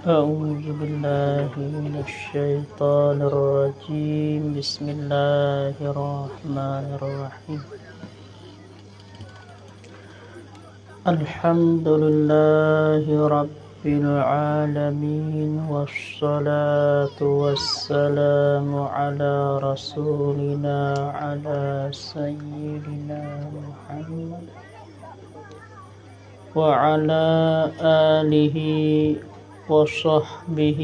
أعوذ بالله من الشيطان الرجيم. بسم الله الرحمن الرحيم. الحمد لله رب العالمين، والصلاة والسلام على رسولنا على سيدنا محمد وعلى آله وصحبه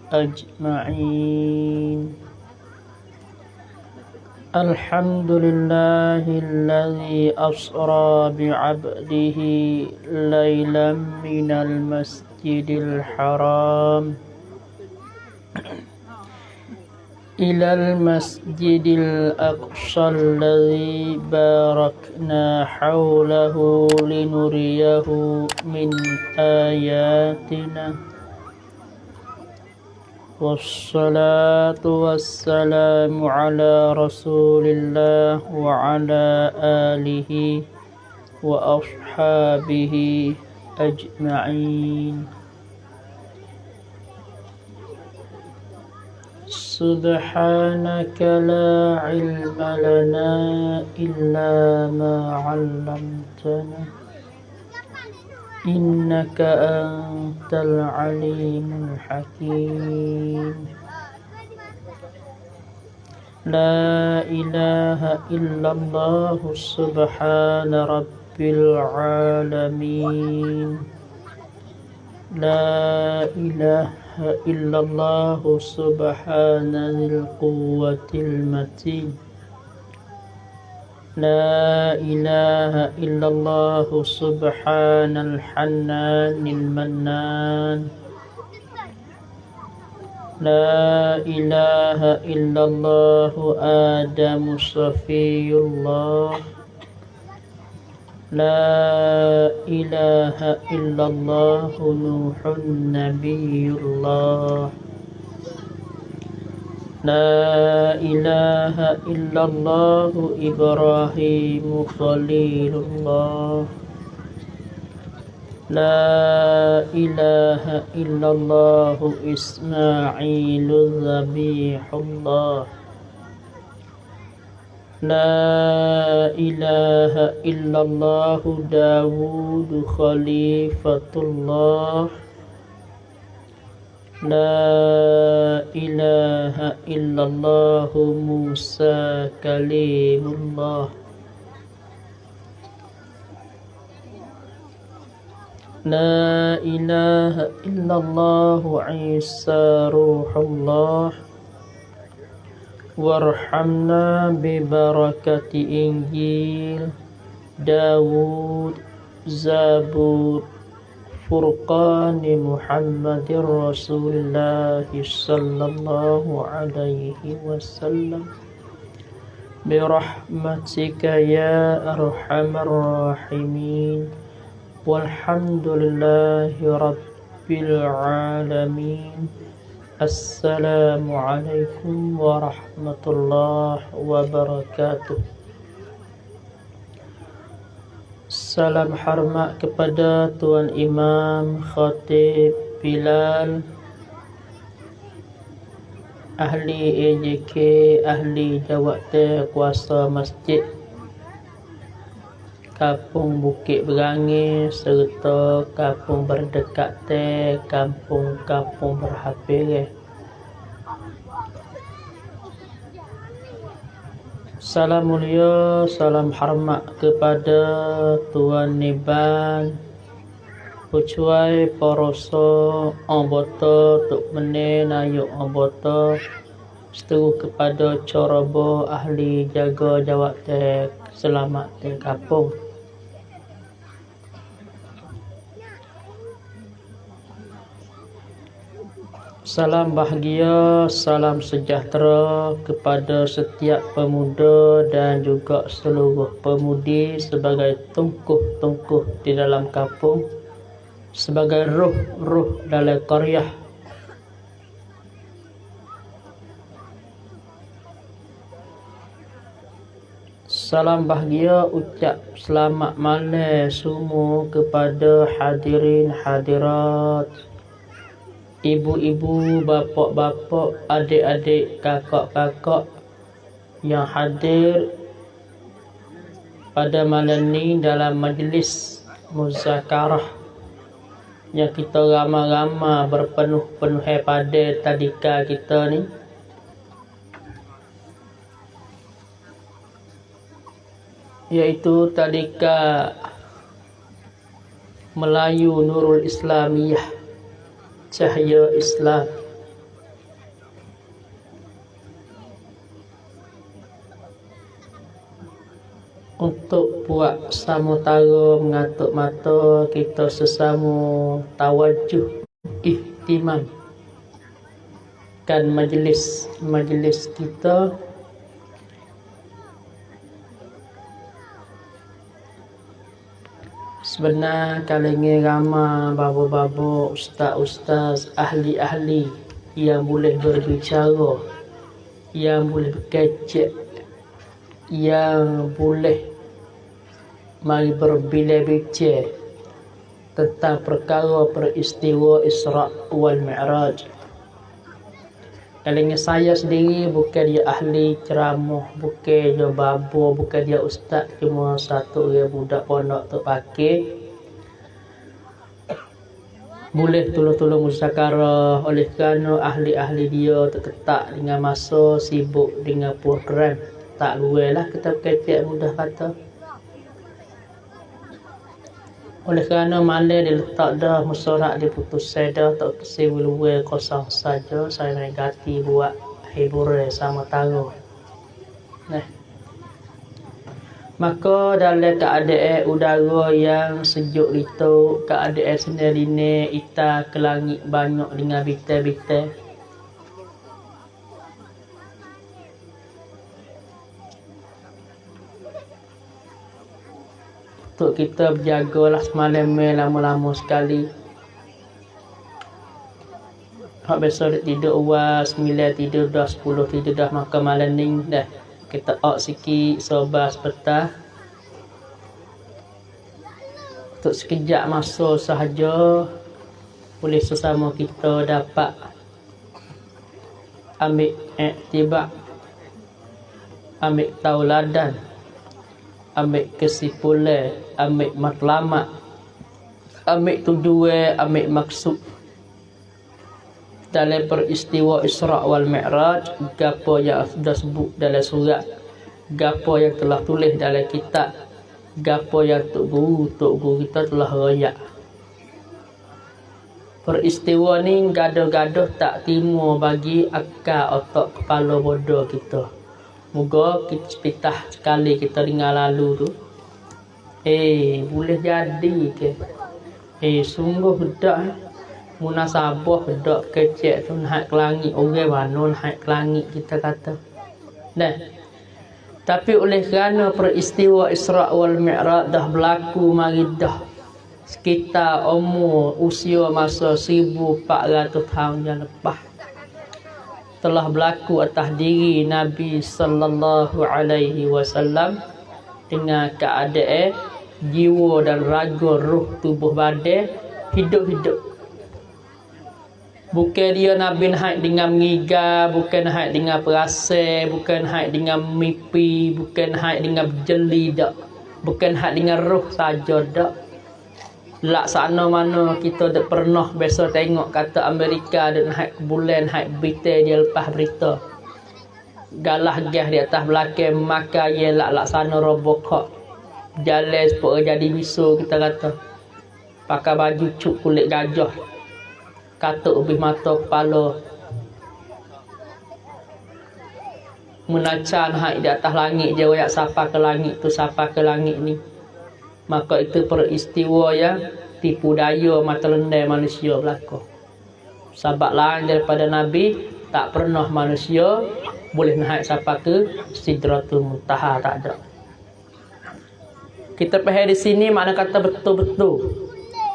أجمعين. الحمد لله الذي أسرى بعبده ليلا من المسجد الحرام إلى المسجد الأقصى الذي باركنا حوله لنريه من آياتنا، والصلاة والسلام على رسول الله وعلى آله وأصحابه أجمعين. سبحانك لا علم لنا إلا ما علمتنا، إنك أنت العليم الحكيم. لا إله إلا الله سبحان رب العالمين. لا إله إلا الله سبحان ذي القوة المتين. لا إله إلا الله سبحان الحنان المنان. لا إله إلا الله آدم صفي الله. لا إله إلا الله نوح نبي الله. لا إله إلا الله إبراهيم خليل الله. لا إله إلا الله إسماعيل ذبيح الله. لا إله إلا الله داود خليفة الله. لا إله إلا الله موسى كليم الله. لا إله إلا الله عيسى روح الله. وارحمنا ببركة إنجيل داود زبور فرقان محمد رسول الله صلى الله عليه وسلم برحمتك يا أرحم الراحمين. والحمد لله رب العالمين. السلام عليكم ورحمة الله وبركاته. Salam hormat kepada Tuan Imam Khatib Bilal, ahli AJK, ahli jawatan kuasa masjid Kampung Bukit Berangis serta kampung berdekat kampung-kampung berhafir. Salam mulia, salam hormat kepada Tuan Niban, Pucuai Poroso, Anggota Tok Menen Ayuk Anggota, seterus kepada Corobo ahli jaga jawatan selamat kampung. Salam bahagia, salam sejahtera kepada setiap pemuda dan juga seluruh pemudi sebagai tungkuh-tungkuh di dalam kampung, sebagai ruh-ruh dalam qaryah. Salam bahagia, ucap selamat malam semua kepada hadirin hadirat ibu-ibu, bapak-bapak, adik-adik, kakak-kakak yang hadir pada malam ni dalam majlis muzakarah yang kita ramai-ramai berpenuh-penuh pada tadika kita ni, iaitu tadika Melayu Nurul Islamiyah, Cahaya Islam. Untuk buat samutara mengatuk mata kita sesama tawajuh ihtimam kan majlis kita. Sebenar kalangan ramai babo-babo, ustaz-ustaz, ahli-ahli yang boleh berbicara, yang boleh berkecek, yang boleh mari berbincang tentang perkara peristiwa Isra' wal Mi'raj. Kalangan saya sendiri bukan dia ahli ceramah, bukan dia babo, bukan dia ustaz, cuma satu orang budak pondok tu pakai. Boleh tolong-tolong muzakarah oleh kerana ahli-ahli dia terketak dengan masa, sibuk dengan program. Tak luar lah kita berkecek mudah kata. Oleh kerana malam dia letak dah, musorak dia putus dah, tak kesi luar kosong saja. Saya nak ganti buat hiburan sama taruh. Nah, maka dalam keadaan udara yang sejuk itu, keadaan sendiri ni, ita ke langit banyak dengan bintang-bintang. Untuk kita berjagalah semalam lama-lama sekali. Hak biasa dia tidur awal 9 tidur dah, 10 tidur dah, maka malam ni dah kita sikit sobat sepetah. Untuk sekejap masa sahaja boleh sesama kita dapat ambil iktibar, ambil tauladan, ambil kesimpulan, ambil matlamat, ambil tujuan, ambil maksud dalam peristiwa Isra' wal Mi'raj. Gapo yang sudah sebut dalam surat, gapo yang telah tulis dalam kitab, gapo yang tok guru kita telah royak. Peristiwa ni gaduh-gaduh tak timur bagi akal otak kepala bodoh kita. Moga kita sepitah sekali kita dengar lalu tu. Boleh jadi ke? Sungguh bedak. Munasabah bedak kecek tu naik ke langit. Orang mana naik ke langit kita kata. Nah, tapi oleh kerana peristiwa Isra' wal Mi'raj dah berlaku mari dah sekitar umur usia masa 1400 tahun yang lepas, telah berlaku atas diri Nabi sallallahu alaihi wasallam dengan keadaan jiwa dan raga roh tubuh badan hidup-hidup. Bukan dia Nabi naik dengan mengigar, bukan naik dengan perasa, bukan naik dengan mimpi, bukan naik dengan berjeli dak. Bukan naik dengan roh saja dak. Laksana mana kita tak pernah biasa tengok kata Amerika ada naik bulan, naik berita dia lepas berita. Galah gas di atas belakang, maka ia laksana Robocop. Jalan supaya jadi bisu kita kata. Pakai baju cuk kulit gajah. Katuk ubih mata kepala. Menacar naik di atas langit, dia royak sapa ke langit tu, sapa ke langit ni. Maka itu peristiwa yang tipu daya mata lendai manusia berlaku. Sebab lain daripada Nabi, tak pernah manusia boleh naik sampai ke Sidratul Muntaha, tak ada. Kita faham di sini makna kata betul-betul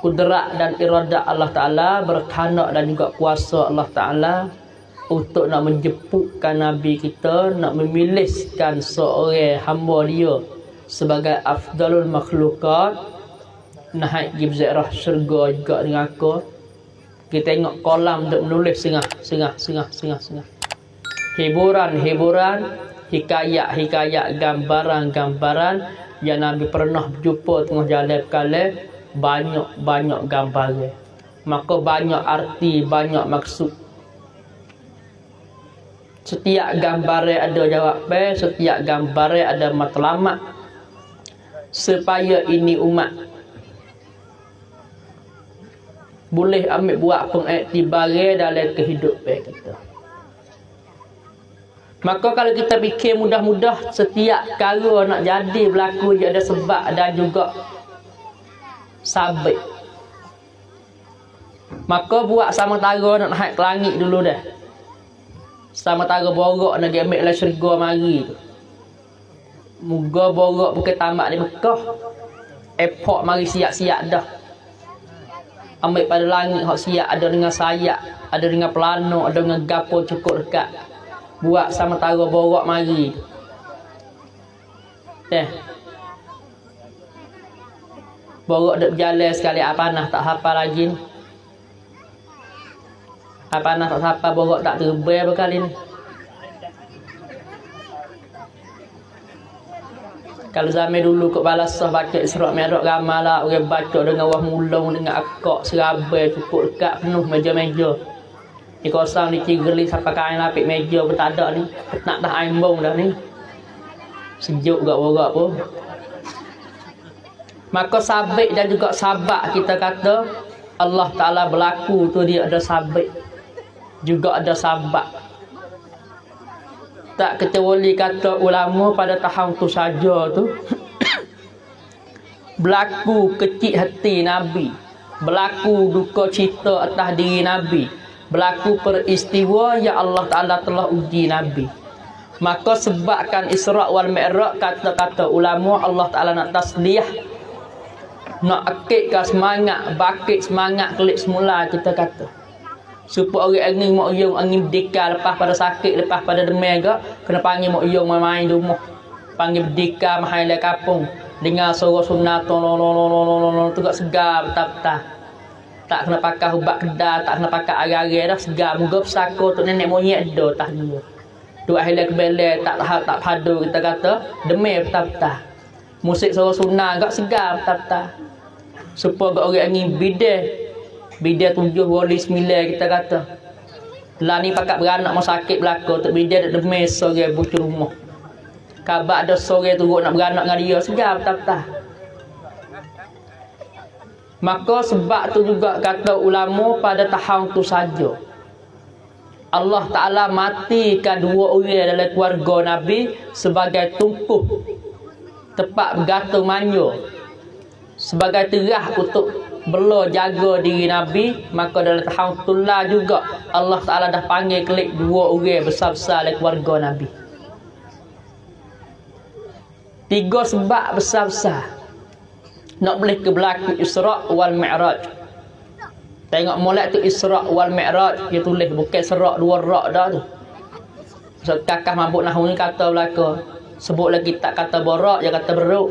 kudrat dan iradat Allah Ta'ala, berkehendak dan juga kuasa Allah Ta'ala untuk nak menjemputkan Nabi kita, nak memilihkan seorang hamba dia sebagai afdalul makhlukat, naik pergi berziarah syurga juga dengan aku. Kita tengok kolam untuk menulis sengah. Hiburan, hikayat, gambaran yang Nabi pernah jumpa tengah jalan kali, banyak gambar. Maka banyak arti, banyak maksud. Setiap gambar ada jawapan, setiap gambar ada matlamat. Supaya ini umat boleh ambil buat pengiktibaran dalam kehidupan kita. Maka kalau kita fikir mudah-mudah, setiap perkara nak jadi berlaku dia ada sebab dan juga sabit. Maka buat sama tara nak naik ke langit dulu dah. Sama tara borok nak ambil lah syurga mari tu. Moga borok bukan tambak di Mekah. Airport mari siap-siap dah. Ambil pada langit hak siap, ada dengan sayap, ada dengan pelano, ada dengan gapo cukup dekat. Buat sama tara borok mari. Borok duk berjalan sekali apanah tak hafal lagi ni. Apanah tak hafal borok tak terbai berkali ni. Kalau zaman dulu kok balasah baca Isra' Mi'raj ramai lah, orang baca dengan wah mulung, dengan akak serabai cukup dekat penuh meja-meja. Di kosong di Cigeli sampai kain lapik meja pun tak ada ni. Nak dah aimbong dah ni. Sejuk gak borak pun. Maka sabit dan juga sabak kita kata Allah Ta'ala berlaku tu dia ada sabit. Juga ada sabak. Tak kecuali kata ulama pada tahun tu saja tu berlaku kecil hati Nabi, berlaku duka cita atas diri Nabi, berlaku peristiwa yang Allah Ta'ala telah uji Nabi. Maka sebabkan Isra' wal Mi'raj, kata-kata ulama Allah Ta'ala nak tasliyah, nak akikkan semangat, bakit semangat kelik semula kita kata. Supaya orang angin mak uyung angin berdika lepas pada sakit, lepas pada demam ke, kena panggil mak uyung main di rumah. Panggil berdika mahal di kampung. Dengar suara sunat tu gak segar betah-betah. Tak kena pakai ubat kedal, tak kena pakai agar-agar dah segar. Moga pesaka tu nenek moyek dah tak dia. Dua ahli kebele tak padu kita kata demam betah-betah. Musik suara sunat gak segar betah-betah. Supaya gak orang angin bidah 7 wali 9 kita kata. Lah ni pakat beranak mau sakit belaka, tak bidah dak demes sore bucu rumah. Kabak ada sore turut nak beranak dengan dia segar betah-betah. Maka sebab tu juga kata ulama pada tahun tu saja Allah Ta'ala matikan 2 orang dalam keluarga Nabi sebagai tumpuh tepat bergantung manyo, sebagai terah untuk bela jaga diri Nabi. Maka dalam tahun tulah juga Allah Ta'ala dah panggil kelik 2 orang besar-besar dalam keluarga Nabi. 3 sebab besar-besar nak boleh ke berlaku Isra' wal Mi'raj. Tengok molek tu Isra' wal Mi'raj dia tulis bukan serak 2 rak dah tu. So kakak mabuk nahwu ni kata belaka. Sebut lagi tak kata borak, dia kata beruk.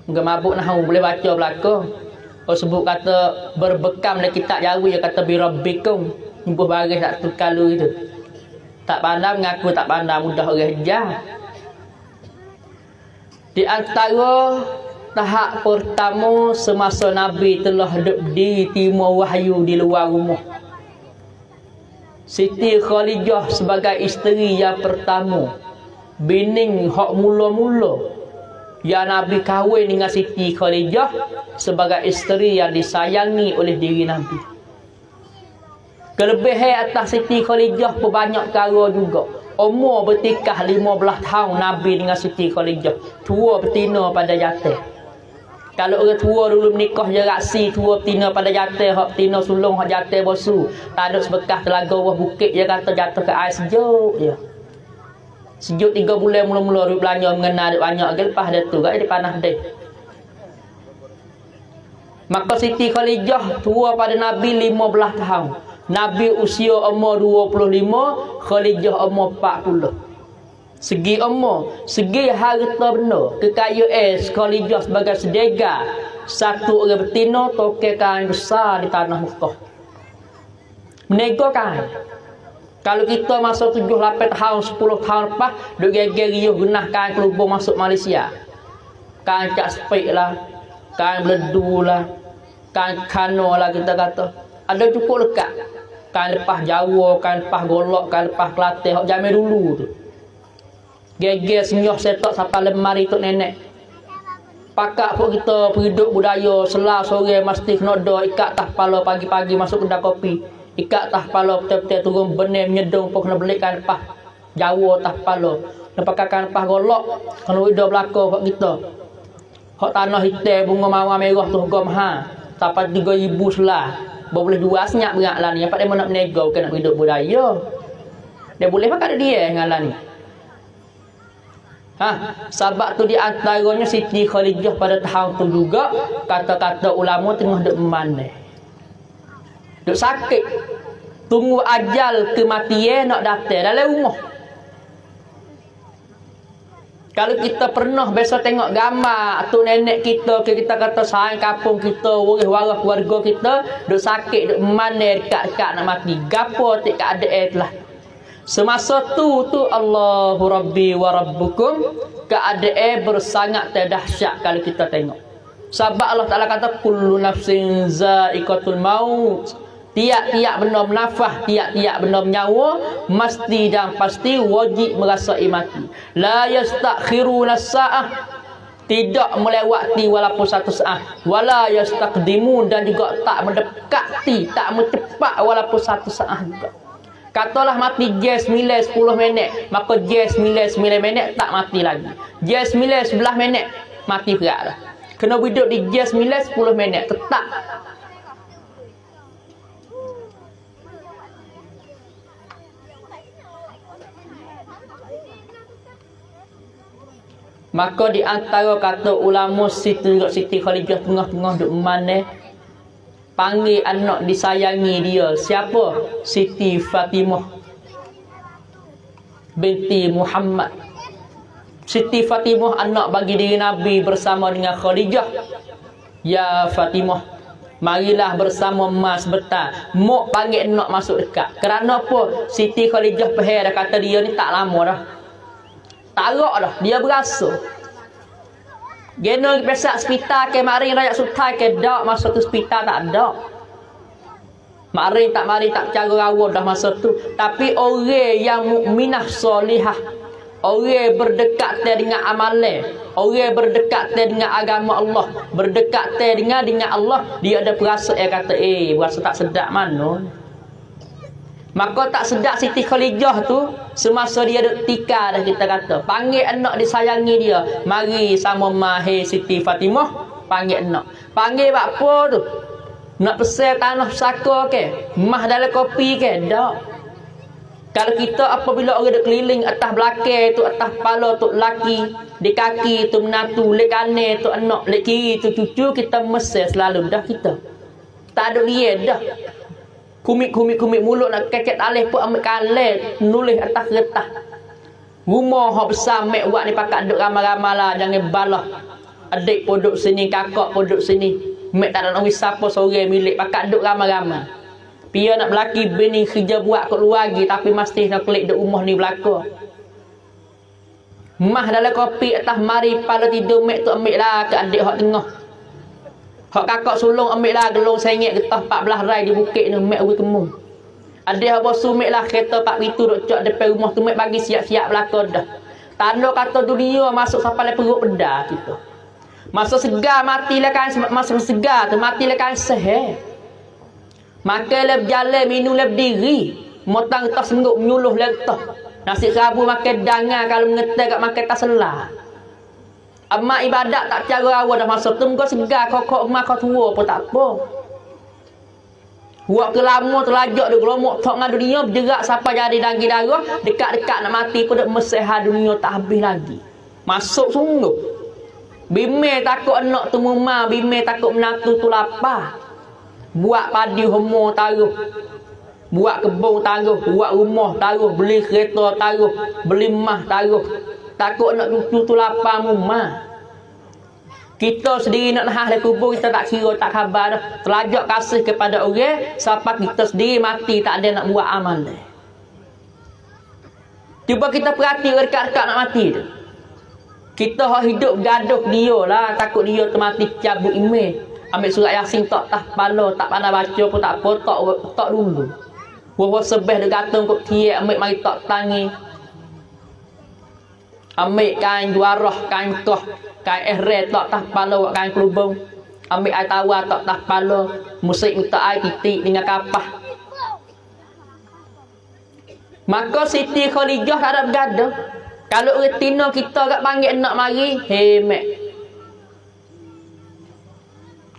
Enggak mabuk nahwu boleh baca belaka. Kalau sebut kata berbekam dalam kitab Jawi, dia kata birabbikum. Jumpa baris tak tukalu itu. Tak pandang mengaku tak pandang, mudah orang hejah. Di antara tahap pertama semasa Nabi telah duduk di timur wahyu di luar rumah, Siti Khadijah sebagai isteri yang pertama, bining hak mula-mula yang Nabi kahwin dengan Siti Khadijah sebagai isteri yang disayangi oleh diri Nabi. Kelebihan atas Siti Khadijah pun banyak perkara juga. Umur bertikah 15 tahun Nabi dengan Siti Khadijah. Tua betina pada jatuh. Kalau orang tua dulu menikah jeraksi, tua betina pada jatuh, hak betina sulung, hak jatuh bosu. Tak ada sebekas telaga bawah bukit, dia kata jatuh ke air sejuk je. Sejuk 3 bulan mula-mula duit belanja mengenal duit banyak ke, lepas dah tu kat dia panas deh. Maka Siti Khadijah tua pada Nabi 15 tahun. Nabi usia umur 25, Khadijah umur 40. Segi umur, segi harta benda, kekayaan Khadijah sebagai sedega, satu orang betina toke kain besar di tanah Mekah. Menego kan. Kalau kita masa 7-8 tahun, 10 tahun lepas, duk geger riuh genah kain kelubung masuk Malaysia. Kain cak spek lah, kain beledu lah, kain kano lah kita kata. Ada cukup lekat. Kain lepas Jawa, kain lepas Golok, kain lepas Kelantan, hok zaman dulu tu. Geger senyoh setok sampai lemari tok nenek. Pakak pun kita perhidup budaya selah sore mesti kena do ikat tah kepala pagi-pagi masuk kedai kopi. Ikat tah kepala betul-betul turun benih menyedung pun kena belikan lepas Jawa tah kepala. Kena pakaikan lepas Golok, kena wido belaka buat kita. Hak tanah hitam bunga mawar merah tu harga mahal. Sampai 3,000 selah. Boleh jual senyap berat lah ni. Apa dia nak menego bukan nak hidup budaya. Dia boleh pakai dia ngalah ni. Sebab tu di antaranya Siti Khadijah pada tahun tu juga kata-kata ulama tengah duk memandai. Duk sakit. Tunggu ajal kematian nak datang dalam rumah. Kalau kita pernah biasa tengok gambar tu nenek kita kata sayang kampung kita, waris-waris keluarga kita duk sakit, duk memandai dekat-dekat nak mati. Gapo tak keadaan lah. Semasa tu Allahu Rabbi wa Rabbukum, keadaan bersangat dahsyat kalau kita tengok. Sebab Allah Ta'ala kata kullu nafsin za'iqatul maut. Tiap-tiap benda menafah, tiap-tiap benda menyawa, mesti dan pasti wajib merasai mati. La yastakhiruna sa'ah, tidak melewati walaupun satu saat. Wala yastaqdimun, dan juga tak mendekati, tak mencepat walaupun satu saat juga. Katalah mati jes 9 10 minit, maka jes 9 minit tak mati lagi. Jes 9 11 minit mati berat dah. Kena hidup di jes 9 10 minit tetap. Maka di antara kata ulama Siti Khadijah tengah-tengah duk mana panggil anak disayangi dia. Siapa? Siti Fatimah binti Muhammad. Siti Fatimah anak bagi diri Nabi bersama dengan Khadijah. Ya Fatimah, marilah bersama mas betal. Mok panggil anak masuk dekat. Kerana apa? Siti Khadijah pahal dah kata dia ni tak lama dah. Tarak dah, dia berasa. Gena pesak hospital ke maring rakyat sultan ke dak masa tu hospital tak ada. Maring tak mari tak cara rawat dah masa tu. Tapi orang yang mukminah solihah, orang berdekat dengan amalan, orang berdekat dengan agama Allah, berdekat dengan Allah, dia ada perasaan kata berasa tak sedap mana. Maka tak sedap Siti Khadijah tu semasa dia duk tika dah kita kata. Panggil anak disayangi dia. Mari sama mahir Siti Fatimah, panggil anak. Panggil apa tu? Nak pesel tanah pusaka ke? Mah dalam kopi ke? Tak. Kalau kita apabila orang duk keliling atas belakang tu, atas kepala tu laki, di kaki tu menantu, lek kanan tu anak, lek kiri tu cucu, kita mesel selalu dah kita. Tak ada liat dah. Kumik mulut nak keket alih pun ambil kalah nulis atas kertas. Rumah hak besar mek buat ni pakat duk ramai-ramai lah, jangan balah. Adik pun duk sini, kakak pun duk sini. Mek tak ada nak siapa sore milik pakat duk ramai-ramai. Pia nak belaki bini kerja buat kat luar lagi tapi mesti nak klik duk rumah ni belaka. Mah dalam kopi atas mari pala tidur mek tu ambil lah ke adik hak tengah. Hak kakak sulung ambil lah gelong sengit getah 14 rai di bukit ni mek ui kemung. Ada apa sumik lah kereta 4 pintu duk cak depan rumah tu mek bagi siap-siap belaka dah. Tanda kata dunia masuk sampai perut pedah kita. Masa segar matilah kan, masa segar tu matilah kan sehat. Makan lep jalan, minum lep diri. Motang tak senggup menyuluh lep tak. Nasi kerabu makan dangan kalau mengetek kat makan tak selah. Amat ibadat tak cara awal dah masa tu kau segar kau emak kau tua pun tak apa. Buat ke lama terlajak dia gelomok tok dengan dunia bergerak sampai jadi daging darah, dekat-dekat nak mati pun dak mesah dunia tak habis lagi. Masuk sungguh. Bime takut anak tu mumah, bime takut menantu tu lapar. Buat padi homo taruh. Buat kebun taruh, buat rumah taruh, beli kereta taruh, beli mah taruh. Takut nak cucu tu lapar mumah. Kita sendiri nak nahas dari kubur, kita tak kira, tak khabar dah. Terlajak kasih kepada orang sampai kita sendiri mati tak ada nak buat amal dah. Cuba kita perhati dekat-dekat nak mati tu. Kita hak hidup gaduh dia lah, takut dia termati cabut email. Ambil surat Yasin tak tah kepala, tak pandai baca pun tak apa, tak dulu. Wawa sebeh dia gantung kok tiak, ambil mari tak tangi. Ambil kain juarah, kain koh, kain ihram tak tah kepala, kain kelubung. Ambil air tawar tak tah kepala, musik minta air titik dengan kapah. Maka Siti Khadijah tak ada bergaduh. Kalau retina kita kat panggil nak mari, mek.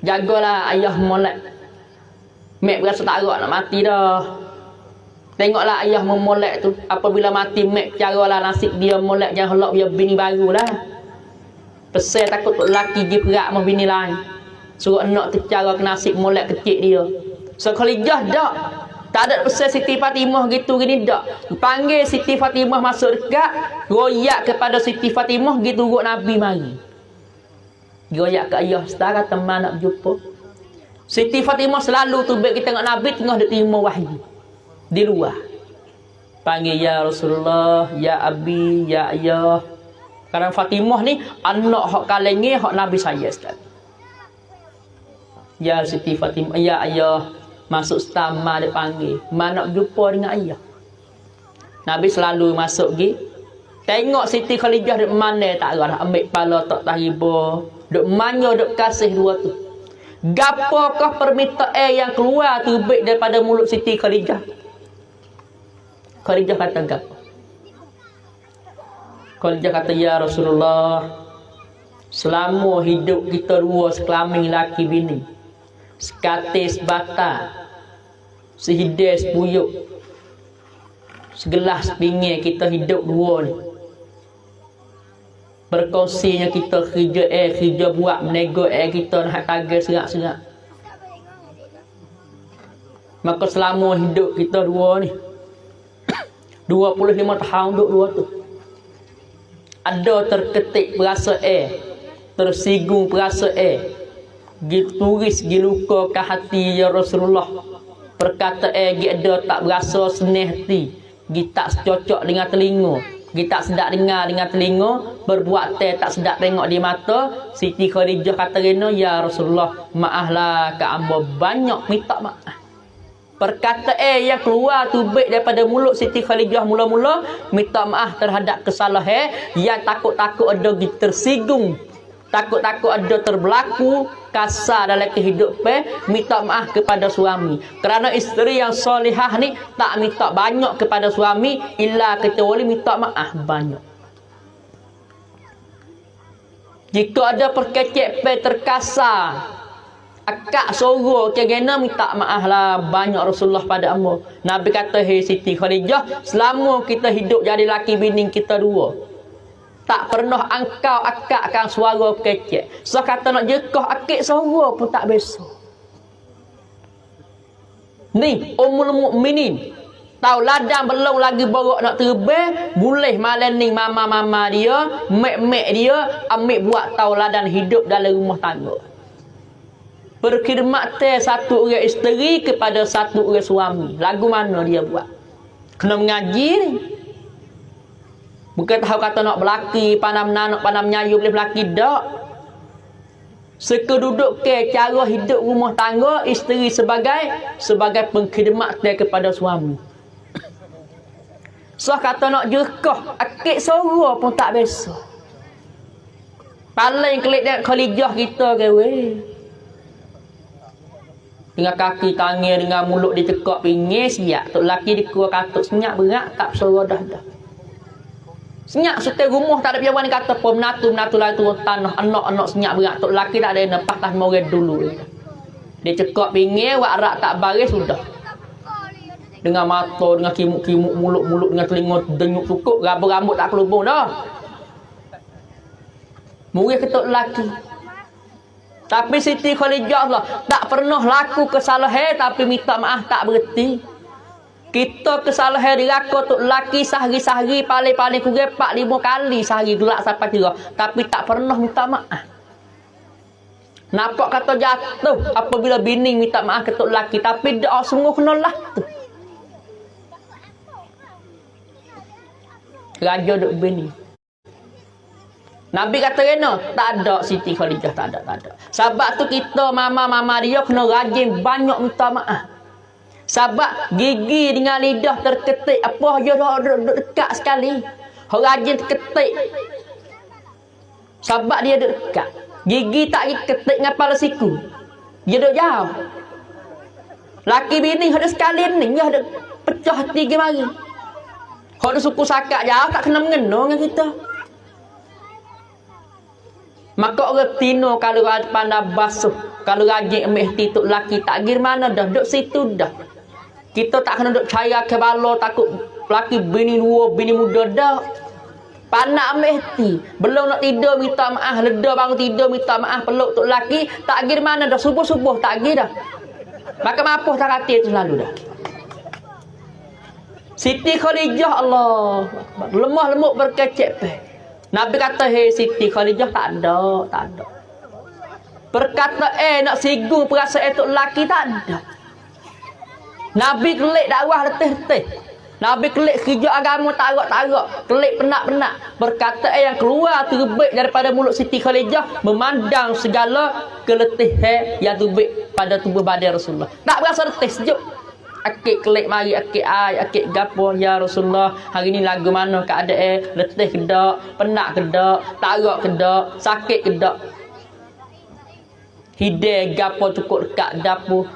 Jagalah ayah molek. Mek berasa tak agak nak mati dah. Tengoklah ayah memolek tu. Apabila mati mek caralah nasib dia molek, jangan holok dia bini baru lah. Pesel takut tu lelaki dia perak sama bini lain. Suruh anak tu cara ke nasib molek kecil dia. So Khadijah dak. Tak ada pesan Siti Fatimah gitu gini dak. Panggil Siti Fatimah masuk dekat, royak kepada Siti Fatimah gitu urut Nabi mari. Royak ke ayah setara teman nak jumpa. Siti Fatimah selalu tu baik kita tengok Nabi tengah duk terima wahyu di luar. Panggil ya Rasulullah, ya Abi, ya ayah. Kadang Fatimah ni anak hak kalengi hak Nabi saya sekali. Ya Siti Fatimah, ya ayah. Masuk stama dia panggil. Mana nak jumpa dengan ayah. Nabi selalu masuk pergi. Tengok Siti Khadijah duk mana tak arah. Ambil kepala tak tahiba. Duk manja duk kasih dua tu. Gapakah permintaan yang keluar tu baik daripada mulut Siti Khadijah? Khadijah kata gapo? Khadijah kata ya Rasulullah, selama hidup kita dua sekelamin laki bini, sekate sebata, sehidai sepuyuk, segelas pinggir kita hidup dua ni. Berkongsinya kita kerja buat menego kita nak tagar serak-serak. Maka selama hidup kita dua ni 25 tahun duduk dua tu, ada terketik perasaan, tersinggung perasaan, turis giluka ke hati ya Rasulullah. Perkataan ada tak berasa senih hati, tak secocok dengan telinga, tak sedap dengar dengan telinga, berbuat tak sedap tengok di mata. Siti Khadijah kata rena, ya Rasulullah, maaflah ke amba, banyak minta maaf. Perkataan yang keluar tu baik daripada mulut Siti Khadijah mula-mula minta maaf terhadap kesalahan yang takut-takut ada tersinggung, takut-takut ada terberlaku kasar dalam kehidupan, minta maaf kepada suami. Kerana isteri yang solihah ni tak minta banyak kepada suami, illa kecuali minta maaf banyak. Jika ada perkecepan terkasar, akak suruh kena minta maaf lah banyak Rasulullah pada amba. Nabi kata, hei Siti Khadijah, selama kita hidup jadi laki bini kita dua, tak pernah engkau akakkan suara kecek. So kata nak jekah akik suara pun tak biasa. Ni Ummul Mukminin tahu ladang belum lagi borok nak terbang, boleh malam ni mama-mama dia, mek-mek dia ambil buat tahu ladang hidup dalam rumah tangga. Berkhidmat satu orang isteri kepada satu orang suami. Lagu mana dia buat? Kena mengaji ni. Bukan tahu kata nak berlaki, pandai menanak, pandai menyayu, boleh berlaki. Tak. Sekeduduk ke cara hidup rumah tangga, isteri sebagai pengkhidmat kepada suami. So kata nak jekah, akik suara pun tak biasa. Paling kelik dengan Khadijah kita ke weh. Dengan kaki tangan, dengan mulut dicekak pinggir, siap. Tok laki dikua katuk, senyap berat, tak bersuara dah. Senyap setel rumah, tak ada piawan kata pun menatu lah turun tanah, anak-anak senyap berat. Tok laki tak ada nepah tas morel dulu. Dia cekak pinggir, wak rak tak baris, sudah. Dengan mata, dengan kimuk-kimuk, mulut-mulut, dengan telinga denyuk cukup, rambut-rambut tak kelubung dah. Murih ke tok laki. Tapi Siti Khadijah Allah tak pernah laku kesalahan tapi minta maaf tak berhenti. Kita kesalahan diraka tok laki sehari-sehari paling-paling kurang 4-5 kali sehari gelak sampai 3, tapi tak pernah minta maaf. Nampak kata jatuh apabila bini minta maaf ke tok laki, tapi dak sungguh kena lah tu. Raja duk bini. Nabi kata kena, tak ada Siti Khadijah, tak ada. Sebab tu kita mama dia kena rajin banyak minta maaf. Sebab gigi dengan lidah terketik apa aja dekat sekali. Orang rajin terketik. Sebab dia dekat. Gigi tak ketik dengan kepala siku. Dia duduk jauh. Laki bini ada sekali ni, dia ada pecah hati ke mari. Kalau ada suku sakak jauh tak kena mengena dengan kita. Maka orang tino kalau pandai basuh, kalau rajin ambil hati tok laki tak gir mana dah, duduk situ dah. Kita tak kena duduk caya ke bala takut laki bini dua, bini muda dah. Panak ambil hati. Belum nak tidur minta maaf, leda bangun tidur minta maaf, peluk tok laki, tak gir mana dah, subuh-subuh tak gir dah. Maka mapuh tak hati itu selalu dah. Siti Khadijah Allah lemah lemuk berkecek pe. Nabi kata, hei Siti Khadijah, tak ada. Berkata, nak sigung perasaan tok laki, tak ada. Nabi kelik dakwah letih-letih. Nabi kelik kerja agama tarak-tarak. Kelik penak-penak. Berkata, yang keluar terbit daripada mulut Siti Khadijah, memandang segala keletihan yang terbit pada tubuh badan Rasulullah. Tak berasa letih, sejuk. Akik kelik mari, akik ai, akik gapo ya Rasulullah. Hari ni lagu mana keadaan? Letih ke dak? Penat ke dak? Tarak ke dak? Sakit ke dak? Hidai gapo cukup dekat dapur.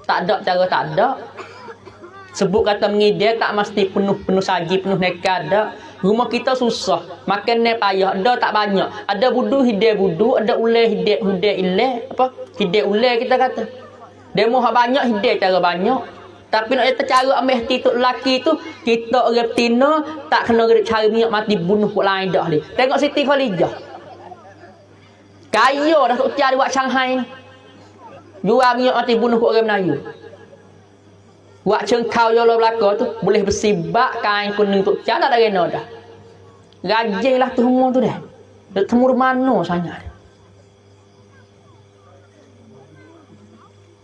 Tak ada cara tak ada. Sebut kata mengidai tak mesti penuh saji, penuh nekat dak. Rumah kita susah, makan ni payah, ada tak banyak. Ada budu hidai budu, ada ulai hidai ilai, apa? Hidai ulai kita kata. Demo banyak hidai cara banyak. Tapi nak kata cara ambil hati tok lelaki tu, kita orang betina tak kena cari minyak mati bunuh kok lain dah ni. Tengok Siti Khadijah. Kaya dah tok cari buat Shanghai ni. Jual minyak mati bunuh kok orang Melayu. Buat cengkau yo belaka tu boleh bersibak kain kuning tok cari tak ada kena dah. Rajinlah tu semua tu dah. Dak temur mana sangat.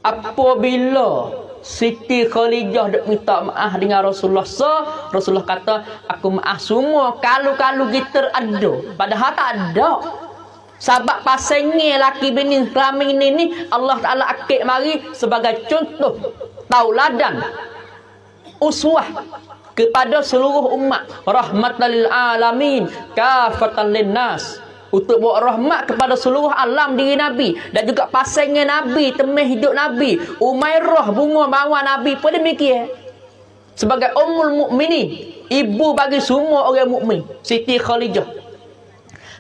Apabila Siti Khadijah duk minta maaf dengan Rasulullah, Rasulullah kata, aku maaf semua kalau kita ada. Padahal tak ada. Sebab pasangnya laki bini kelamin ini Allah Ta'ala akik mari sebagai contoh tauladan uswah kepada seluruh umat, rahmatan lil alamin, kafatan linnas, untuk buat rahmat kepada seluruh alam diri Nabi dan juga pasangnya Nabi, temih hidup Nabi, Umairah bunga mawar Nabi pun demikian. Sebagai ummul mukminin, ibu bagi semua orang mukmin, Siti Khadijah.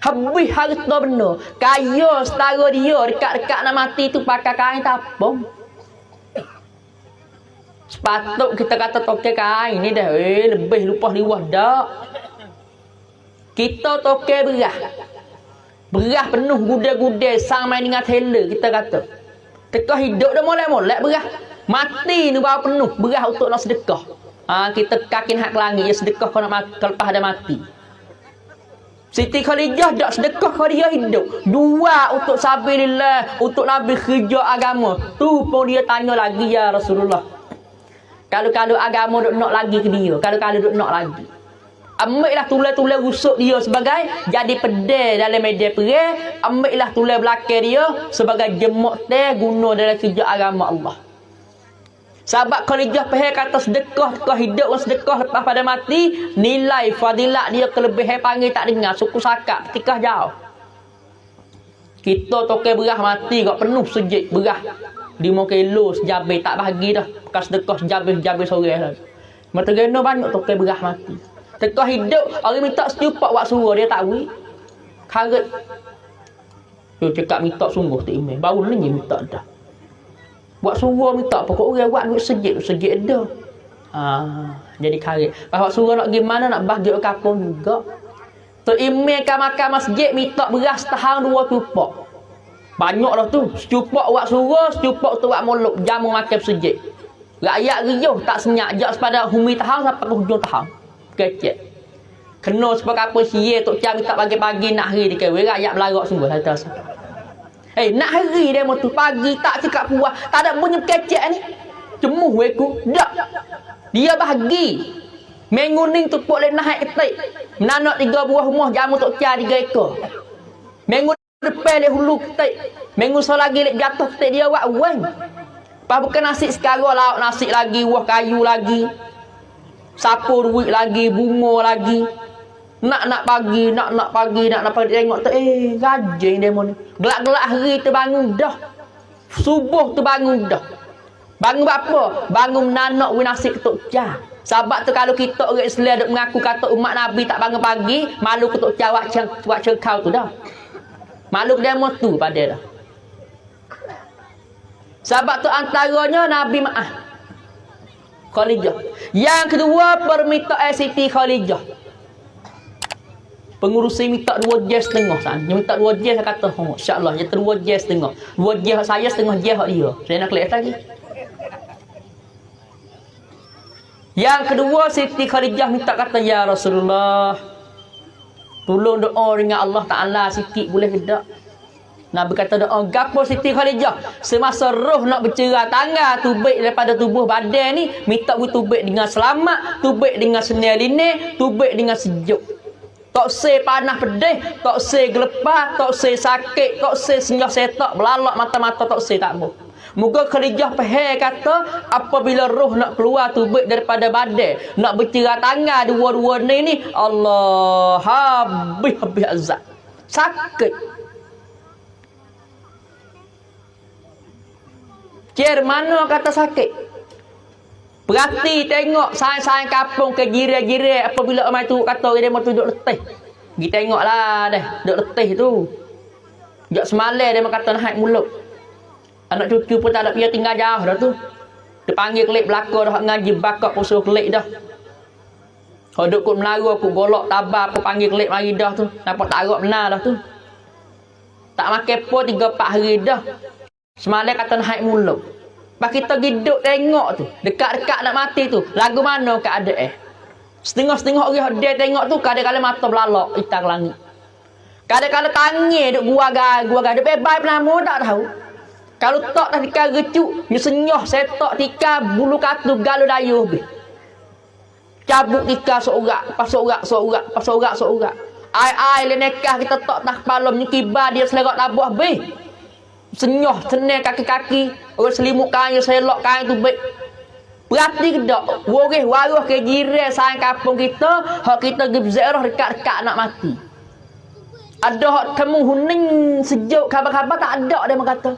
Habis harta benda, kaya setara dia, dekat-dekat nak mati tu pakai kain tapung. Sepatut kita kata toke kain ni dah, lebih lupa liwah dak. Kita toke berah penuh gudai-gudai sang main dengan teller kita kata. Tekah hidup dah molek-molek berah. Mati ni bawa penuh berah untuk nak sedekah. Kita kakin hak langit ya sedekah kalau lepas ada mati. Siti Khadijah dak sedekah kalau dia hidup. Dua untuk sabilillah, untuk Nabi kerja agama. Tu pun dia tanya lagi ya Rasulullah. Kalau agama duk nak lagi ke dia, kalau duk nak lagi. Ambillah tulai-tulai rusuk dia sebagai jadi pedai dalam media perang. Ambillah tulai belakang dia sebagai jemuk teh guna dalam kerja agama Allah. Sahabat Khadijah pahal kata sedekah hidup, sedekah lepas pada mati, nilai fadilat dia kelebihan panggil tak dengar, suku sakak ketika jauh. Kita tokai berah mati kau penuh sejik berah 5 kilo sejabir tak bagi dah. Bekas sedekah sejabir sore dah. Mata gena banyak tokai berah mati. Tekah hidup, orang minta secupak buat suruh dia tak wik. Karet. Dia cakap minta sungguh tak email. Baru ni minta dah. Buat suruh minta pokok orang buat duit sejik dah. Jadi karet. Bahawa suruh nak gimana nak bagi ke kampung juga. Tu email kan makan masjid minta beras setahang 2 cupak. Banyak lah tu. Secupak buat suruh, secupak tu buat molok. Jamu makan sejik. Rakyat riuh tak senyak. Jak pada humi tahang sampai ke hujung tahang. Kecek. Kena sebab apa sia tok cari tak pagi-pagi nak hari dia kawin rakyat melarak sungguh saya rasa. Nak hari demo tu pagi tak cakap puas, tak ada bunyi kecek ni. Cemuh weku, dak. Dia bahagi. Menguning tu pok le naik ketik. Menanak 3 buah rumah jamu tok ca 3 ekor. Minggu depan le hulu ketik. Minggu so lagi le jatuh ketik dia wak wen. Pas bukan nasi sekarang lauk nasi lagi, buah kayu lagi. Sapur duit lagi, bunga lagi. Nak pagi, nak pagi tengok tu gajeng demo ni. Gelak-gelak hari terbangun dah. Subuh terbangun dah. Bangun apa? Bangun menanak wi nasi ketuk ca. Sebab tu kalau kita orang Islam duk mengaku kata umat Nabi tak bangun pagi, malu ketuk ca wak cengkau tu dah. Malu demo tu pada dah. Sebab tu antaranya Nabi maaf Khadijah. Yang kedua permintaan Siti Khadijah. Pengurusi minta 2 jes setengah sana. Dia minta 2 jes, saya kata, insya-Allah dia 2 jes setengah. 2 jes saya, setengah jes hak dia. Saya nak kelik lagi. Yang kedua Siti Khadijah minta kata, ya Rasulullah, tolong doa dengan Allah Taala sikit boleh ke tak? Nabi kata doa gapo Siti Khadijah? Semasa roh nak bercerai tangan tubik daripada tubuh badan ni, minta tubik dengan selamat, tubik dengan senil-ini, tubik dengan sejuk. Tak se panas pedih, tak se gelepah, tak se sakit, tak se senyah setak, belalak mata-mata, tak se tak apa. Moga Khadijah faham kata apabila roh nak keluar tubik daripada badan, nak bercerai tangan dua-dua ni Allah habis azab. Sakit. Cer mana kata sakit? Berarti tengok sayang-sayang kampung ke jiran-jiran apabila amai tu kata dia mau duduk letih. Pergi tengoklah dah, duduk letih tu. Jak semalam dia kata naik mulut. Anak cucu pun tak ada dia tinggal jauh dah tu. Dia panggil kelik belakang dah ngaji bakak usul kelik dah. Kalau duk kut Melayu aku golok tabah aku panggil kelik mari dah tu. Nampak tak agak benar dah tu. Tak makan pun 3-4 hari dah. Semalam kata naik mulut. Pas kita duduk tengok tu, dekat-dekat nak mati tu, lagu mana keadaan? Setengah-setengah orang dia tengok tu, kadang-kadang mata belalak hitam langit. Kadang-kadang tangi duk gua-gua, duk bebas penama tak tahu. Kalau tak dah tika recuk, nyesenyah setok tika bulu katu galu dayuh habis. Cabut tika seorak. Ai le nekah kita tak kepala menyikibar dia selerak tabuh habis. Senyah senil kaki-kaki, orang selimut kain selok kain tu baik. Berarti ke tak? Waris waruh ke jiran sayang kampung kita, hak kita pergi ziarah dekat-dekat nak mati. Ada hak temu huning sejuk khabar-khabar tak ada dia kata.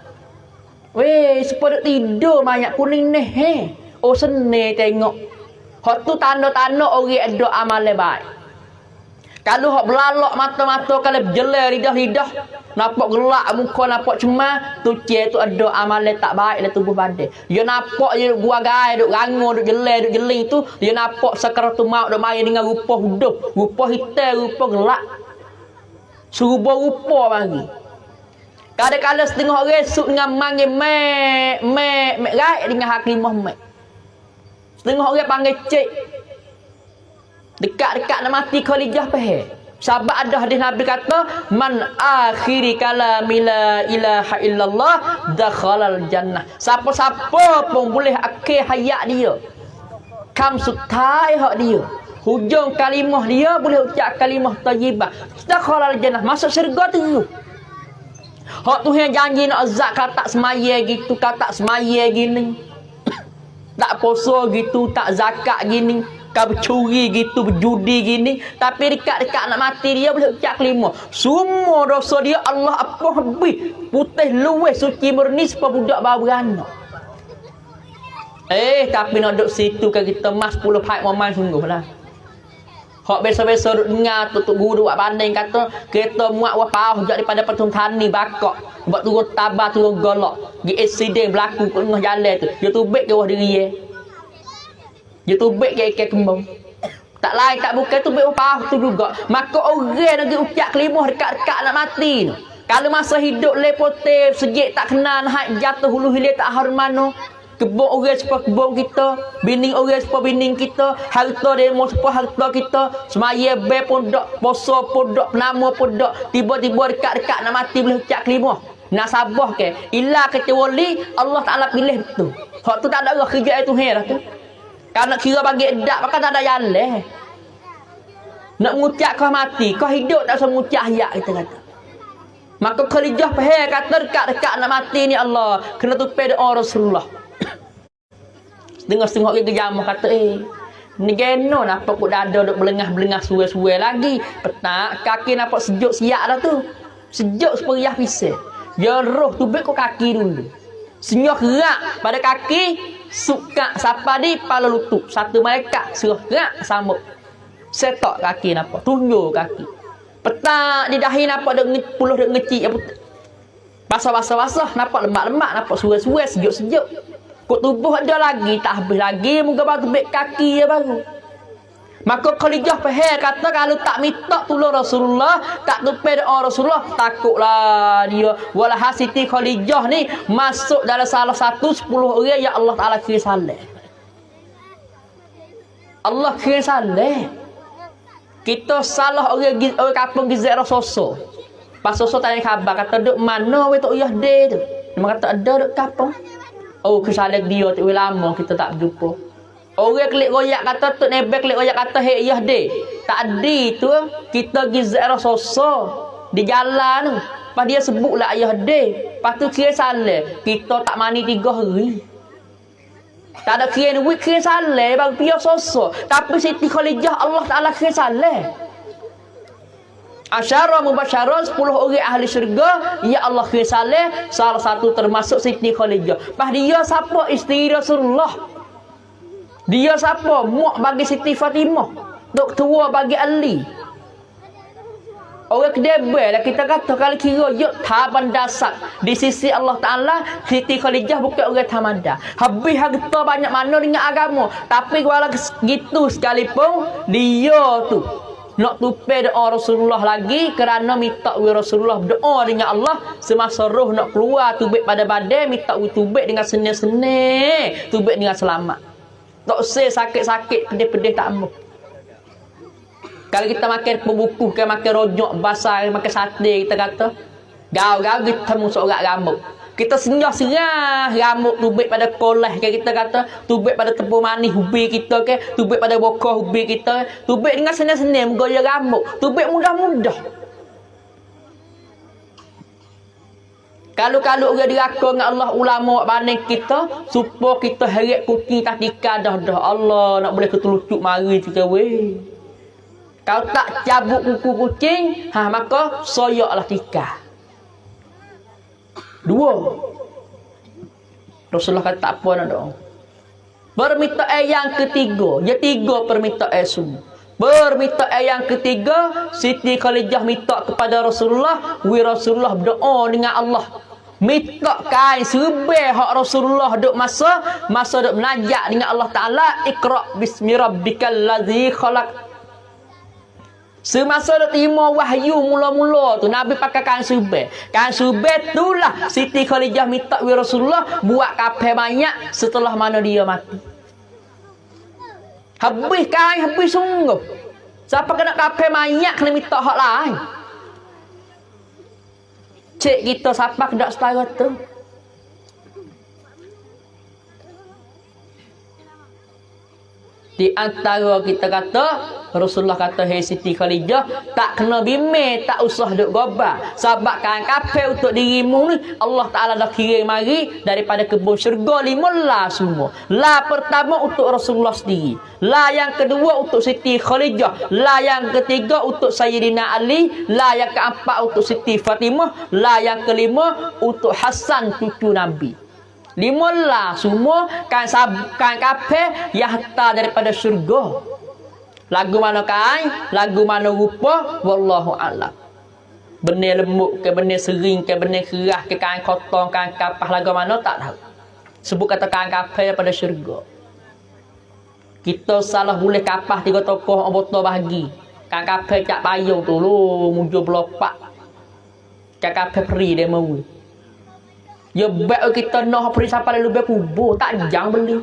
Weh, sepeda tidur banyak kuning ni Oh senil tengok. Hak tu tanda-tanda orang ada amal baik. Kalau hak belalak mata-mata, kalau berjelai lidah-lidah, nampak gelak muka, nampak cemah, tu cie tu ada amalan tak baik dalam tubuh badan. Dia nampak dia gua gai, duk rangur, duk jelai, duk jeling tu, dia nampak sakaratul maut dak main dengan rupa huduh, rupa hitam, rupa gelak. Serubah rupa bagi. Kadang-kadang setengah resuk dengan manggil mek rai dengan hakimah mek. Setengah orang panggil cik. Dekat-dekat nak mati Khadijah faham. Sebab ada hadis Nabi kata, man akhiri kalami la ilaha illallah dakhalal jannah. Siapa-siapa pun boleh akhir hayat dia. Kam sutai hak dia. Hujung kalimah dia boleh ucap kalimah thayyibah. Dakhalal jannah, masuk syurga tu. Hak tu yang janji nak zakat tak semaya gitu, tak semaya gini. Tak puasa gitu, tak zakat gini. Kau bercuri gitu, berjudi gini, tapi dekat-dekat nak mati dia boleh ucap kelima. Semua dosa dia Allah apa habis. Putih luwes suci murni sebab budak baru beranak. Tapi nak duduk situ kan kita mas 10 paik mamai sungguh lah. Hak biasa-biasa duduk dengar tu guru buat banding kata kita muat wapau daripada patung tani bakak. Buat turun tabah, turun golok. Di accident berlaku kat tengah jalan tu. Dia tubik ke bawah diri dia tubik ke kembang. Tak lain tak bukan tubik apa tu juga. Maka orang nak ucap kelimah dekat-dekat nak mati. Kalau masa hidup lepote sejik tak kenal hak jatuh hulu hilir tak hormano. Kebun orang sepa kebun kita, bini orang sepa bini kita, harta demo sepa harta kita, semaya be pun dak, poso pun dak, penama pun dak, tiba-tiba dekat-dekat nak mati boleh ucap kelimah. Nasabah ke illa kecuali Allah Taala pilih betul. Hak tu tak ada orang kerja itu hera tu. Kalau nak kira bagi edak maka tak ada jalan. Nak mengucap kau mati, kau hidup tak usah mengucap hayat kita kata. Maka Khadijah faham kata dekat-dekat nak mati ni Allah kena tupai doa Rasulullah. Setengah-setengah orang kejam kata ni geno nampak kok dada duk belengah-belengah suai-suai lagi. Petak kaki nampak sejuk siap dah tu. Sejuk seperiah pisau. Ya roh tubik kau kaki dulu. Senyum gerak pada kaki, suka siapa di kepala lutut. Satu malaikat suruh gerak sambut. Setok kaki nampak, tunjuk kaki. Petak di dahi nampak dak puluh dak ngecik apa. Basah-basah nampak lemak-lemak, nampak suai-suai, sejuk-sejuk. Kok tubuh ada lagi, tak habis lagi muka batu bek kaki ya baru. Maka Khadijah faham kata kalau tak minta tolong Rasulullah, tak tupai doa Rasulullah, takutlah dia. Walah Siti Khadijah ni masuk dalam salah satu 10 orang yang Allah Taala kira saleh. Allah kira saleh. Kita salah orang kampung Gizek Rasoso. Pas Soso tanya khabar kata duk mana we tok uyah de tu. Dia kata ada duk kampung. Oh kesalahan dia tu lama kita tak berjumpa. Orang klik royak kata tu nebek klik royak kata hei yah de. Tadi tu kita pergi ziarah Soso di jalan tu. Pas dia sebutlah ayah de. Pas tu kira salah. Kita tak mani 3 hari. Tak ada kira duit kira salah bang pia Soso. Tapi Siti Khadijah Allah Taala kira salah. Asyara mubasyarah 10 orang ahli syurga ya Allah kira saleh salah satu termasuk Siti Khadijah. Pas dia siapa isteri Rasulullah. Dia siapa muak bagi Siti Fatimah. Dok tua bagi Ali. Orang kedebel lah kita kata kalau kira yuk taban dasar di sisi Allah Taala Siti Khadijah bukan orang tamada. Habis harta banyak mana dengan agama, tapi walau gitu sekalipun dia tu nak tupai doa Rasulullah lagi kerana minta wi Rasulullah doa dengan Allah semasa roh nak keluar tubik pada badan minta wi tubik dengan senang-senang tubik dengan selamat. Tak usah sakit-sakit pedih-pedih tak ampuh. Kalau kita makan buku ke makan rojok basah makan sate kita kata gau-gau kita musuh orang rambut. Kita senyah-senyah rambut tubik pada kolah ke kita kata tubik pada tepung manis ubi kita ke tubik pada bokor ubi kita tubik dengan senang-senang goyang rambut tubik mudah-mudah. Kalau orang diraka dengan Allah ulama banding kita supaya kita heret kucing tak tika dah Allah nak boleh ketelucuk mari kita weh. Kalau tak cabut kuku kucing maka soyaklah tika. 2 Rasulullah kata tak apa nak doa. Permintaan yang ketiga, ya 3 permintaan semua. Permintaan yang ketiga, Siti Khadijah minta kepada Rasulullah, Rasulullah berdoa dengan Allah. Minta kain serbai hak Rasulullah duk masa duk menajak dengan Allah Taala, Iqra bismi rabbikal ladzi khalaq. Semasa dia terima wahyu mula-mula tu Nabi pakai kain subeh. Kain subeh itulah Siti Khadijah minta wi Rasulullah buat kapal banyak setelah mana dia mati. Habis kain habis sungguh. Siapa kena kapal banyak kena minta hak lain. Cik kita siapa kena setara tu. Di antara kita kata Rasulullah kata hei Siti Khadijah tak kena bimbing tak usah duk gobar sebab kain kapal untuk dirimu ni Allah Taala dah kirim mari daripada kebun syurga 5 la semua. La pertama untuk Rasulullah sendiri, la yang kedua untuk Siti Khadijah, la yang ketiga untuk Sayyidina Ali, la yang keempat untuk Siti Fatimah, la yang kelima untuk Hasan cucu Nabi. 5 lah semua kain kapal yang hantar daripada syurga. Lagu mana kain, lagu mana rupa, wallahu a'lam. Benih lembut ke benih sering ke benih kerah ke kain kotor kain kapal lagu mana tak tahu. Sebut kata kain kapal daripada syurga. Kita salah boleh kapal 3 tokoh botol bahagi. Kain kapal cak payung tu lu muncul belopak. Kain kapal peri dia mau. Ya baik kita nak peri siapa lalu kubur tak jang beli.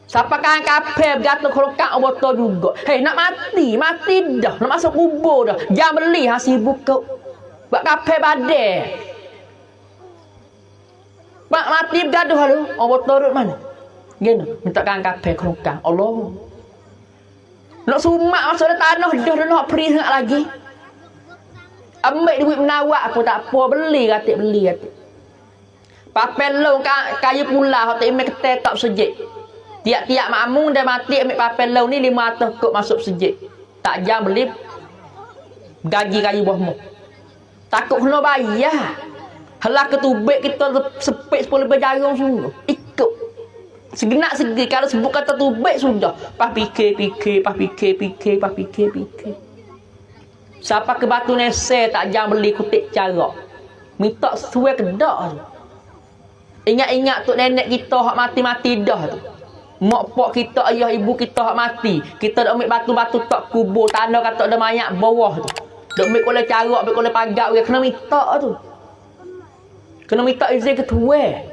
Siapa kain kapal bergatuk kerokat botol juga. Hei nak mati dah. Nak masuk kubur dah. Jangan beli sibuk ke. Buat kapal badai. Pak mati bergaduh lalu. Orang botol duduk mana? Gini, minta kang kafe kerongkang. Allah. Nak sumak masuk dalam tanah dah nak perih nak lagi. Ambil duit menawak apa tak apa beli kata. Papel lo kayu pula hak tak imej ketek tak sejik. Tiap-tiap makmum dah mati ambil papel lo ni 500 kok masuk sejik. Tak jam beli gaji kayu buahmu. Takut kena bayar. Halah ketubik kita sepik 10 lebih jarum semua. Ikut. Segenak segi kalau sebut kata tubik sudah. Pas fikir. Siapa ke batu nese tak jam beli kutik cara. Minta sesuai kedak tu. Ingat-ingat tok nenek kita hak mati-mati dah tu. Mak pak kita, ayah ibu kita hak mati. Kita dak ambil batu-batu tak kubur tanah kata ada mayat bawah tu. Dak ambil kolej cara, ambil kolej pagar kena minta tu. Kena minta izin ketua.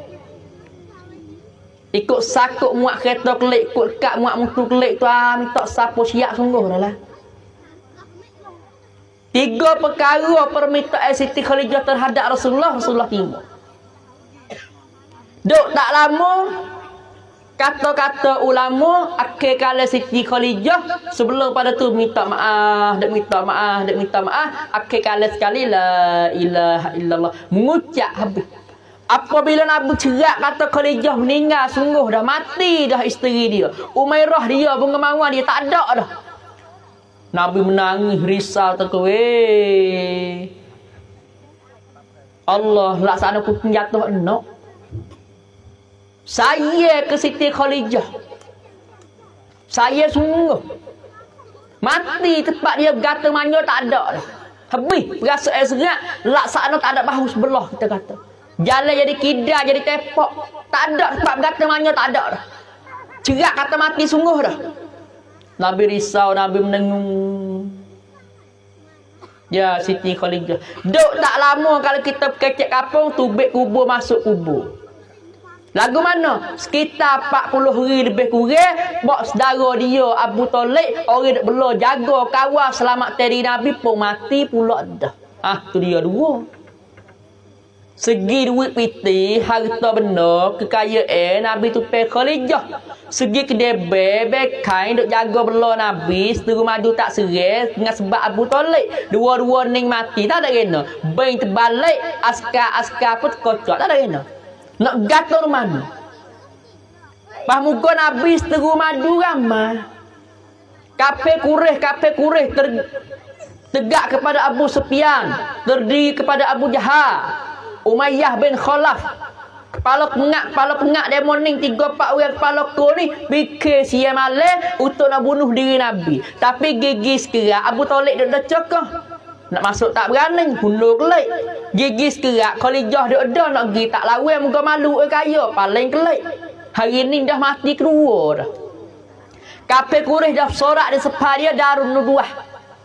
Ikut sakut muat kereta kelik, ikut kat muat mutu kelik tu minta siapa siap sungguh dah lah. 3 perkara permintaan Siti Khadijah terhadap Rasulullah timur. Duk tak lama kata-kata ulama akhir kala Siti Khadijah sebelum pada tu minta maaf, akhir kala sekali la ilaha illallah mengucap habis. Apabila Nabi cerak kata Khadijah meninggal sungguh dah mati dah isteri dia. Umairah dia bunga mawar dia tak ada dah. Nabi menangis risau tu Allah laksana pun jatuh enak. Saya ke Siti Khadijah. Saya sungguh mati tempat dia gata manja tak ada dah. Habis berasa serat laksana tak ada bahu sebelah kita kata. Jalan jadi kidar jadi tepok. Tak ada tempat gata manja tak ada dah. Cerak kata mati sungguh dah. Nabi risau, Nabi menengung. Ya Siti Khadijah. Duk tak lama kalau kita kecek kapung tubik kubur masuk kubur. Lagu mana? Sekitar 40 hari lebih kurang. Bak saudara dia Abu Talib orang duk bela jaga kawal selamat teri Nabi pun mati pula dah. Tu dia dua. Segi duit piti, harta benda, kekayaan Nabi tu pe Khadijah. Segi kedebe, bekai duk jaga bela Nabi, seteru maju tak serai dengan sebab Abu Talib. Dua-dua ning mati tak ada kena. Bain terbalik, askar pun terkocok tak ada kena. Nak gator mana? Pas muka Nabi seteru maju ramah. Kafe kurih tegak kepada Abu Sufyan, terdiri kepada Abu Jahal. Umayyah bin Khalaf. Kepala pengak dia morning 3-4 orang kepala ko ni fikir sia malam untuk nak bunuh diri Nabi. Tapi gigi sekerak Abu Talib dak cekah. Nak masuk tak berani, bunuh kelik. Gigi sekerak Khadijah dak ada nak pergi tak lawan muka malu kaya paling kelik. Hari ni dah mati kedua dah. Kafir Quraisy dah sorak di sepah dia Darun Nubuwah.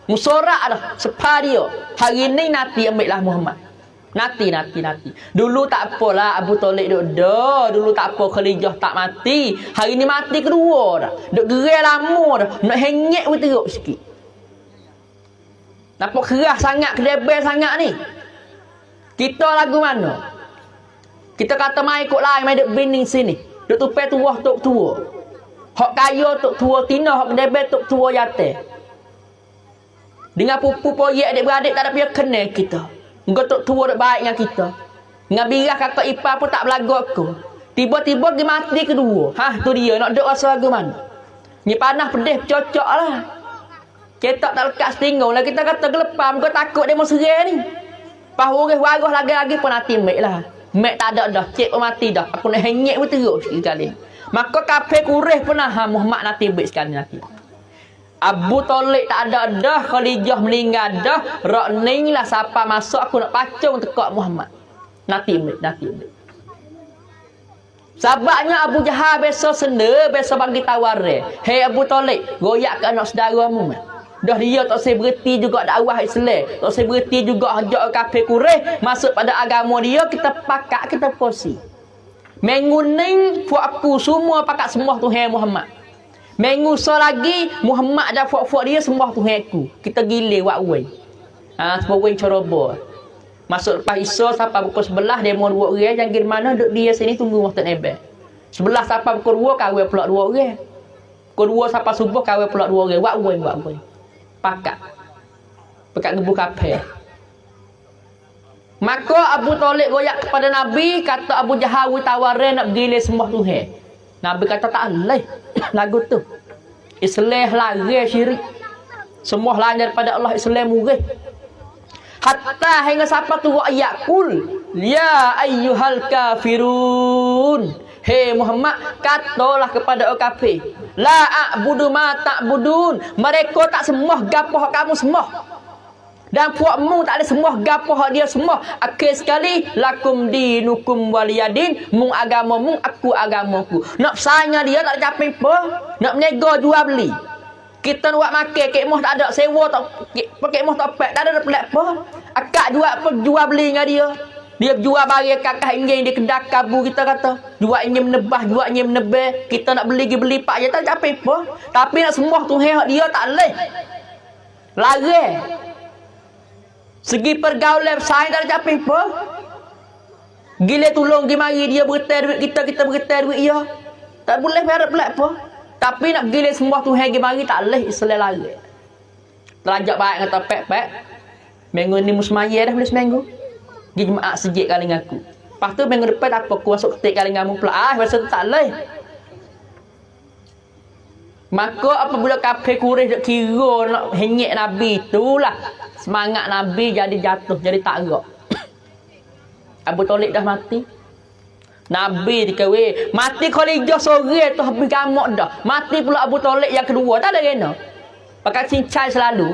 Musorak dah sepah dia. Hari ni nanti ambillah Muhammad. Nanti. Dulu tak apalah Abu Talib duk dah. Dulu tak apa Khadijah tak mati. Hari ni mati kedua dah. Duk gerai lama dah. Nak hengek pun teruk sikit. Nampak keras sangat, kedebel sangat ni. Kita lagu mana? Kita kata mai ikut lain, mai duk binding sini. Duk tupai tua tok tua. Hak kaya tok tua tina, hak kedebel tok tua jatuh. Dengan pupu poyek adik-beradik tak ada pihak kena kita. Engkau tok tua dak baik dengan kita. Dengan birah kakak ipar pun tak belagak aku. Tiba-tiba dia mati kedua. Tu dia nak duk rasa lagu mana? Ni panah pedih cocok lah. Kita tak lekat setinggung lah. Kita kata gelepam. Kau takut dia mau serai ni. Pas waris-waris lagi-lagi pun nanti mek lah. Mek tak ada dah. Cik pun mati dah. Aku nak hengek pun teruk sekali. Maka kafir Quraisy pernah Muhammad nanti baik sekali nanti. Abu Talib tak ada dah. Khadijah meninggal dah. Rak ni lah siapa masuk aku nak pacung tekak Muhammad. Nanti mek. Sebabnya Abu Jahal besok senda, besok bagi tawaran. Hei Abu Talib, goyak ke anak saudaramu. Dah dia tak saya berhenti juga dakwah Islam. Tak saya berhenti juga hajak kafir Quraisy masuk pada agama dia, kita pakat, kita posi. Menguning fuak aku semua pakat sembah Tuhan Muhammad. Mengusa lagi Muhammad dan fuak-fuak dia sembah Tuhan aku. Kita gile wak wei. Sebab wei corobo. Masuk lepas Isya sampai pukul 11 demo 2 orang, jangan mana duduk dia sini tunggu waktu nebel. 11 sampai pukul 2 kahwin pula 2 orang. Pukul 2 sampai subuh kahwin pula 2 orang. Wak woi. Pakat ngebuh kafe. Maka Abu Talib goyak kepada Nabi, kata Abu Jahal tawarin nak gile sembah Tuhan. Nabi kata tak boleh. Lagu tu Islam lari syirik. Semua lain daripada Allah, Islam murih. Hatta hingga siapa tu ayat kul ya ayyuhal kafirun. Hei Muhammad, katalah kepada orang kafir, la a'budu ma ta'budun. Mereka tak sembah gapo hak kamu sembah. Dan puakmu tak ada sembah gapo hak dia sembah. Akhir sekali lakum dinukum waliyadin, mung agamamu aku agamaku. Nak sanya dia tak ada capai apa, nak menego jual beli. Kita nak makan kek moh tak ada, sewa tak pakai moh tak pek, tak ada pelak apa. Akak jual beli dengan dia. Dia jual barang kakak ingin di kedai kabu, kita kata. Jual ingin menebah, jual ingin menebah. Kita nak beli pak je tak capai apa. Tapi nak sembah Tuhan dia tak boleh. Lari. Segi pergaulan sains tak capai apa. Gila tolong pergi mari dia bergetar duit kita bergetar duit dia. Tak boleh berharap pelak apa. Tapi nak gila sembah Tuhan pergi mari tak boleh, Islam lari. Terajak baik kata pek. Minggu ni musmaya dah boleh seminggu. Pergi jemaah sejik kali dengan aku. Lepas tu minggu depan tak apa, aku masuk ketik kali dengan kamu pula. Masa tu tak boleh. Maka apabila kafir Quraisy duk kira nak hengit Nabi, itulah semangat Nabi jadi jatuh, jadi tak gerak. Abu Talib dah mati. Nabi dikawin. Mati Khadijah sore tu habis gamuk dah. Mati pula Abu Talib yang kedua. Tak ada kena. Pakai cincai selalu.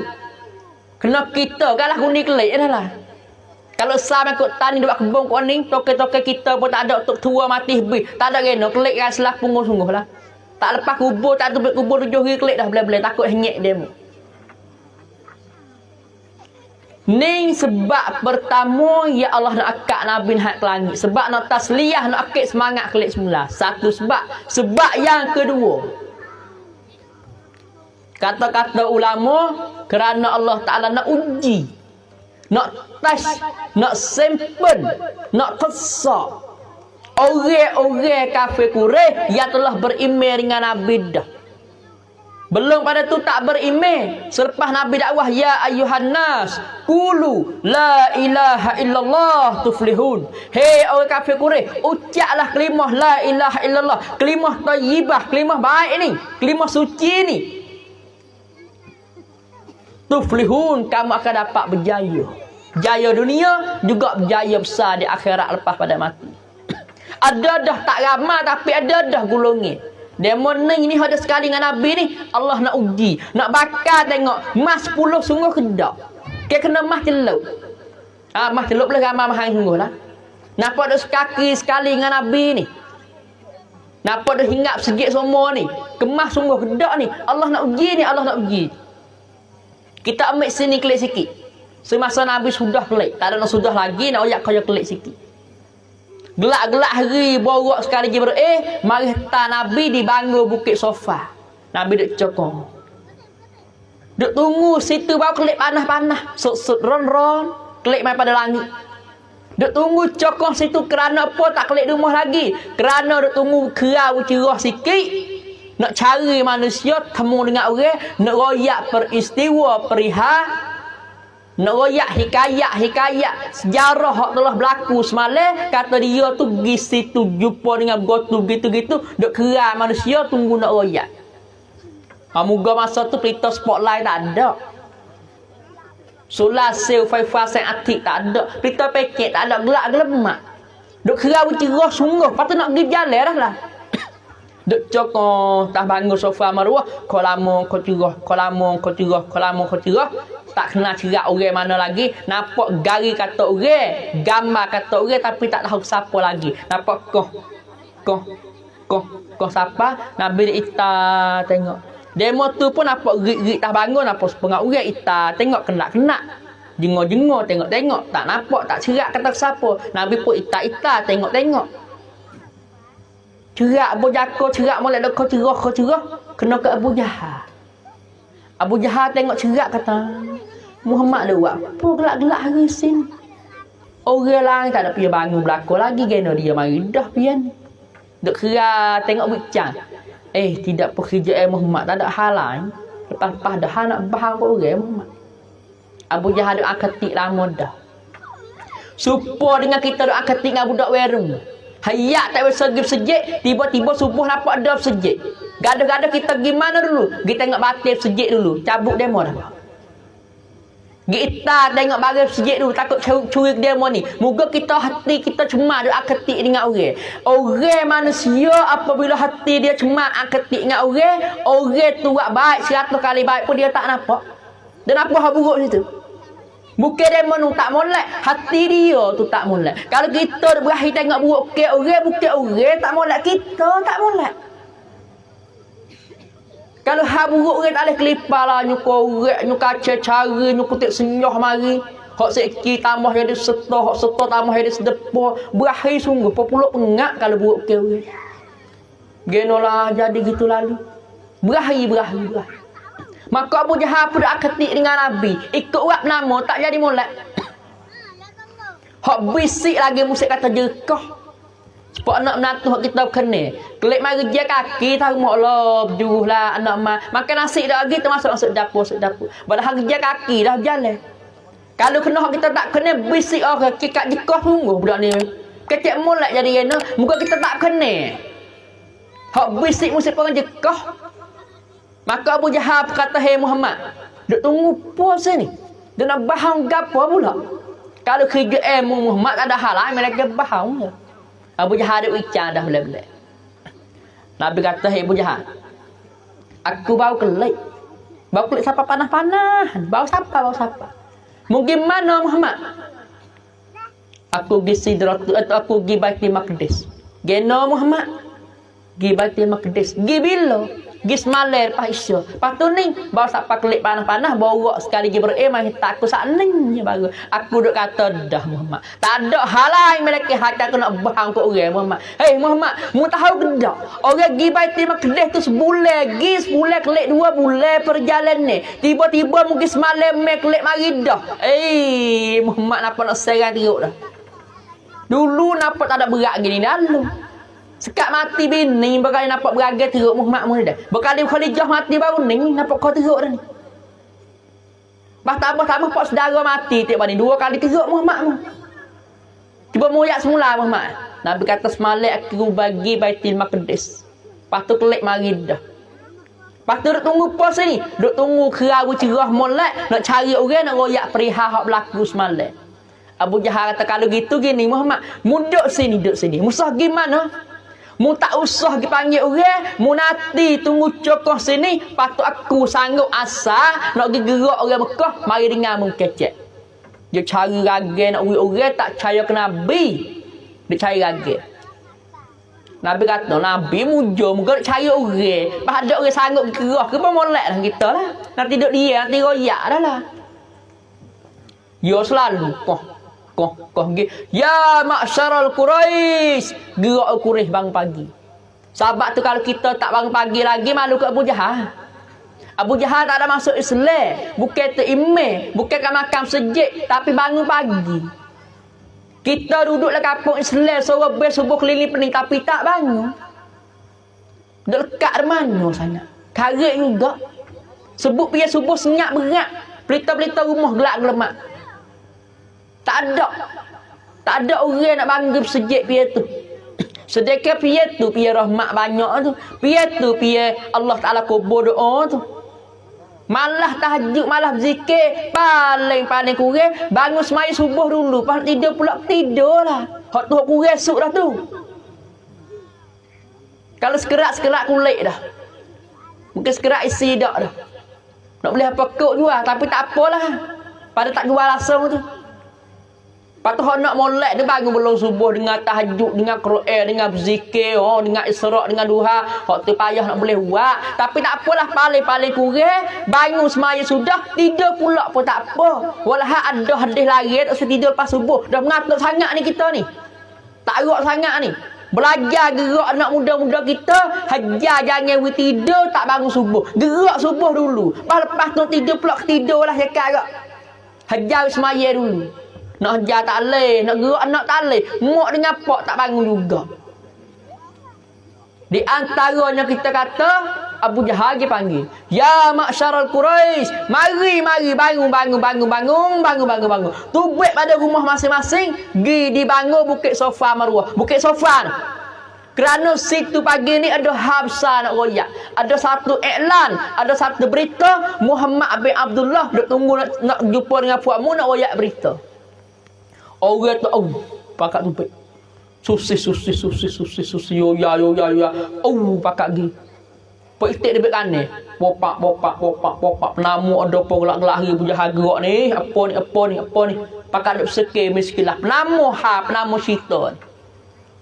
Kena kita kalah kuning kelik dah lah. Kalau sah ikut tani duk kebun kuning, toke-toke kita pun tak ada untuk tua mati habis. Tak ada kena kelik kan selah punguh sungguh lah. Tak lepas kubur, tak tu kubur 7 hari kelik dah boleh-boleh. Takut hengit dia. Ni sebab pertama ya Allah nak akak Nabi nak ke langit. Sebab nak tasliyah, nak akik semangat kelik semula. Satu sebab. Sebab yang kedua, kata-kata ulama, kerana Allah Ta'ala nak uji, nak tes, nak simpen, nak tesak orang-orang kafir Quraisy yang telah beriman dengan Nabi dah. Belum pada tu tak beriman. Selepas Nabi dakwah, ya ayuhan nas, qulu la ilaha illallah tuflihun. Hei orang kafir Quraisy, ucaplah kalimah la ilaha illallah, kalimah thayyibah, kalimah baik ni, kalimah suci ni. Tuflihun, kamu akan dapat berjaya. Jaya dunia juga berjaya besar di akhirat lepas pada mati. Ada dah tak ramai tapi ada dah golongan. Demo ni ada sekali dengan Nabi ni, Allah nak uji, nak bakar tengok mas 10 sungguh kedak. Dia kena mas celup. Mas celup boleh ramai mahal sungguh lah. Nampak dah sekaki sekali dengan Nabi ni. Nampak dah hinggap segit semua ni. Kemas sungguh kedak ni. Allah nak uji ni, Allah nak uji. Kita ambil sini klik sikit. Semasa Nabi sudah klik, tak ada nak sudah lagi, nak oyak kaya klik sikit. Gelak-gelak hari borok sekali Jibril. Mari hantar Nabi di Bangor Bukit Sofa. Nabi duk cokong. Duk tunggu situ baru kelip panah-panah. Sut-sut ron-ron. Kelip main pada langit. Duk tunggu cokong situ kerana apa tak kelip rumah lagi. Kerana duk tunggu kerau cerah sikit. Nak cari manusia, temu dengan orang. Nak royak peristiwa perihal. Nak royak hikayat sejarah hak telah berlaku semalam. Kata dia tu pergi situ jumpa dengan gotu gitu-gitu, duk kera manusia tunggu nak royak. Moga masa tu pelita spotlight tak ada. Solar sel Faifa sen atik tak ada. Pelita paket tak ada, gelap-gelemak. Duk kera cerah sungguh. Lepas tu nak pergi berjalan dah lah. Duk cokong tak bangun sofa maruah. Kau lama kau cerah, kau lama kau cerah, kau lama kau cerah. Tak kenal cerak orang mana lagi. Nampak gari kata orang, gambar kata orang, tapi tak tahu siapa lagi. Nampak koh siapa? Nabi Ita tengok. Demo tu pun nampak gerik-gerik tak bangun, nampak setengah orang Ita tengok kena-kena. Jengok-jengok tengok-tengok, tak nampak, tak cerak kata siapa. Nabi pun Ita tengok-tengok. Cerak Abu Jaka, cerak molek dak kau cerah, kena ke Abu Jahal. Abu Jahal tengok cerak kata, Muhammad dia buat apa gelak-gelak hari sini. Orang lain tak ada pergi bangun belakang lagi. Gena dia mari dah pian. Duk kira tengok bincang. Tidak pekerjaan Muhammad tak ada hal lain. Lepas-lepas dah nak bahang ke orang Muhammad. Abu Jahal duk akatik lama dah. Supo dengan kita duk akatik dengan budak werung. Hayat tak bersejik, tiba-tiba subuh nampak ada sejik. Gaduh-gaduh kita gimana dulu? Kita tengok batil sejik dulu. Cabut demo dah. Kita tengok bagai sejik dulu. Takut curi demo ni. Moga kita hati kita cemar duk akatik dengan orang. Orang manusia apabila hati dia cemar akatik dengan orang tu buat baik 100 kali baik pun dia tak nampak. Dan apa hal buruk situ? Bukan demo tu tak molek, hati dia tu tak molek. Kalau kita berakhir tengok buruk ke orang, bukan orang tak molek, kita tak molek. Kalau hal buruk orang tak boleh kelipar lah, nyuku orang, nyuku kaca cara, nyuku tik senyoh mari. Hak seki tambah jadi setor, hak setor tambah jadi sedepa. Berakhir sungguh, populok pengak kalau buruk ke orang. Genolah jadi gitu lalu. Berakhir. Maka Abu Jahal pun akatik dengan Nabi. Ikut uap nama tak jadi molek. Hak bisik lagi musik kata jerkah. Sebab anak menantu hak kita kena. Kelip mari dia kaki tahu mak lah berjuruh lah anak mak. Makan nasi dah lagi termasuk masuk dapur. Padahal dia kaki dah jalan. Kalau kena hak kita tak kena bisik orang kikat jerkah sungguh budak ni. Kecek molek jadi kena. Muka kita tak kena. Hak bisik musik orang jerkah. Maka Abu Jahal berkata, "Hei Muhammad, duk tunggu puasa ni. Dia nak bahang gapo pula? Kalau kerja Muhammad tak ada hal lain, mereka bahang je." Abu Jahal duk bincang dah belak-belak. Nabi kata, "Hei Abu Jahal, aku bau kelik. Bau kelik siapa panas-panas? Bau siapa? Mungkin mana Muhammad? Aku pergi Sidratul atau aku pergi Baitul Maqdis. Geno Muhammad. Pergi Baitul Maqdis. Pergi bila? Gis maler lepas isya. Lepas tu ni bawa siapa kelik panas-panas bawa sekali Jibril mari tak aku sak ning baru. Aku duk kata dah Muhammad. Tak ada hal lain mereka hak aku nak bahang ke orang Muhammad. Hei Muhammad, mu tahu ke tak? Orang gi Baitul Maqdis tu sebulan, kelik 2 bulan perjalanan ni. Tiba-tiba mu gis maler kelik mari dah. Muhammad napa nak serang teruk dah. Dulu napa tak ada berat gini dalam. Sekat mati bini berkali nampak beragai teruk Muhammad mu dah. Berkali Khalijah mati baru ni nampak kau teruk dah ni. Pas tambah pak saudara mati tiap ni 2 kali teruk Muhammad mu. Cuba moyak semula Muhammad. Nabi kata semalam aku bagi Baitul Maqdis. Pas tu kelik mari dah. Pas tu duk tunggu puasa ni, duk tunggu kerau cerah molek nak cari orang nak royak perihal hak berlaku semalam. Abu Jahal kata kalau gitu gini Muhammad, mu duduk sini. Musuh gimana? Mu tak usah dipanggil orang, mu nanti tunggu cokoh sini, patut aku sanggup asa nak pergi gerak orang Mekah, mari dengar mu kecek. Dia cari raga nak orang tak percaya ke Nabi. Dia cari raga. Nabi kata, Nabi mujo, muka nak cari orang. Pas ada orang sanggup gerak, ke pun molek lah kita lah. Nanti duduk dia, nanti royak dah lah. Dia selalu, koh ya ma'syaral Quraisy, gerak Quraisy bangun pagi. Sahabat tu kalau kita tak bangun pagi lagi malu ke Abu Jahal. Abu Jahal tak ada masuk Islam, bukan tu imam, bukan kat makam sejid, tapi bangun pagi. Kita duduk dalam kampung Islam suruh subuh keliling pening tapi tak bangun. Dekat mana sana? Karet juga. Sebut pergi subuh senyap berat. Pelita-pelita rumah gelap-gelemak. Tak ada orang nak bangun sejid piye tu. Sedekah piye tu, piye rahmat banyak tu. Piye tu, piye Allah Taala kubur doa tu. Malah tahajud, malah zikir, paling kurang bangun semaya subuh dulu, pas tidur pula tidurlah. Hak tu hak kurang esok dah tu. Kalau sekerak kulit dah. Mungkin sekerak isi dak dah. Nak boleh apa kok jual, tapi tak apalah. Pada tak jual langsung tu. Patut nak molek dia bangun belum subuh dengan tahajud, dengan Quran, dengan berzikir, dengan Isra', dengan duha. Hak tu payah nak boleh buat. Tapi tak apalah paling kurang bangun semaya sudah, tidur pula pun tak apa. Walah ada hadis lain tak tidur lepas subuh. Dah mengatuk sangat ni kita ni. Tak gerak sangat ni. Belajar gerak anak muda-muda kita, hajar jangan tidur tak bangun subuh. Gerak subuh dulu. Lepas tu tidur pula tidur lah cakap agak. Hajar semaya dulu. Nak ajar tak leh, nak gerak anak tak leh. Mak dengan pak tak bangun juga. Di antaranya kita kata Abu Jahal dia panggil, ya ma'syarul Quraisy, mari bangun. Tubik pada rumah masing-masing, gi dibangun Bukit Safa Marwah. Bukit Safa. Kerana situ pagi ni ada habsa nak royak. Ada satu iklan, ada satu berita Muhammad bin Abdullah duk tunggu nak jumpa dengan puakmu nak royak berita. Orang tu pakat tubik. Susis. Yo ya. Pakat gi. Peitik dia bekane. Popak. Penamu ada apa gelak-gelak hari puja gerak ni. Apa ni. Pakat duk sekir miskilah. Penamu syaitan.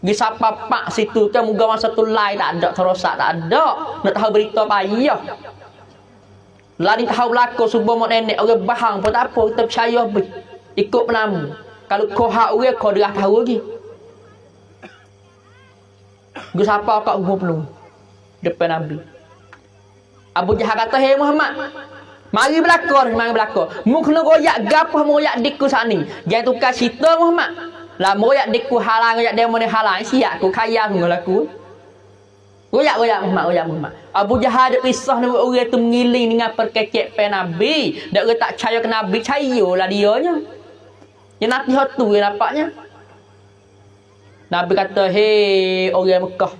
Gi sapa pak situ kan moga masa tu lai tak ada terosak tak ada. Nak tahu berita payah. Lari tahu belako subuh mak nenek orang bahang pun tak apa kita percaya be. Ikut penamu. Kalau kau hak orang kau dah tahu lagi. Gi sapa kat rumah penuh. Depan Nabi. Abu Jahal kata, "Hei Muhammad, mari belakon. Mu kena royak gapo mu royak diku sat ni. Jangan tukar cerita Muhammad. Lah mu royak diku halang royak demo ni halang siap aku kaya ngol aku." Royak Muhammad. Abu Jahal dak risah nak orang tu mengiling dengan perkecek pe Nabi. Dak orang tak percaya ke Nabi, percayalah dianya. Yang nanti hot tu dia dapatnya. Nabi kata, "Hei orang Mekah,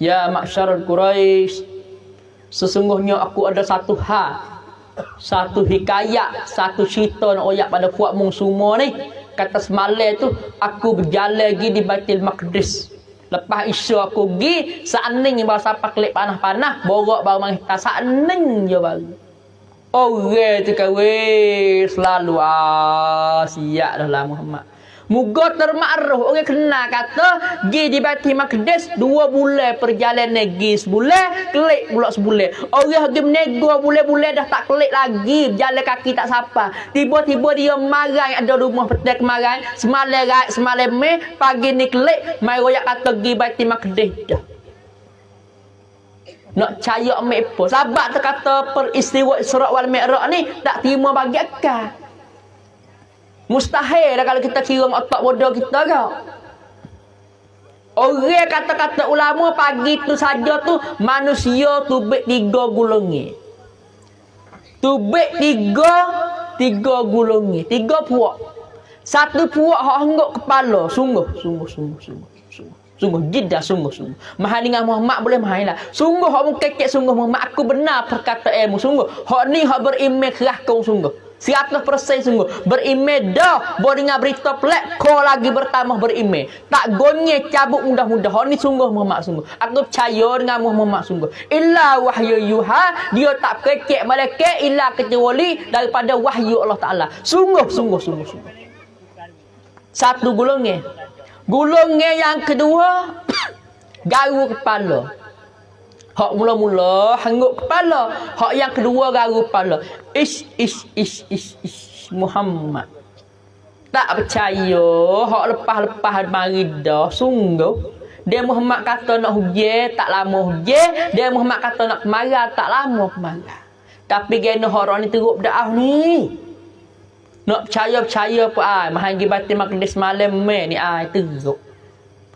ya ma'syarul Quraisy, sesungguhnya aku ada satu hal, satu hikayat, satu cerita nak royak pada puakmu semua ni. Kata semalam tu aku berjalan lagi di Baitul Maqdis. Lepas Isya aku pergi, seaning baru sampai kelip panah-panah, borok baru menghitas, seaning je baru. Orang tu kawin selalu siap dah lah Muhammad. Muga termakruh orang kenal kata gi di Baitul Maqdis 2 bulan perjalanan gi sebulan klik pula sebulan. Orang pergi menego bulan-bulan dah tak klik lagi, jalan kaki tak sapa. Tiba-tiba dia marai ada rumah petai kemarin, semalam pagi ni klik mai royak kata gi Baitul Maqdis dah. Nak percaya ambil apa? Sebab terkata peristiwa Isra wal Mi'raj ni tak terima bagi akal. Mustahil dah kalau kita kira otak bodoh kita kau. Orang kata-kata ulama pagi tu saja tu manusia tubik 3 gulungi. Tubik 3 gulungi, 3 puak. Satu puak hak hengguk kepala, sungguh. Sungguh. Mahal dengan Muhammad boleh mahal lah. Sungguh hak mengkekek sungguh Muhammad aku benar perkataanmu sungguh. Hak ni hak beriman kerah kau sungguh. 100% sungguh beriman dah boleh dengan berita pelak kau lagi bertambah beriman tak gonye cabut mudah-mudah. Hak ni sungguh Muhammad sungguh aku percaya dengan Muhammad sungguh illa wahyu yuha dia tak kekek malaikat illa kecuali daripada wahyu Allah Taala sungguh. Satu golongan yang kedua garu kepala. Hak mula-mula hanguk kepala. Hak yang kedua garu kepala. Ish Muhammad. Tak percaya. Hak lepas-lepas mari dah. Sungguh. Dia Muhammad kata nak hujan, tak lama hujan. Dia Muhammad kata nak kemarau, tak lama kemarau. Tapi gena orang ni teruk berdakwah ni. Nak percaya apa ai. Mahal pergi Baitul Maqdis malam ni ai teruk.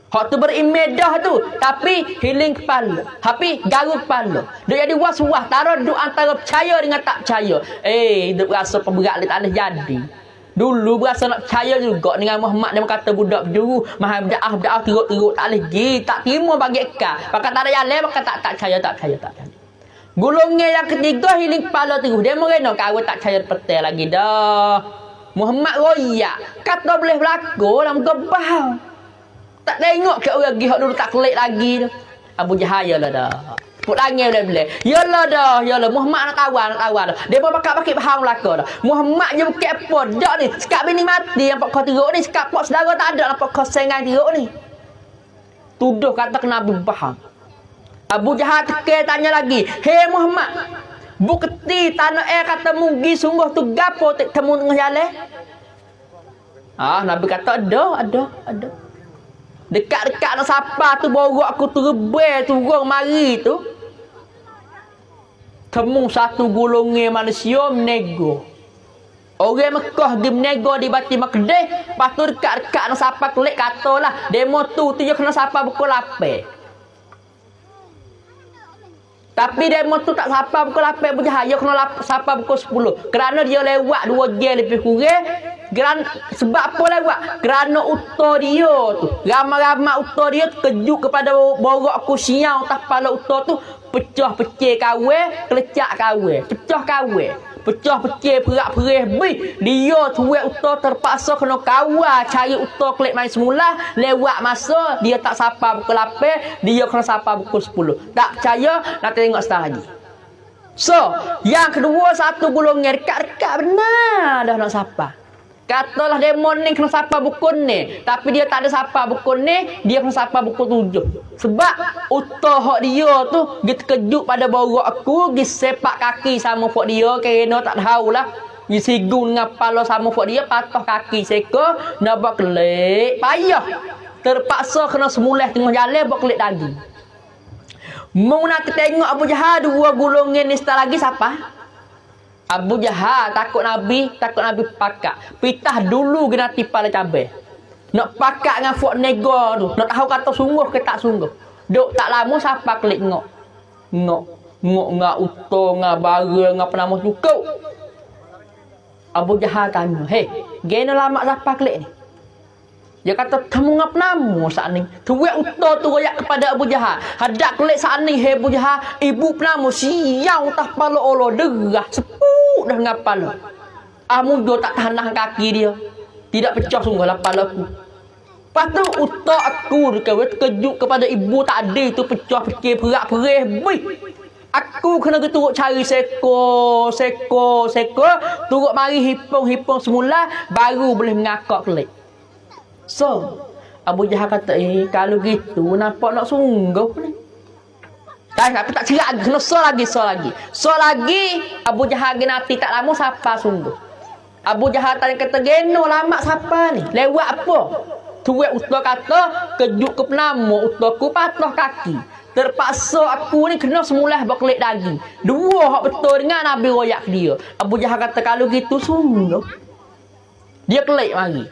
Hak tu beriman dah tu, tapi healing kepala. Tapi garu kepala. Dia jadi was-was, taruh duk antara percaya dengan tak percaya. Duk rasa pemberat tak boleh jadi. Dulu berasa nak percaya juga dengan Muhammad dia kata budak berjuru, mahal berdakwah teruk-teruk tak boleh pergi, tak terima bagi ekal. Pakat tak ada jalan, pakat tak percaya. Golongan yang ketiga healing kepala terus. Dia merena kau tak percaya petai lagi dah. Muhammad royak, kata boleh berlaku dalam gebah. Tak tengok ke orang pergi hak dulu tak kelik lagi tu. Abu Jahal yalah dah. Put langit boleh. Yalah dah. Muhammad nak tawan dah. Dia pun pakai bahang belaka dah. Muhammad je bukan apa dak ni. Sekat bini mati nampak kau teruk ni. Sekat pak saudara tak ada nampak kau sengai teruk ni. Tuduh kata kena Nabi bahang. Abu Jahal tanya lagi. Hei Muhammad. Bukti tanah kata mugi sungguh tu gapo tak temu tengah jalan. Nabi kata ada. Dekat-dekat nak sapa tu borok aku terbel turun mari tu. Temu satu golongan manusia menego. Orang Mekah pergi menego di Bati Makdeh, lepas tu dekat-dekat nak sapa kelik katalah demo tu je kena sapa pukul 8. Tapi demo tu tak sapa pukul 8 Abu Jahal, dia kena sapa pukul 10. Kerana dia lewat 2 jam lebih kurang. Sebab apa lewat? Kerana uta dia tu, ramai-ramai uta dia tu kejut kepada borok kusiau atas kepala uta tu, pecah-pecah kawin, kelecak kawin, pecah kawin. Pecah-pecah perak-perih bi. Dia tuai uta terpaksa kena kawal cari uta kelik main semula. Lewat masa dia tak sapa pukul 8, dia kena sapa pukul 10. Tak percaya nak tengok setelah lagi. So, yang kedua satu golongan dekat-dekat benar dah nak sapa. Katalah demon ni kena sapa pukul ni, tapi dia tak ada sapa pukul ni, dia kena sapa pukul 7. Sebab utah hak dia tu dia terkejut pada borok aku, dia sepak kaki sama pok dia, kerana tak tahulah. Dia sigung dengan kepala sama pok dia, patah kaki seka, nak buat kelik, payah. Terpaksa kena semulih tengah jalan buat kelik daging. Mau nak tengok Abu Jahal dua golongan ni setelah lagi siapa? Abu Jahal takut Nabi pakak. Pitah dulu kena tipal cabai. Nak pakak dengan fok nego tu. Nak tahu kata sungguh ke tak sungguh. Duk tak lama siapa klik ngok. Ngok ngak uto ngak bara ngak penama cukup. Abu Jahal tanya, "Hei, gena lama siapa klik ni?" Dia kata, "Kamu ngap nama saat ni?" Tuai uta tu royak kepada Abu Jahal. Hadak kelik saat ni, "Hei Abu Jahal, ibu penama siang tah pala Allah derah sepuk dah ngap pala. Muda tak tahan kaki dia. Tidak pecah sungguh lah palaku." Lepas tu uta aku terkejut kepada ibu tak ada tu pecah-pecah perak-perih. Aku kena turut cari seko. Turut mari hipung-hipung semula baru boleh mengakak kelik. So, Abu Jahal kata, kalau gitu nampak nak sungguh ni. Tapi tak cerak, kena so lagi. Abu Jahal genati tak lama siapa sungguh. Abu Jahal tanya kata, "Geno lama siapa ni? Lewat apa?" Tuai uta kata, "Kejut ke penama utaku patah kaki. Terpaksa aku ni kena semula berkelik daging." Dua hak betul dengan Nabi royak dia. Abu Jahal kata, "Kalau gitu sungguh." Dia kelik mari.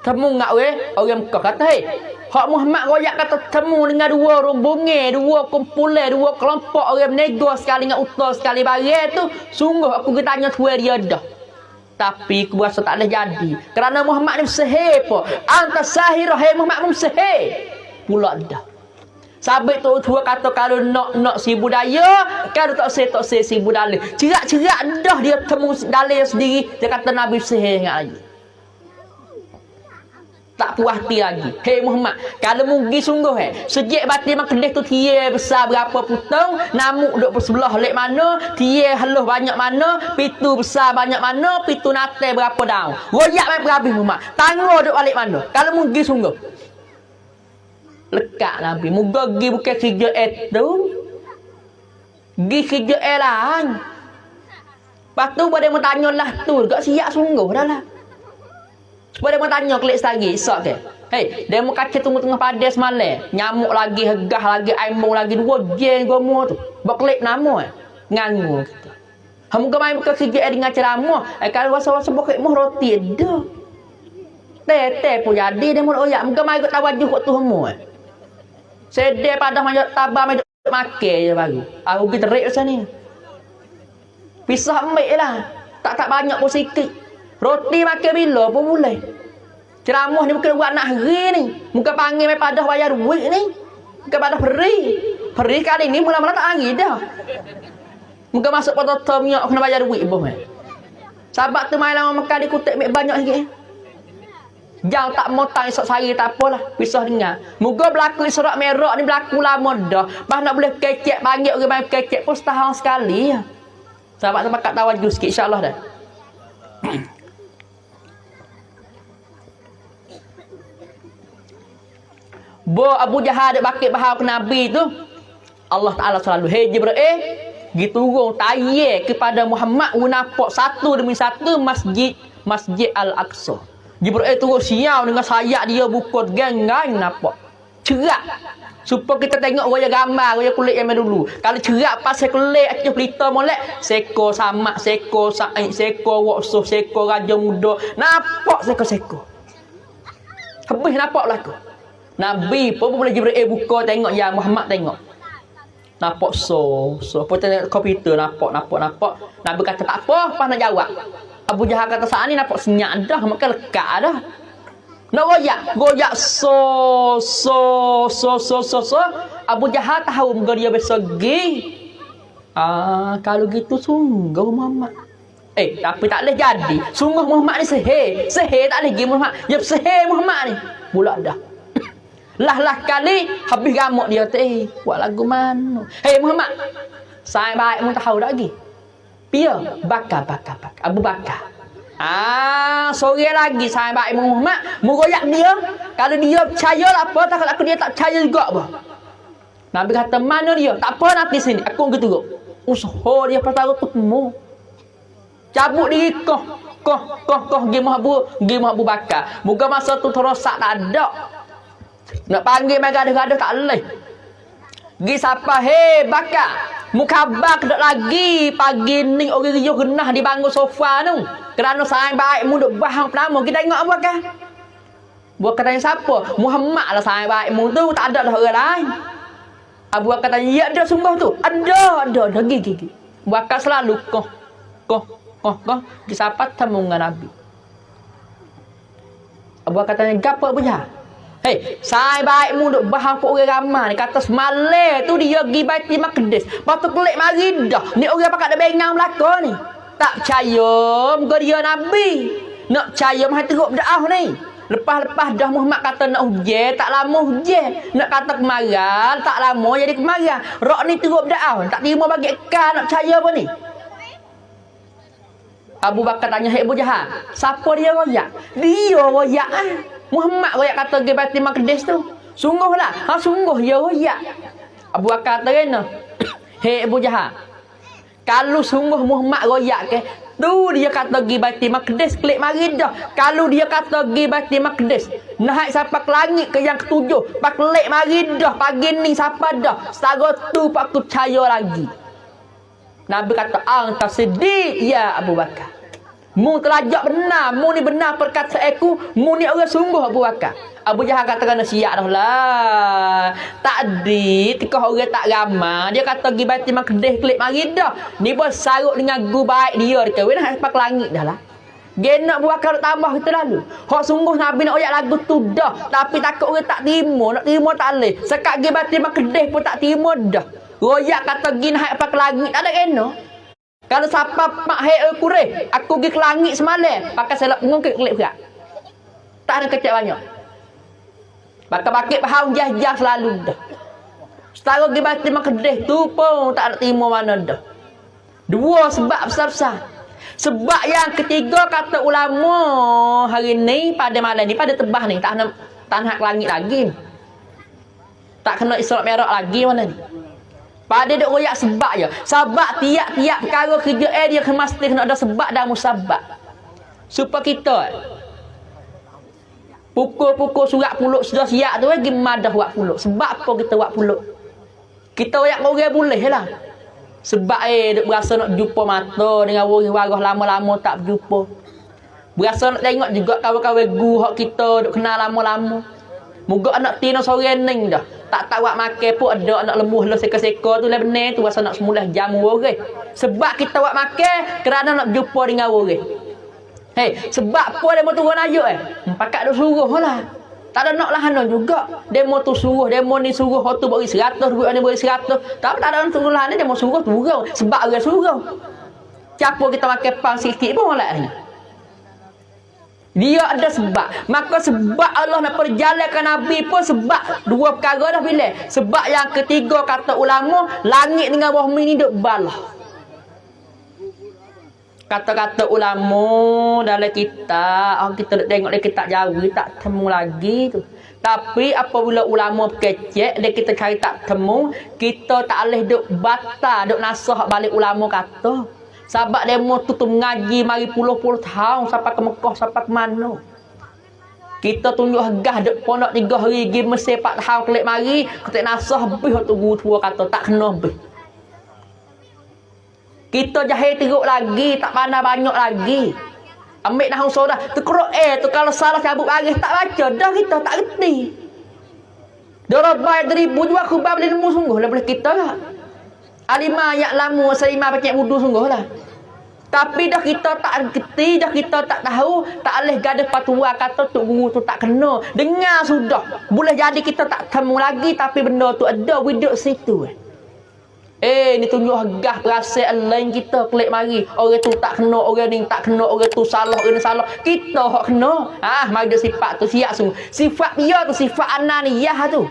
Temu ngak weh orang Mekah kata, "Hei, hak Muhammad royak kata temu dengan dua rombongan, dua kumpulan, dua kelompok orang menego sekali dengan uta sekali barang tu, sungguh aku tanya tuai dia dah." Tapi aku rasa tak boleh jadi. Kerana Muhammad ni sihir apa? Anta sahirah, hei Muhammad ni sihir. Pula dah. Sabit tu tua kata kalau nak si budaya, kalau tak si budaya. Cerak-cerak dah dia temu dalil sendiri, dia kata Nabi sihir ingat lagi. Tak puas hati lagi. "Hei Muhammad, kalau mugi sungguh sejak batin makedeh tu tiye besar berapa putong, namuk duk bersebelah lek mana, tiye haluh banyak mana, pitu besar banyak mana, pitu nate berapa daun. Royak mai berhabis Muhammad. Tangga duk balik mana? Kalau mugi sungguh." Lekak Nabi. Muga gi bukan kerja itu. Gi kerja lain. Lepas tu pada mau tanya lah tu, gak siap sungguh dah lah. Sebab dia mau tanya klik lagi, esok ke? "Hei, dia mau kacau tunggu tengah padas malam. Nyamuk lagi, hegah lagi, aimung lagi, 2 jeng gomo tu. Buat klik nama ngangu kita. Kamu kemain buka kerja dengan ceramah. Kalau rasa-rasa buka ikmah roti dah. Tete pun jadi dia mau oyak. Muka mai ikut tawajuh kat tu semua. Sedih pada macam tabah mai makan je baru. Aku pergi terik macam ni. Pisah ambil lah. Tak banyak pun sikit. Roti makan bila pun boleh. Ceramah ni bukan buat nak hari ni. Muka panggil mai padah bayar duit ni. Muka padah Peri kali ni mula-mula tak hari dah. Muka masuk pada terminyak kena bayar duit boh. Sahabat tu mai lama makan dikutip banyak sikit. Jangan tak mau tang esok sehari tak apalah. Pisah dengar. Muka berlaku Isra' Mi'raj ni berlaku lama dah. Bah nak boleh kecek panggil orang main kecek pun setahun sekali. Sahabat tu pakat tawajuh sikit insya-Allah dah. Abu Jahal ada bakit bahau ke Nabi tu, Allah Ta'ala selalu, "Hei Jibril, gitu turun tayar kepada Muhammad nampak satu demi satu masjid Al-Aqsa." Jibril turun siau dengan sayap dia bukut gang-gang nampak cerak. Supaya kita tengok raya gambar, raya kulit yang dulu. Kalau cerak pasal kulit, acah pelita molek. Seko samak, seko saik, seko wakso, seko raja muda. Nampak seko-seko. Habis nampak laku. Nabi pun boleh Jibril buka tengok ya Muhammad tengok. Nampak so pun tengok komputer nampak. Nabi kata tak apa nak jawab. Abu Jahal kata saat ni nampak senyap dah, maka lekat dah. Nak goyak so. Abu Jahal tahu muka dia besok gi. Kalau gitu sungguh Muhammad. Tapi tak boleh jadi. Sungguh Muhammad ni sihir tak boleh gi Muhammad. Ya sihir Muhammad ni. Pula dah. Lah kali habis gamuk dia tu. Buat lagu mana? Muhammad. Saya baik mu tahu tak lagi. Pia bakar. Abu Bakar. Sore lagi saya baik Muhammad. Mu goyak dia. Kalau dia percaya lah apa, takut aku dia tak percaya juga apa. Nabi kata mana dia? Tak apa nanti sini. Aku gitu kok. Usaha dia pertama ketemu. Cabut diri koh Gimah Abu Bakar. Moga masa tu terosak tak ada. Nak panggil mereka gaduh tak boleh. Gi siapa? Bakar. Mukabar kedok lagi pagi ni orang riuh genah dibangun sofa tu. Kerana sayang baik mu duk bahang pertama. Kita tengok apa kan? Buat katanya siapa? Muhammad lah sayang baik mu tu, tak ada dah orang lain. Abu Bakar tanya, ya ada sungguh tu? Ada gigi. Bakar selalu koh. Di siapa tamu dengan Nabi. Abu Bakar tanya, gapo Abu Jahal? Saya baik mu duk bahang pok orang ramai ni kata semalam tu dia pergi Baitul Maqdis. Lepas tu kelik mari dah. Ni orang pakat ada bengang belaka ni. Tak percaya muka dia Nabi. Nak percaya mah teruk dakwah ni. Lepas dah Muhammad kata nak hujan, tak lama hujan. Nak kata kemarau, tak lama jadi kemarau. Rok ni teruk dakwah, tak terima bagi ikan, nak percaya apa ni? Abu Bakar tanya Abu Jahal, siapa dia royak? Dia royak Muhammad royak kata pergi Baitul Maqdis tu. Sungguh lah. Sungguh dia royak. Abu Bakar kata kena. Abu Jahal. Kalau sungguh Muhammad royak ke, tu dia kata pergi Baitul Maqdis, klik mari dah. Kalau dia kata pergi Baitul Maqdis, naik sampai ke langit ke yang ketujuh, pak klik mari dah. Pagi ni siapa dah. Setara tu pak aku percaya lagi. Nabi kata, anta siddiq ya Abu Bakar. Mu telajak benar, mu ni benar perkataan aku, mu ni orang sungguh Abu Bakar. Abu Jahal kata kena siap dah lah. Tadi tikah orang tak ramai, dia kata pergi Baitul Maqdis klik mari dah. Ni pun sarut dengan gu baik dia kawin nak sampai ke langit dah lah. Dia nak Abu Bakar tambah kita lalu. Hak sungguh Nabi nak oyak lagu tu dah, tapi takut orang tak terima, nak terima tak boleh. Sekat pergi Baitul Maqdis pun tak terima dah. Royak kata pergi nak sampai ke langit tak ada kena. Kalau siapa mak kureh, aku pergi ke langit semalam, pakai selap ngungkit kelip berat. Tak ada kecil banyak. Bakar-bakit faham jah-jah selalu dah. Setara pergi Baitul Maqdis tu pun tak nak terima mana dah. Dua sebab besar-besar. Sebab yang ketiga kata ulama hari ni pada malam ni, pada tebah ni, tak nak ke langit lagi. Tak kena Isra Mi'raj lagi mana ni. Pada duk royak sebab je. Sebab tiap-tiap perkara kerja dia mesti kena ada sebab dan musabab. Supaya kita pukul-pukul surat puluk sudah siap tu lagi madah buat puluk. Sebab apa kita buat puluk? Kita royak orang boleh lah. Sebab duk berasa nak jumpa mata dengan orang warah lama-lama tak berjumpa. Berasa nak tengok juga kawan-kawan guru hak kita duk kenal lama-lama. Moga anak tina sore ning dah. Tak buat makan pun ada anak lembuh lo seka-seka tu lah benar tu rasa nak semula jamu orang. Sebab kita buat makan kerana nak jumpa dengan orang. Sebab apa demo turun ayuk pakat duk suruh lah. Tak ada nak lahanan juga. Demo tu suruh, demo ni suruh, hak tu bagi 100, duit ni bagi 100. Tapi tak ada turun lahanan demo suruh turun. Sebab orang suruh. Siapa kita makan pang sikit pun molek ni. Dia ada sebab. Maka sebab Allah nak perjalankan Nabi pun sebab. Dua perkara dah pilih. Sebab yang ketiga kata ulama, langit dengan bumi ni duk balah. Kata-kata ulama dalam kitab, kita nak tengok dia kitab Jawi tak temu lagi tu. Tapi apabila ulama kecek, dia kita cari tak temu, kita tak boleh duk batal, duk nasah balik ulama kata. Sebab demo tu mengaji mari puluh-puluh tahun sampai ke Mekah, sampai ke mana. Kita tunjuk hegah dek ponok 3 hari pergi Mesir 4 tahun kelik mari, ketik nasah habis tunggu tua kata tak kena habis. Kita jahil teruk lagi, tak pandai banyak lagi. Ambil nahwu surah, tu Quran tu kalau salah cabut baris tak baca, dah kita tak reti. Darabai 1000 juga khubab ilmu sungguh lah boleh kita lah. Alimah yak lamu salimah pakai wudu sungguh lah. Tapi dah kita tak reti, dah kita tak tahu, tak boleh gadah fatwa kata tok guru tu tak kena. Dengar sudah. Boleh jadi kita tak temu lagi tapi benda tu ada widuk situ. Ni tunjuk hegah perasaan lain kita kelik mari. Orang tu tak kena, orang ni tak kena, orang tu salah, orang ni salah. Kita hak kena. Mari dia sifat tu siap sungguh. Sifat dia tu sifat ananiyah tu.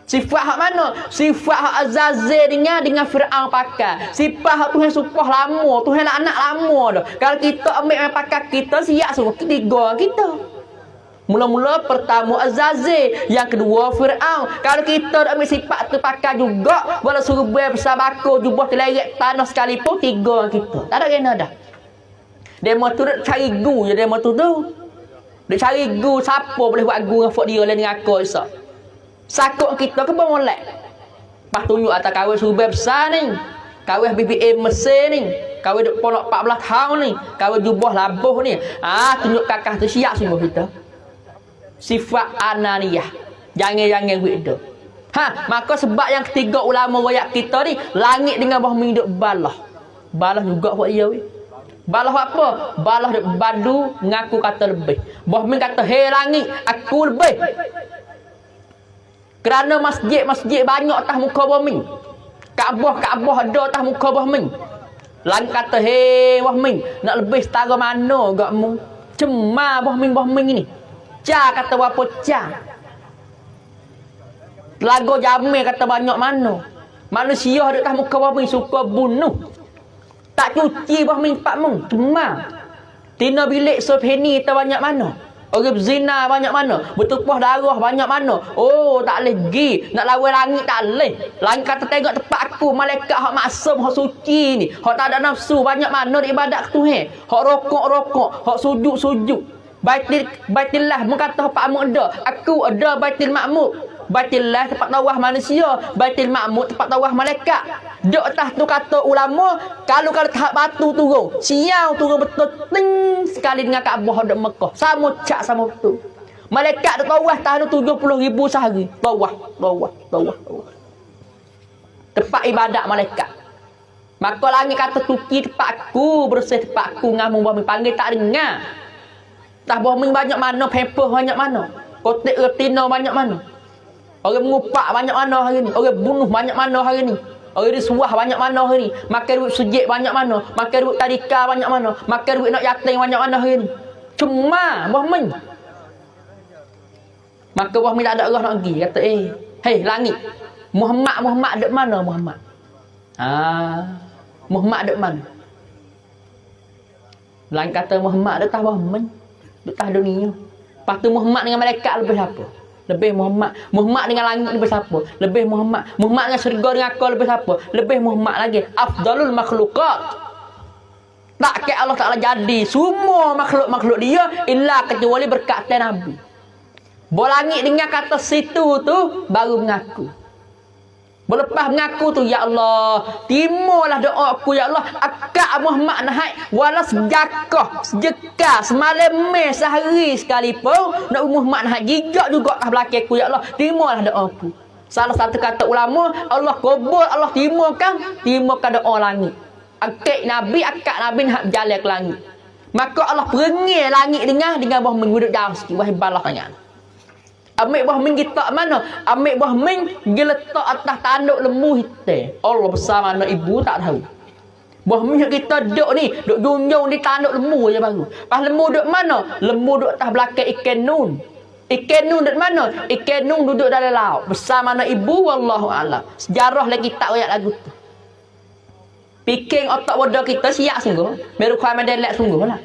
Sifat hak mana? Sifat hak Azazil dengan Fir'aun pakai. Sifat hak Tuhan supah lama, Tuhan nak anak lama dah. Kalau kita ambil pakai kita siap semua ketiga kita. Mula-mula pertama Azazil, yang kedua Fir'aun. Kalau kita ambil sifat tu pakai juga, walau suruh buat besar bakul jubah terlerek tanah sekalipun tiga kita. Tak ada kena dah. Demo tu nak cari gu je demo tu. Dia cari gu siapa boleh buat gu dengan fok dia lain dengan aku esok. Sakut kita ke molek. Pas tunjuk atas kawin suruh besar ni. Kawin BBM Mesir ni. Kawin duk ponok 14 tahun ni. Kawin jubah labuh ni. Tunjuk kakak tu siap sungguh kita. Sifat ananiyah. Jangan-jangan buat itu. Maka sebab yang ketiga ulama royak kita ni, langit dengan bumi duk balah. Balah juga buat dia weh. Balah apa? Balah duk badu ngaku kata lebih. Bumi kata, "Hei langit, aku lebih." Kerana masjid-masjid banyak atas muka bumi. Kaabah ada atas muka bumi. Langit kata, "Hei bumi, nak lebih setara mana agakmu? Cemar bumi ni. Ca kata berapa ca. Lagu jamil kata banyak mana. Manusia ada atas muka bumi suka bunuh. Tak cuci bumi pakmu. Cemar. Tina bilik subhini kita banyak mana. Orang berzina banyak mana? Bertumpah darah banyak mana? Tak boleh pergi. Nak lawan langit tak boleh. Langit kata tengok tempat aku. Malaikat hak maksum, hak suci ni. Hak tak ada nafsu. Banyak mana di ibadat ke Tuhan. Hak rokok. Hak sujud. Baitillah. Mengata hak makmur ada. Aku ada baitil makmur. Baitillah tempat tawaf manusia. Baitil makmur tempat tawaf malaikat. Duk atas tu kata ulama, kalau tahap batu turun, siang turun betul ting sekali dengan Kaabah dok Mekah. Sama cak sama betul. Malaikat duk tawaf tahun 70,000 sehari. Tawaf. Tempat ibadat malaikat. Maka langit kata tuki tempat aku, bersih tempat aku ngamu bumi panggil tak dengar. Tah bumi banyak mana, pempeh banyak mana. Kotek retina banyak mana. Orang mengupak banyak mana hari ni. Orang bunuh banyak mana hari ni. Orang risuah banyak mana hari ni. Makan duit sujud banyak mana. Makan duit tadika banyak mana. Makan duit nak yatim banyak mana hari ni. Cuma Muhammad. Maka Muhammad tak ada Allah nak pergi. Kata hei langit. Muhammad dek mana Muhammad? Muhammad dek mana? Langit kata Muhammad dek tah Muhammad. Dek tah dunia. Lepas tu Muhammad dengan malaikat lebih apa? Lebih Muhammad dengan langit lebih siapa? Lebih Muhammad dengan syurga dengan aku lebih siapa? Lebih Muhammad lagi. Afdalul makhluqat. Tak kira Allah Ta'ala jadi semua makhluk-makhluk dia illa kecuali berkat Nabi. Langit dengan kata situ tu baru mengaku. Berlepas mengaku tu, ya Allah, timurlah doa aku, ya Allah, akak Muhammad naik wala sejekah semalam sehari sekalipun nak Muhammad naik gigak juga ke belakang aku, ya Allah, timurlah doa aku. Salah satu kata ulama, Allah kubur, Allah timurkan doa langit. Akak Nabi nak jalan ke langit. Maka Allah perengih langit dengan bawah menguduk jauh sikit, wahai balah tangan. Ambil buah min kita mana? Ambil buah min dia letak atas tanduk lembu hitam. Allah besar mana ibu tak tahu. Buah min kita duduk ni, duduk junjung di tanduk lembu je baru. Pas lembu duduk mana? Lembu duduk atas belakang ikan nun. Ikan nun duduk mana? Ikan nun duduk dalam laut. Besar mana ibu wallahu a'lam. Sejarah lagi tak ayat lagu tu. Piking otak bodoh kita siap sungguh. Meru kau mendelek sungguh lah.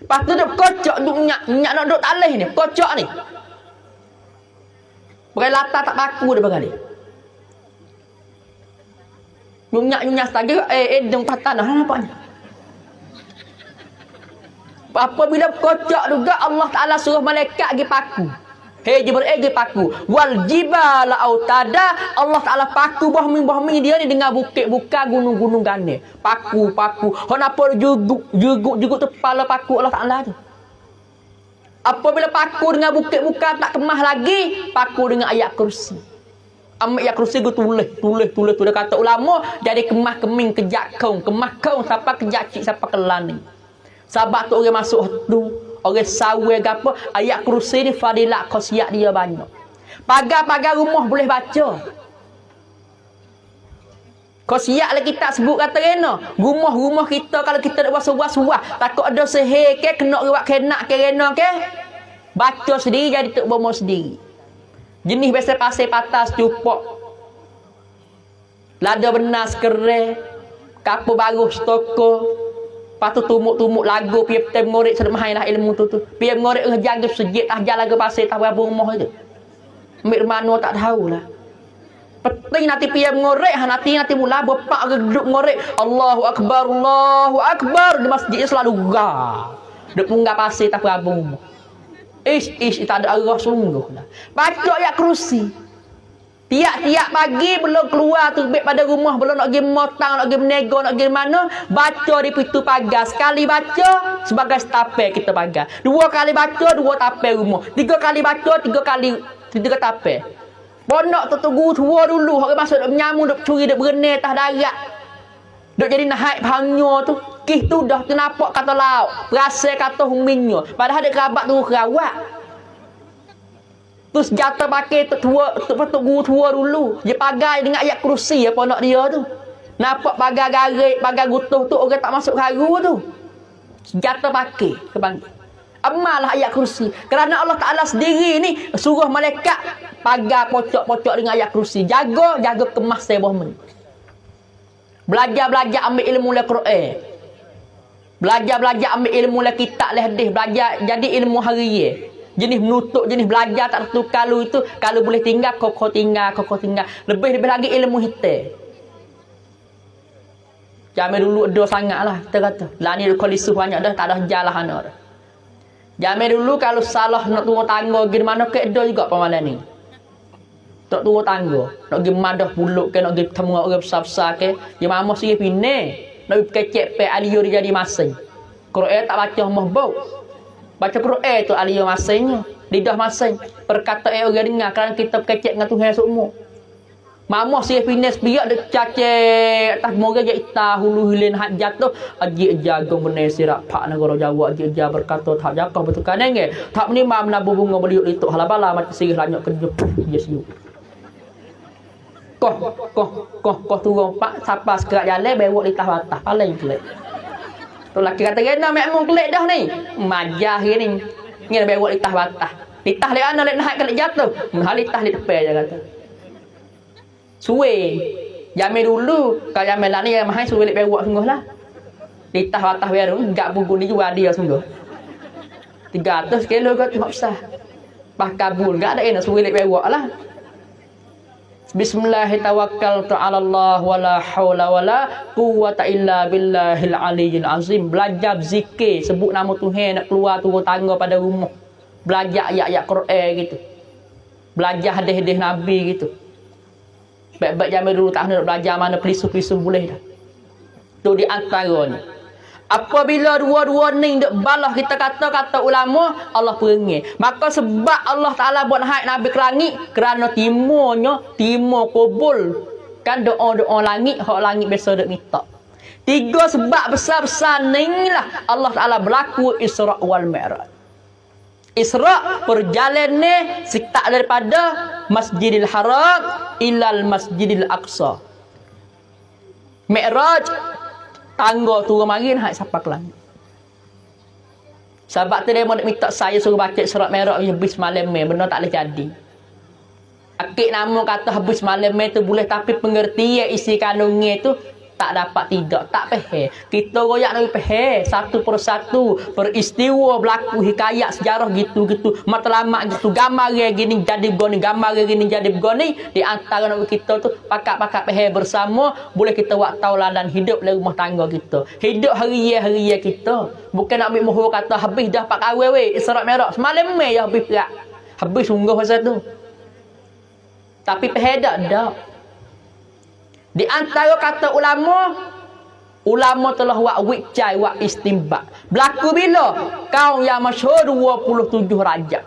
Pas tu duduk kocok duduk nyak nak duduk talih ni, kocok ni. Pakai latar tak baku dia pakai ni. Nyunyak saja deng patah dah nampaknya. Apabila kocok juga Allah Ta'ala suruh malaikat pergi paku. Hei Jibril pergi paku. Wal jibala autada, Allah Ta'ala paku bahmi dia ni dengan bukit bukan gunung-gunung gane. Paku. Kenapa jugut tu kepala paku Allah Ta'ala tu. Apabila paku dengan bukit bukan tak kemah lagi, paku dengan ayat kursi. Ayat kursi tu tulis kata ulama jadi kemah keming kejak kau sampai kejak cik sampai kelan ni. Sebab tu orang masuk tu, orang sawe gapo, ayat kursi ni fadilat khasiat dia banyak. Pagar-pagar rumah boleh baca. Khasiat lah kita sebut kata rena. Rumah-rumah kita kalau kita nak buat takut ada sihir ke, kena riwak kenak ke rena ke, baca sendiri jadi tok bomo sendiri. Jenis biasa pasir patas cupok. Lada benar sekerai, kapur baru stoko. Lepas tu tumuk lagu piye tem ngorek sedek mahailah ilmu tu. Piye ngorek jaga sejid tah jalan ke pasir tah berapa rumah tu. Ambil mana tak tahulah. Penting nanti piye ngorek nanti mula bapak duduk ngorek Allahu akbar di masjid selalu gah. Duk punggah pasir tah berapa rumah. Tak ada arah sungguh lah. Baca ayat kursi. Tiap-tiap pagi belum keluar tu pada rumah, belum nak pergi motang, nak pergi menego, nak pergi mana, baca di pintu pagar. Sekali baca sebagai tape kita pagar. 2 kali baca 2 tape rumah. 3 kali baca 3 tape. Pondok tu tunggu tua dulu, orang masuk duk menyamung, duk curi, duk berenai atas darat. Duk jadi naik hangnya tu. Kih tu dah nampak kata lauk, perasa kata huminnya. Padahal dia kerabat tu kerawat. Terus jatuh pakai tuk guru tua dulu. Dia pagai dengan ayat kursi apa nak dia tu. Nampak pagai garik, pagai gutuh tu orang tak masuk karu tu. Jatuh pakai ke bangkit. Amalah ayat kursi. Kerana Allah Ta'ala sendiri ni suruh malaikat pagar pocok-pocok dengan ayat kursi. Jaga kemas sebah men. Belajar ambil ilmu le Quran. Belajar ambil ilmu le kitab le hadis. Belajar jadi ilmu harian. Jenis menutup, jenis belajar tak tentu kalau itu, kalau boleh tinggal, kau tinggal. Lebih lagi ilmu hitam. Jamai dulu ada sangat lah, kita kata. Lah ni kalau lisuh banyak dah, tak ada jalan anak dah. Jamai dulu kalau salah nak turun tangga, pergi mana ke ada juga pemalan ni. Tak turun tangga, nak pergi madah puluk ke, nak pergi temu orang besar-besar ke, dia mama sendiri pindah. Nak pergi kecek pe alio dia jadi masing. Quran tak baca mahbub. Baca Quran tu aliyah masing, lidah masing. Perkataan orang dengar kerana kita kecek dengan Tuhan semua. Mamah saya finis biar dek cacek atas moga je ita hulu hilin hak jatuh aji jagung benar sirak pak negara Jawa aji aja berkata tak jakah betul kan nge tak ni mam nabu bunga beliuk itu halabala macam sirih lanyok kerja yes you koh turun pak siapa sekerak jalan bewak litah watah paling kelek. Tu laki kata kena mek mung kelek dah ni. Majah ni. Ni bewak litah watah. Litah lek ana lek naik kelek jatuh. Hal litah di depan je kata. Suwe. Jamai dulu kalau jamai lah ni yang mahal suwe lek bewak sungguhlah. Litah watah baru enggak buku ni juga dia sungguh. 300 kilo kot tak besar. Bah kabul enggak ada enak suwe lek bewak lah. Bismillahirrahmanirrahim. Ta'ala Allah wala haula wala quwwata illa billahil aliyyil azim. Belajar zikir, sebut nama Tuhan nak keluar turun tangga pada rumah. Belajar ayat-ayat Quran gitu. Belajar hadis-hadis Nabi gitu. Baik-baik zaman dulu tak nak belajar mana pelisu-pelisu boleh dah. Tu di antaranya. Apabila dua-dua ni dek balah kita kata ulama Allah perangi. Maka sebab Allah Ta'ala buat haid Nabi ke langit kerana timur kubul kan doa-doa langit hak langit biasa dek minta. 3 sebab besar-besar ni lah Allah Ta'ala berlaku Isra' wal Mi'raj. Isra' perjalanan ni sitak daripada Masjidil Haram ilal Masjidil Aqsa. Mi'raj tangga turun marin hak sampai ke langit. Sebab tu dia mau minta saya suruh baca surat Mi'raj habis malam ni, benda tak boleh jadi. Akik nama kata habis malam ni tu boleh tapi pengertian isi kandungnya tu Tak dapat tidak, tak pehe. Kita royak nak pehe satu persatu peristiwa berlaku hikayat sejarah gitu-gitu, matlamat gitu, gambar gini jadi begini, gambar gini jadi begini, di antara nak kita tu pakak-pakak pehe bersama, boleh kita buat tauladan hidup dalam rumah tangga kita. Hidup hari-hari kita. Bukan nak ambil mohon kata habis dah pak kawin weh, Isra Mi'raj. Semalam ya habis perak. Habis sungguh pasal tu. Tapi pehe dak. Di antara kata ulama telah buat wicai, buat istimbat. Berlaku bila? Kaum yang masyhur 27 Rajab.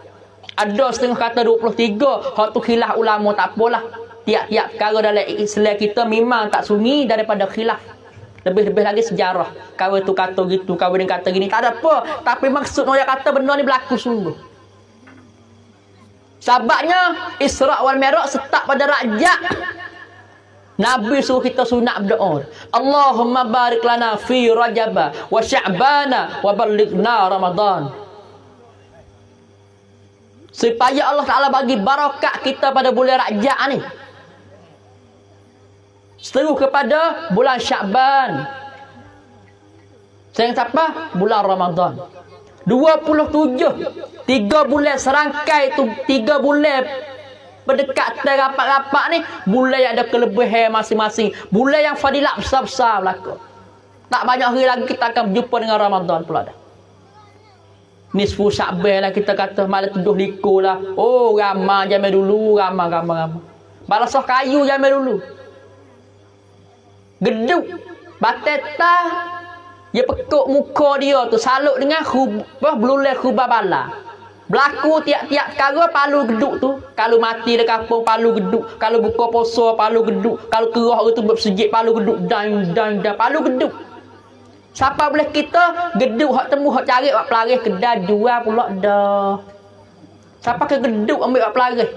Ada setengah kata 23. Hak tu khilaf ulama, tak apalah. Tiap-tiap perkara dalam Islam kita memang tak sunyi daripada khilaf. Lebih-lebih lagi sejarah. Kawan tu kata gitu, kawan yang kata gini, tak ada apa. Tapi maksud orang kata benda ni berlaku sungguh. Sebabnya Isra wal Mi'raj setak pada Rajab. Nabi suruh kita sunat berdoa. Allahumma barik lana fi Rajab wa Sya'bana wa ballighna Ramadan. Supaya Allah Ta'ala bagi barakat kita pada bulan Rajab ni. Seteru kepada bulan Sya'ban. Sayang siapa? Bulan Ramadan. 27. 3 bulan serangkai tu, 3 bulan berdekat rapat-rapat ni, bulan yang ada kelebihan masing-masing, bulan yang fadilat besar-besar berlaku. Tak banyak hari lagi kita akan berjumpa dengan Ramadan pula dah. Nisfu Sya'ban lah kita kata, malam tuduh likur lah. Oh, ramah jamai dulu, ramah. Balasah kayu jamai dulu. Geduk, bateta, dia pekuk muka dia tu, salut dengan belulai khubah bala. Berlaku tiap-tiap perkara palu geduk tu. Kalau mati dekat kampung palu geduk. Kalau buka puasa palu geduk. Kalau kerah tu bersejik palu geduk. Dan palu geduk. Siapa boleh kita geduk hak temu hak cari hak pelaris kedai jual pula dah. Siapa ke geduk ambil hak pelaris.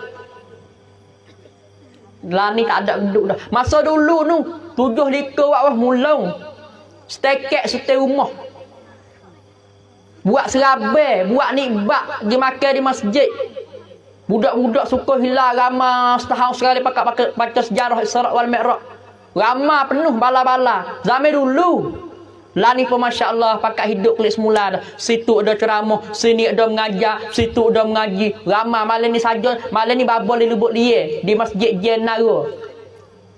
Lah ni tak ada geduk dah. Masa dulu tu 7 likur wak mulung. Stekek setel rumah. Buat serabai, buat nikbat, dia makan di masjid. Budak-budak suka hilang ramah setahun sekali pakai baca sejarah Isra wal Mi'raj. Ramah penuh bala-bala. Zaman dulu. Lah ni pun masya-Allah pakai hidup kelik semula dah. Situ ada ceramah, sini ada mengajar, situ ada mengaji. Ramah malam ni saja, malam ni babol di Lubuk Lie di Masjid Jenara.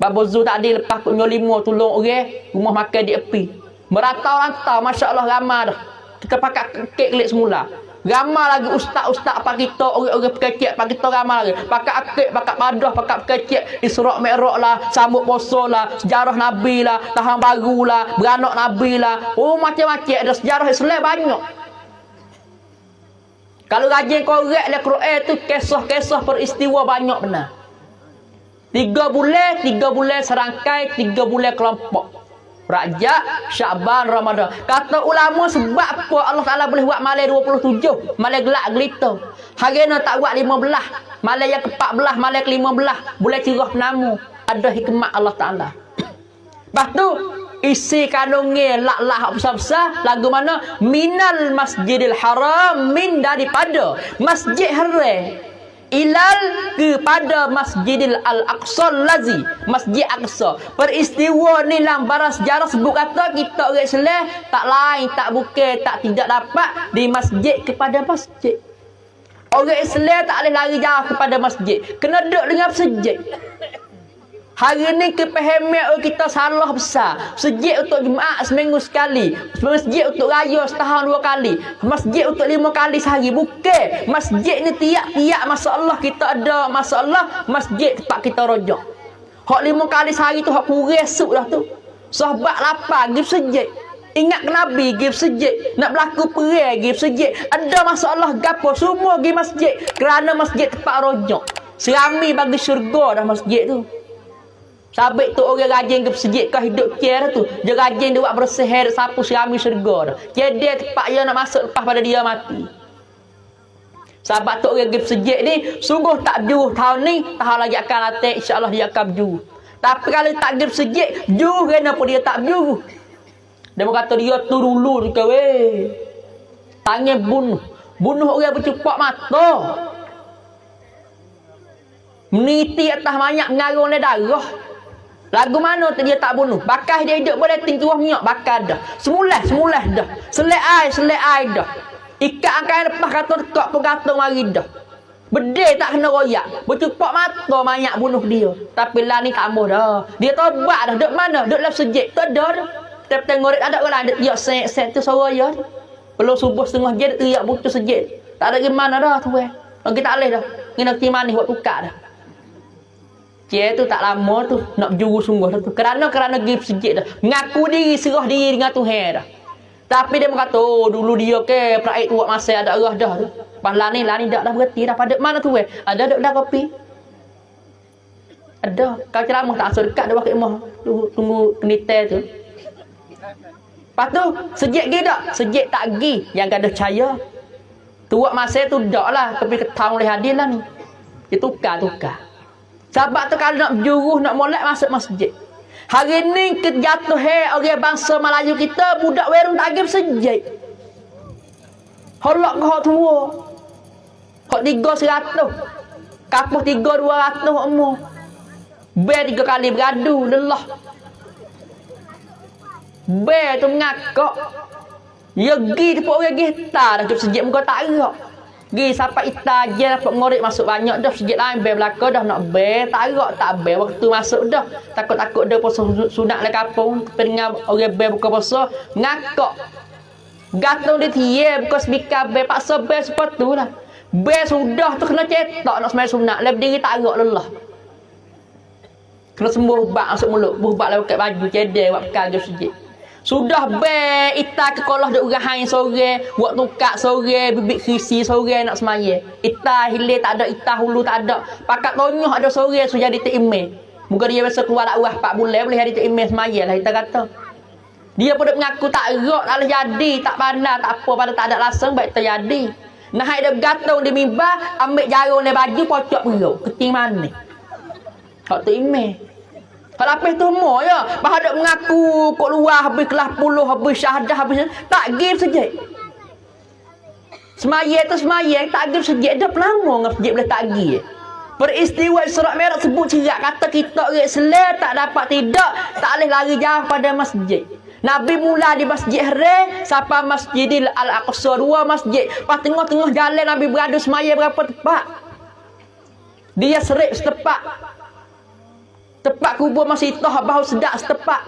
Babol Zu tak ada lepas punya 5 tolong orang, rumah makan di api. Merantau-rantau masya-Allah ramah dah. Kita pakai kek kelik semula. Ramai lagi ustaz-ustaz pak kita, orang-orang pekecek pak kita ramai lagi. Pakai akik, pakai padah, pakai pekecek, Isra Mi'raj lah, sambut puasa lah, sejarah Nabi lah, tahun baru lah, beranak Nabi lah. Oh macam-macam ada sejarah Islam banyak. Kalau rajin korek le Quran tu kisah-kisah peristiwa banyak benar. 3 bulan serangkai, 3 bulan kelompok. Rajab, Sya'ban, Ramadan. Kata ulama sebab apa Allah Ta'ala boleh buat malam 27, malam gelap gelita. Hari ni tak buat 15, malam yang ke-14, malam ke-15, boleh cerah penamu. Ada hikmat Allah Ta'ala. Lepas tu isi kandungnya lak-lak besar-besar lagu mana? Minal Masjidil Haram, min daripada Masjid Haram ilal kepada Masjidil Al-Aqsa lazi, Masjid Aqsa. Peristiwa ni lang barang sejarah sebut kata kita orang Islam tak lain, tak bukan, tak tidak dapat di masjid kepada masjid. Orang Islam tak boleh lari jauh kepada masjid, kena duduk dengan masjid. Hari ni kepahaman kita salah besar. Masjid untuk Jumaat seminggu sekali. Masjid untuk raya setahun 2 kali. Masjid untuk 5 kali sehari. Bukan. Masjid ni tiap-tiap masalah kita ada masalah. Masjid tempat kita rojak. Hak 5 kali sehari tu hak kurang esok dah tu. Sahabat lapar pergi masjid. Ingat Nabi pergi masjid. Nak berlaku perang pergi masjid. Ada masalah gapo semua pergi masjid. Kerana masjid tempat rojak. Serami bagi syurga dah masjid tu. Sabit tu orang rajin ke masjid kau hidup kira tu. Dia rajin dia buat bersih sapu serami syurga dah. Kira dia tempat dia nak masuk lepas pada dia mati. Sahabat tu orang pergi masjid ni sungguh tak berjuruh tahun ni, tahun lagi akan datang insya-Allah dia akan berjuruh. Tapi kalau tak pergi masjid, juruh kenapa dia tak berjuruh? Dia berkata dia tu dulu juga weh. Tangan bunuh orang bercepak mata. Meniti atas banyak mengarung darah. Lagu mana tu dia tak bunuh? Bakar dia hidup boleh tinggi minyak bakar dah. Semula dah. Selai ai dah. Ikat angkai lepas kata dekat pun kata mari dah. Bedil tak kena royak. Bercupak mata mayat bunuh dia. Tapi lah ni tak ambuh dah. Dia tobat dah. Duk mana? Duk dalam sejik. Tak ada dah. Tapi ngorek ada orang dia tiap set tu suara ya. Belum subuh setengah je dia teriak butuh sejik. Tak ada gimana dah tu eh. Kita tak boleh dah. Kena manis buat tukar dah. Cik tu tak lama tu nak berjuru sungguh dah tu. Kerana pergi sejik dah. Mengaku diri, serah diri dengan Tuhan dah. Tapi dia berkata, oh dulu dia ke peraik tu buat masa ada arah dah tu. Pas lah ni dah berhenti dah. Pada mana tu eh? Ada dah kopi. Ada. Kau ceramah tak asal dekat dah wakil mah. Tunggu kenite tu. Lepas tu, sejik pergi tak? Sejik tak pergi. Yang ada cahaya. Tuak masa tu dak lah. Tapi ketang oleh hadil lah ni. Dia tukar. Sebab tu kalau nak berjuruh, nak molek masuk masjid. Hari ni kejatuh orang bangsa Melayu kita, budak werung tak pergi masjid. Holak ke hak tua. Hak 300. Kapuh 3-200 umur. Ber 3 kali beradu, lelah. Ber tu ngakak. Ya pergi tu pun orang gitar dah. Sejik muka tak gerak. Pergi sampai ita je dapat ngorek masuk banyak dah. Sejik lain ber belakang dah nak ber. Tak gerak tak ber. Waktu masuk dah. Takut-takut dia puasa sunat le kampung. Pendengar orang ber buka puasa. Ngakak. Gatung dia tiye. Buka speaker ber. Paksa ber sepatu lah. Ber sudah tu kena cetak nak semai sunat. Lepas diri tak gerak lelah. Kena sembuh bak masuk mulut. Buh bak lah pakai baju cedek. Buat pekal je sejik. Sudah be ita ke kolah duk urahan sore, buat tukak sore, bibit krisi sore nak semaya. Ita hilir tak ada, ita hulu tak ada. Pakat tonyoh ada sore sudah jadi email. Muka dia biasa keluar dak urah 4 bulan boleh hari tu email semaya lah ita kata. Dia pun duk mengaku tak erak, tak boleh jadi, tak pandai, tak apa pada tak ada lasang baik terjadi. Nah hai dia bergantung di mimbar, ambil jarum dia baju pocok perut. Keting mana? Hak tu email. Kalau habis tu semua ya. Bahawa ada mengaku kok luar habis kelas 10, habis syahadah, habis tak give sejak. Semaya tu semaya tak give sejak dah lama ngap sejak boleh tak give. Peristiwa Isra' Mi'raj sebut cerak kata kita orang Islam tak dapat tidak, tak boleh lari jauh pada masjid. Nabi mula di Masjid Haram sampai Masjidil Al-Aqsa, 2 masjid. Pas tengah-tengah jalan Nabi beradu semaya berapa tepat. Dia serip setepak. Tepat kubur masih toh bahu sedak setepak.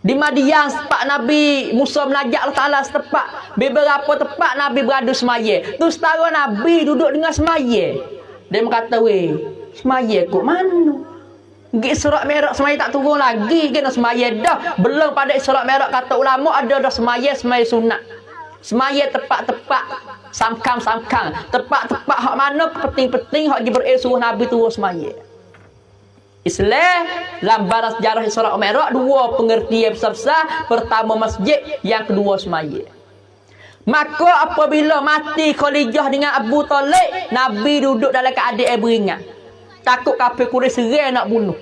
Di Madian setepak Nabi Musa menajak Allah Ta'ala setepak. Beberapa tepat Nabi beradu semaya. Tu setara Nabi duduk dengan semaya. Dia berkata, weh, semaya kok mana? Pergi Isra' Mi'raj semaya tak turun lagi. Kena semaya dah. Belum pada Isra' Mi'raj kata ulama ada dah semaya sunat. Semaya tepat-tepat. Samkang. Tepat-tepat hak mana penting-penting hak Jibril suruh Nabi turun semaya. Islam lambaran sejarah Isra' Mi'raj 2 pengertian besar-besar. Pertama masjid, yang kedua semaya. Maka apabila mati Khadijah dengan Abu Talib, Nabi duduk dalam keadaan beringat. Takut kafir Quraisy serai nak bunuh.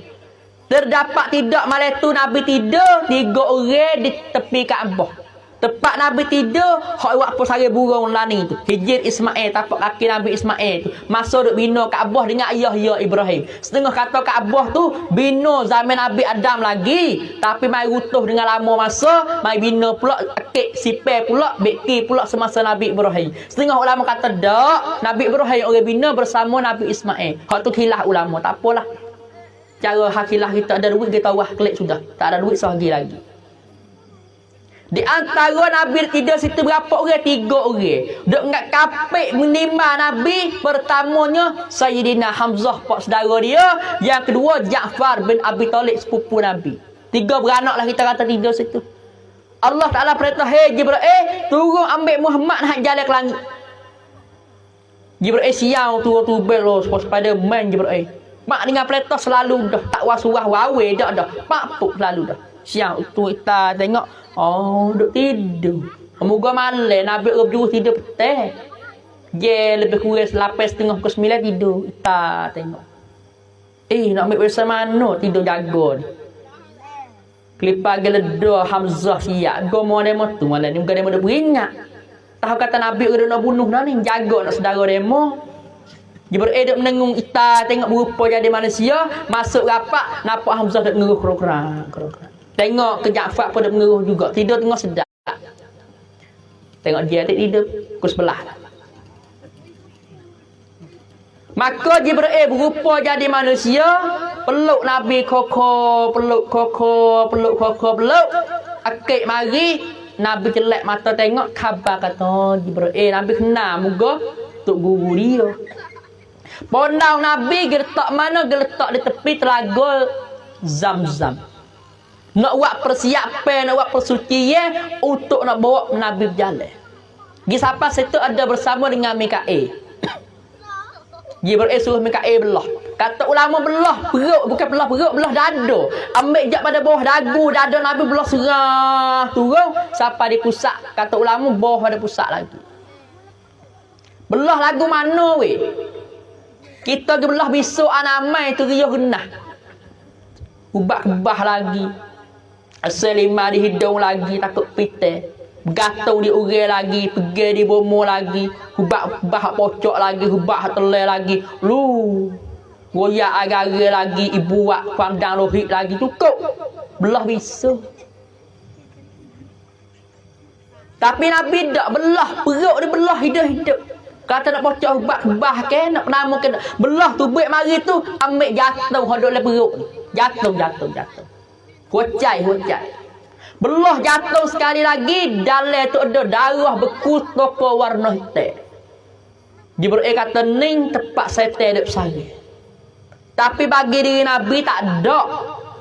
Terdapat tidak malam tu Nabi tidur 3 orang di tepi Kaabah. Tepat Nabi tidur, hak awak pun sari burung lani tu. Hijir Ismail, tapak kaki Nabi Ismail tu. Masuk duk bina Kaabah dengan ayah ya Ibrahim. Setengah kata Kaabah tu bina zaman Nabi Adam lagi, tapi mai rutuh dengan lama masa, mai bina pula akik sipel pula, beki pula semasa Nabi Ibrahim. Setengah ulama kata dak, Nabi Ibrahim orang bina bersama Nabi Ismail. Hak tu khilaf ulama, tak apalah. Cara hakilah kita ada duit kita wah klik sudah. Tak ada duit sehari lagi. Di antara Nabi tidur situ berapa orang? 3 orang. Duk ngat kapik menimba Nabi. Pertamanya Sayyidina Hamzah, pak saudara dia. Yang kedua Ja'far bin Abi Talib, sepupu Nabi. 3 beranak lah kita kata tidur situ. Allah Ta'ala perintah, hey Jibril, turun ambil Muhammad nak jalan ke langit. Jibril siang turun belos Spiderman Jibril. Mak dengan perintah selalu dah, tak wasuah wawe dah. Papuk selalu dah. Siang tu kita tengok, oh duk tidur. Moga malam Nabi berjuru tidur petang. Je lebih kurang 8:30 ke 9 tidur. Kita tengok. Nak ambil bersama mana tidur jaga ni. Kelipar geledah Hamzah siap. Gomo demo tu malam ni muka demo dah beringat. Tahu kata Nabi kena nak bunuh dah ni, jaga nak saudara demo. Jibril duk menengung ita tengok berupa jadi manusia, masuk rapat nampak Hamzah duk ngeruh kerang. Tengok ke Ja'far pun duk ngeruh juga, tidur tengok sedap. Tengok dia tidur ke sebelah. Maka Jibril berupa jadi manusia, peluk Nabi koko, peluk. Akik mari, Nabi celak mata tengok, khabar kata Jibril, Nabi kenal muka tok guru dia. Pondau Nabi geletak mana? Geletak di tepi telaga Zam-Zam. Nak buat persiapan, nak buat persucian untuk nak bawa Nabi berjalan. Gi siapa situ ada bersama dengan Mikail. Jibril suruh Mikail belah. Kata ulama belah perut, bukan belah perut, belah dada. Ambil jap pada bawah dagu, dada Nabi belah serah turun sampai di pusat. Kata ulama bawah pada pusat lagi. Belah lagu mana weh? Kita ke belah besok anamai tu riuh genah. Ubak kebah lagi. Selimah di hidung lagi takut pite. Gatung di urai lagi, pergi di bomo lagi, hubak bah pocok lagi, hubak telai lagi. Lu goyak agak lagi, ibu buat pandang rohit lagi cukup. Belah besok. Tapi Nabi tak belah, perut dia belah hidup-hidup. Kata nak pocok hubak kebah ke, nak nama ke, belah tu buat mari tu, ambil jatuh hodok le perut. Jatuh. Hocai. Belah jatuh sekali lagi, dalam tu ada darah beku toko warna hitam. Jibril kata ning tepat setan duk sari. Tapi bagi diri Nabi tak ada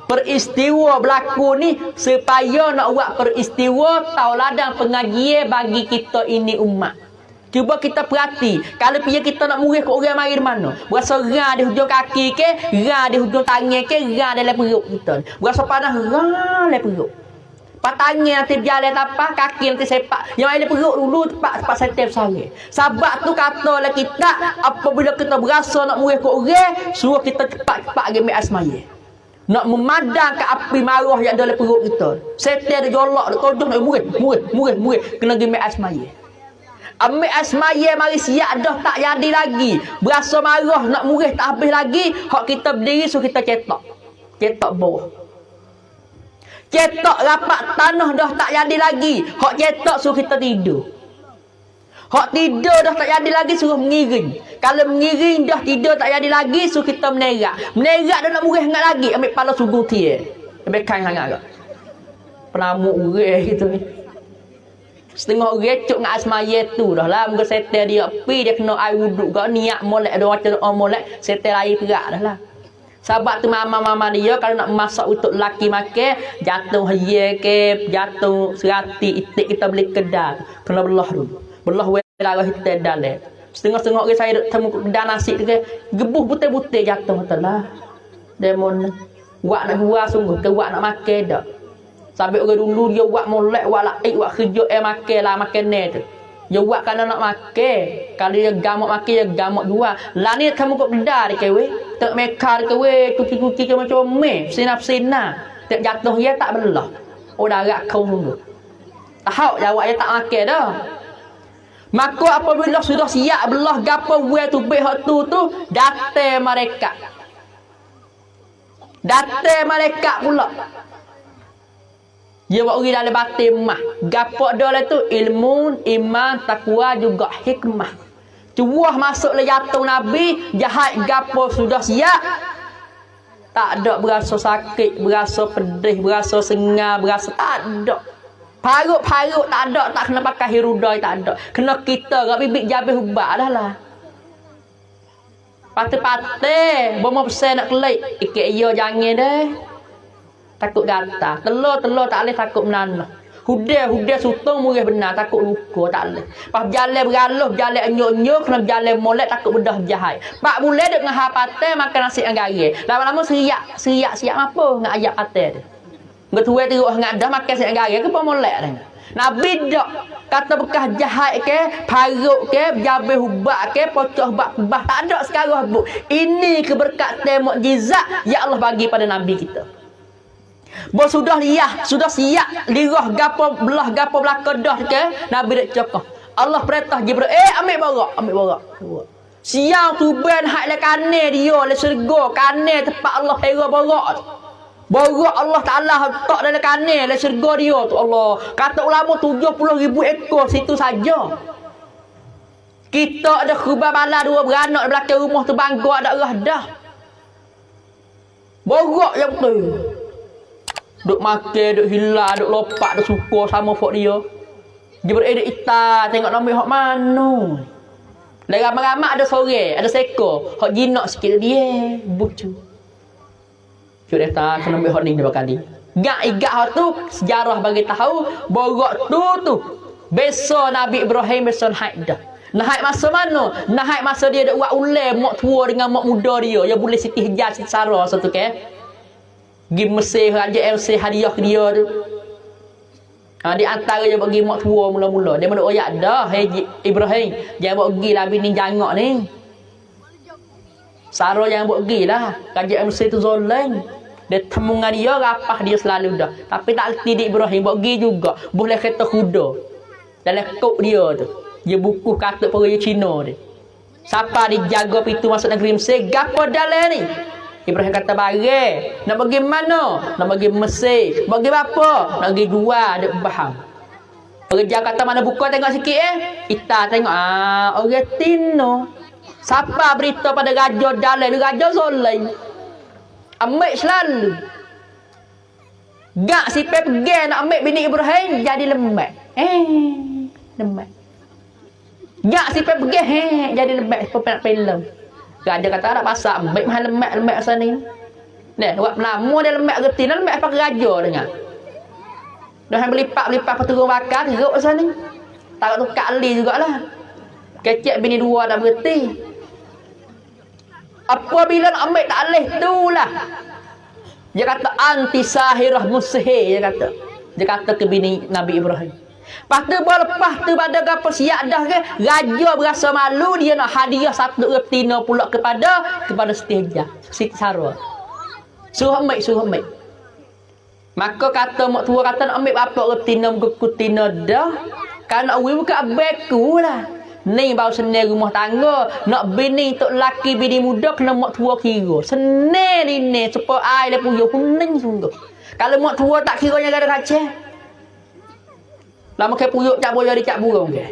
peristiwa berlaku ni supaya nak buat peristiwa tauladan pengajian bagi kita ini umat. Cuba kita perhati, kalau pihak kita nak murid ke orang mari mana? Berasa rang di hujung kaki ke, rang di hujung tangan ke, rang dalam perut kita. Berasa panas rang dalam perut. Patanya nanti berjalan tapak, kaki nanti sepak. Yang ada perut dulu tempat setep sari. Sebab tu kata lah kita, apabila kita berasa nak murid ke orang, suruh kita cepat-cepat gemik asmaya. Nak memadam ke api marah yang dalam perut kita. Setep dia jolak, dia tojong nak murid. Kena gemik asmaya. Ambil asmaya mari siap dah tak jadi lagi. Berasa marah nak murid tak habis lagi. Hak kita berdiri suruh kita cetak. Cetak bawah. Cetak rapat tanah dah tak jadi lagi. Hak cetak suruh kita tidur. Hak tidur dah tak jadi lagi suruh mengiring. Kalau mengiring dah tidur tak jadi lagi suruh kita menerak. Menerak dah nak murid hangat lagi. Ambil pala sugu dia. Ambil kain hangat. Penamuk ureh gitu ni. Setengah recuk dengan asmaya tu dah lah. Muka setel dia pi dia kena air wuduk ke niat molek ada macam molek setel air perak dah lah. Sebab tu mama dia kalau nak masak untuk laki makan jatuh heye ke jatuh serati itik kita beli kedai kena belah dulu. Belah darah hitam dalam. Setengah-setengah orang saya temu kedai nasi ke gebuh butir-butir jatuh betul lah. Demon buat nak gua sungguh ke buat nak makan dak. Sampai orang dulu dia buat molek, buat laik, buat kerja makan lah makan ni tu. Dia buat kerana nak makan. Kalau dia gamak makan, dia gamak jual. Lah ni kamu kok kedar ke weh. Tak mekar ke weh, cuci-cuci ke macam meh. Sina-sina. Tak jatuh dia tak belah. Oh darat kau dulu. Tahu jawab dia tak makan dah. Maka apabila sudah siap belah gapo weh tu beh hak tu datang mereka. Datang mereka pula. Dia buat orang dalam batin mah. Gapak dia lah tu ilmu, iman, takwa juga hikmah. Cuah masuk le jatuh Nabi, jahat gapo sudah siap. Tak ada berasa sakit, berasa pedih, berasa sengal, berasa tak ada. Parut-parut tak ada, tak kena pakai hirudai tak ada. Kena kita kat bibik jabih hubak dah lah. Patih-patih, bomo pesan nak kelik. Ikut iyo jangan deh. Takut gatal. Telur tak boleh takut menanah. Hudah sutong murih benar. Takut luka tak boleh. Pas berjalan beraloh, berjalan anyuk-anyuk, kena berjalan molek takut bedah jahat. 4 bulan duk dengan hapateh makan nasi anggaran. Lama-lama seriak apa dengan ayat pateh tu. Betul teruk ngak dah makan nasi anggaran ke apa molek dah. Nabi dak kata bekas jahat ke, parut ke, berjabih hubak ke, pocok hubak kebah. Tak ada sekarang bu. Ini keberkatan mukjizat yang Allah bagi pada Nabi kita. Bos sudah siap lirah gapo belah gapo belaka dah ke Nabi dak cakap Allah perintah Jibril ambil barak Siang tu ben hak le kane dia le syurga, kane tempat Allah hera borak. Borak Allah Taala tak dalam kane le syurga dia tu Allah. Kata ulama 70,000 ekor situ saja. Kita ada khubah bala 2 beranak di belakang rumah tu bangga ada arah dah. Borak yang betul. Duk makan, duk hilang, duk lopak, duk suka sama fok dia. Jibril duk ita tengok nama hak mana. Dah ramai-ramai ada sore, ada seko. Hak jinak sikit dia, bucu. Cuk dah tak kena ambil hak ni dua kali. Gak igak hak tu sejarah bagi tahu borak tu. Besok Nabi Ibrahim besok haid dah. Nak haid masa mana? Nak haid masa dia dak buat ulai mak tua dengan mak muda dia. Ya boleh Siti Hajar Siti Sarah satu ke. Gi Mesir Raja MC hadiah ke dia tu. Di antara dia bagi mak tua mula-mula. Dia mana oyak dah. Hei Ibrahim. Jangan buat pergi lah bini jangak ni. Sarah jangan buat pergi lah. Raja MC tu zolang. Dia temu dengan dia. Rapah dia selalu dah. Tapi tak erti di Ibrahim. Buat pergi juga. Boleh kereta kuda. Dalam kok dia tu. Dia buku kata peraya Cina dia. Siapa dijaga pintu masuk negeri Mesir. Gapa dalam ni? Ibrahim kata bagi. Nak pergi mana? Nak pergi Mesir. Pergi apa? Nak pergi gua ada bahang. Kerja kata mana buka tengok sikit Kita tengok orang Tino. Siapa berita pada raja dalam ni raja Zolain. Ambil selalu. Gak si pergi nak ambil bini Ibrahim jadi lemak. Lemak. Gak si pergi jadi lemak nak film. Raja kata ada pasal ambil mahal lemak sana ni. Ni buat lama dia lemak reti nak lemak pakai raja dengar. Dah belipak peturun bakar teruk sana ni. Tak tu kali jugalah. Kecek bini 2 dah berhenti. Apabila nak ambil tak leh itulah. Dia kata anti sahirah musihir dia kata. Dia kata ke bini Nabi Ibrahim. Lepas tu lepas tu pada gapa siap dah ke raja berasa malu dia nak hadiah satu retina pula kepada Siti Hajar Siti Sarah. Suruh ambil. Maka kata mak tua kata nak ambil apa retina kutina dah. Kan nak bukan abeku lah. Ni baru senang rumah tangga. Nak bini tok laki bini muda kena mak tua kira. Senang ni supaya air dia puyuh kuning sungguh. Kalau mak tua tak kiranya ada kacau. Lama ke puyuk cak boya di cak burung ke.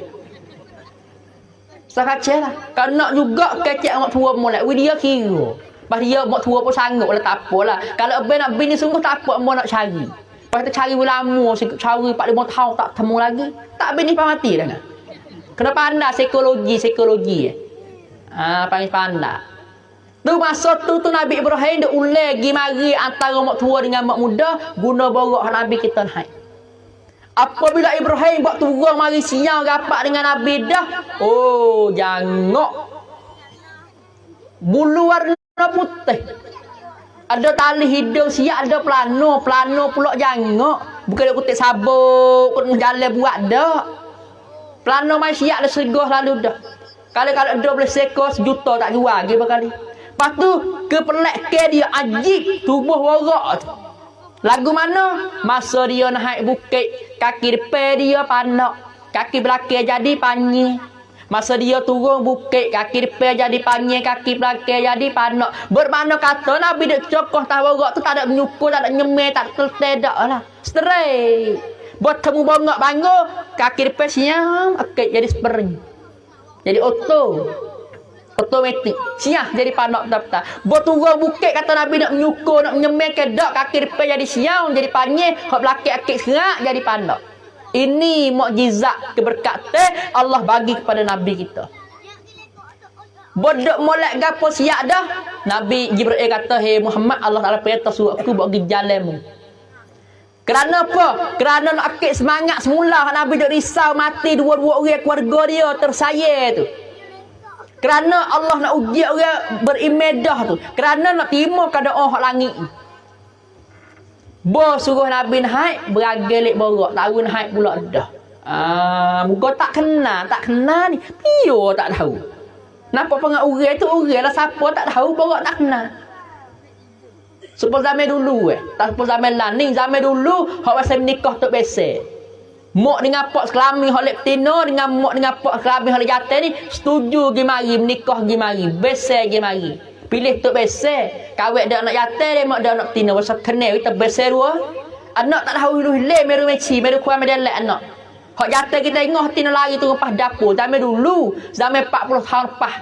Sakaceh lah. Kalau nak juga kecek mak tua molek. Dia kira. Pas dia mak tua pun sanggup lah tak apalah. Kalau abang nak bini sungguh tak apa mau nak cari. Pas kita cari lama cari 4-5 tahun tak temu lagi. Tak bini pun mati dah kan. Kena pandai psikologi. Panggil pandai. Tu masa tu Nabi Ibrahim dia ulai pergi mari antara mak tua dengan mak muda guna borak Nabi kita naik. Apabila Ibrahim buat turun mari siang rapat dengan Nabi dah. Oh, jangok. Bulu warna putih. Ada tali hidung siap ada plano pula jangok. Bukan dia kutip sabuk, kut jalan buat dah. Plano mai siap dah segah lalu dah. Kalau 12 ekor sejuta tak jual lagi berkali. Lepas tu ke pelak ke dia ajib tubuh warak tu. Lagu mana? Masa dia naik bukit, kaki depan dia panak, kaki belakang jadi panyi. Masa dia turun bukit, kaki depan jadi panyi, kaki belakang jadi panak. Bermakna kata Nabi dek cokoh tawarak tu tak ada menyukur, tak ada nyemeh, tak tertedak lah. Straight. Buat temu bongok bangga, kaki depan siang, akik jadi spring. Jadi otomatik siang jadi panak betul-betul. Buat turun bukit kata Nabi nak menyukur, nak menyemeh ke dak kaki depan jadi siang, jadi panjang, hak belakang akik serak jadi panak. Ini mukjizat keberkatan Allah bagi kepada Nabi kita. Bodok molek gapo siap dah. Nabi Jibril kata, "Hei Muhammad, Allah Taala perintah suruh aku buat pergi jalanmu." Kerana apa? Kerana nak akik semangat semula Nabi dok risau mati dua-dua orang keluarga dia tersayang tu. Kerana Allah nak uji orang beribadah tu. Kerana nak terima ke doa hak langit. Bo suruh Nabi naik beragelik borak. Tahu naik pula dah. Muka tak kenal ni. Pio tak tahu. Napa pengat orang tu orang lah siapa tak tahu borak tak kenal. Sebab zaman dulu tak sebab zaman lah ni zaman dulu hak pasal menikah tu biasa. Mok dengan pok selami holek tino dengan mok dengan pok selami holek jate ni setuju gi mari menikah gi mari bese gi mari pilih tok bese kawek dak nak jate dia mok dak nak tino wasa kenal kita bese dua anak tak tahu lu le meru meci meru kuat medelek anak hok jate kita tengok tino lari tu pas dapur zaman dulu zaman 40 tahun lepas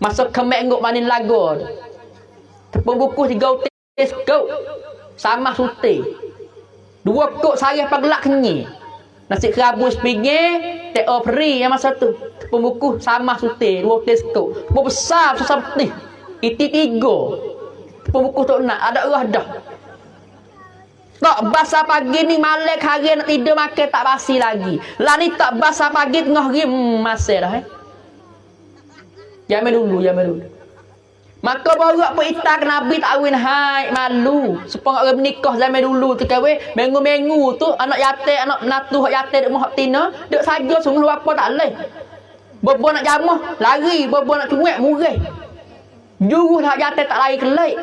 masuk kemek ngok manin lago tepung buku 3 utis kau sama suti 2 kok sarih pagelak kenyi nasi kerabu sepinggir teo peri yang masa tu pembuku sama suti 2 utis kau besar susah putih iti 3 pembuku tu nak ada urah dah tak basah pagi ni malek hari nak tidur makan tak basi lagi lah ni tak basah pagi tengah hari masih dah Jamai dulu maka baru apa itak Nabi tak awin hai malu supaya orang menikah zaman dulu tu kawe mengu tu anak yatim anak menatu hak yatim dak mohak tina dak saja sungguh apa tak leh bobo nak jamah lari bobo nak cuek murih juru hak yatim tak lari kelek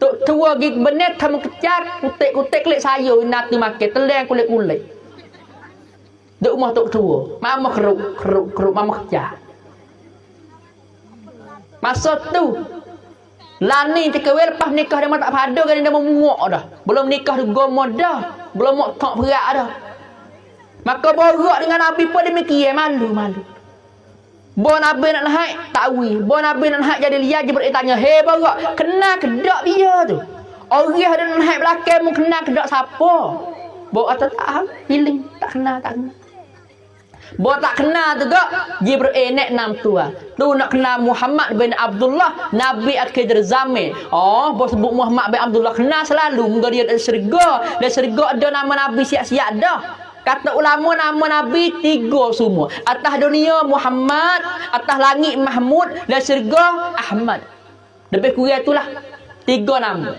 tok tua gig benet kamu kecak kutek lek sayur natu makan teleng kulit dak rumah tok tua mama keruk mama kecak masa tu lani tekewel lepas nikah dia tak padu kan dia memuak dah belum nikah tu gomo dah belum mak tak berat dah maka borak dengan Nabi pun dia mikir malu bo Nabi nak naik takwi bo Nabi nak naik jadi liar je bertanya hey borak kena kedak dia tu orang ada naik belakang mu kena kedak siapa bo atau tak feeling tak kena Bo tak kenal tu gak Jibril nek nam tua. Tu nak kenal Muhammad bin Abdullah Nabi akhir zaman. Oh, bo sebut Muhammad bin Abdullah kenal selalu muga dia dari syurga. Dari syurga ada nama Nabi siap-siap dah. Kata ulama nama Nabi 3 semua. Atas dunia Muhammad, atas langit Mahmud, dari syurga Ahmad. Lebih kurang itulah 3 nama.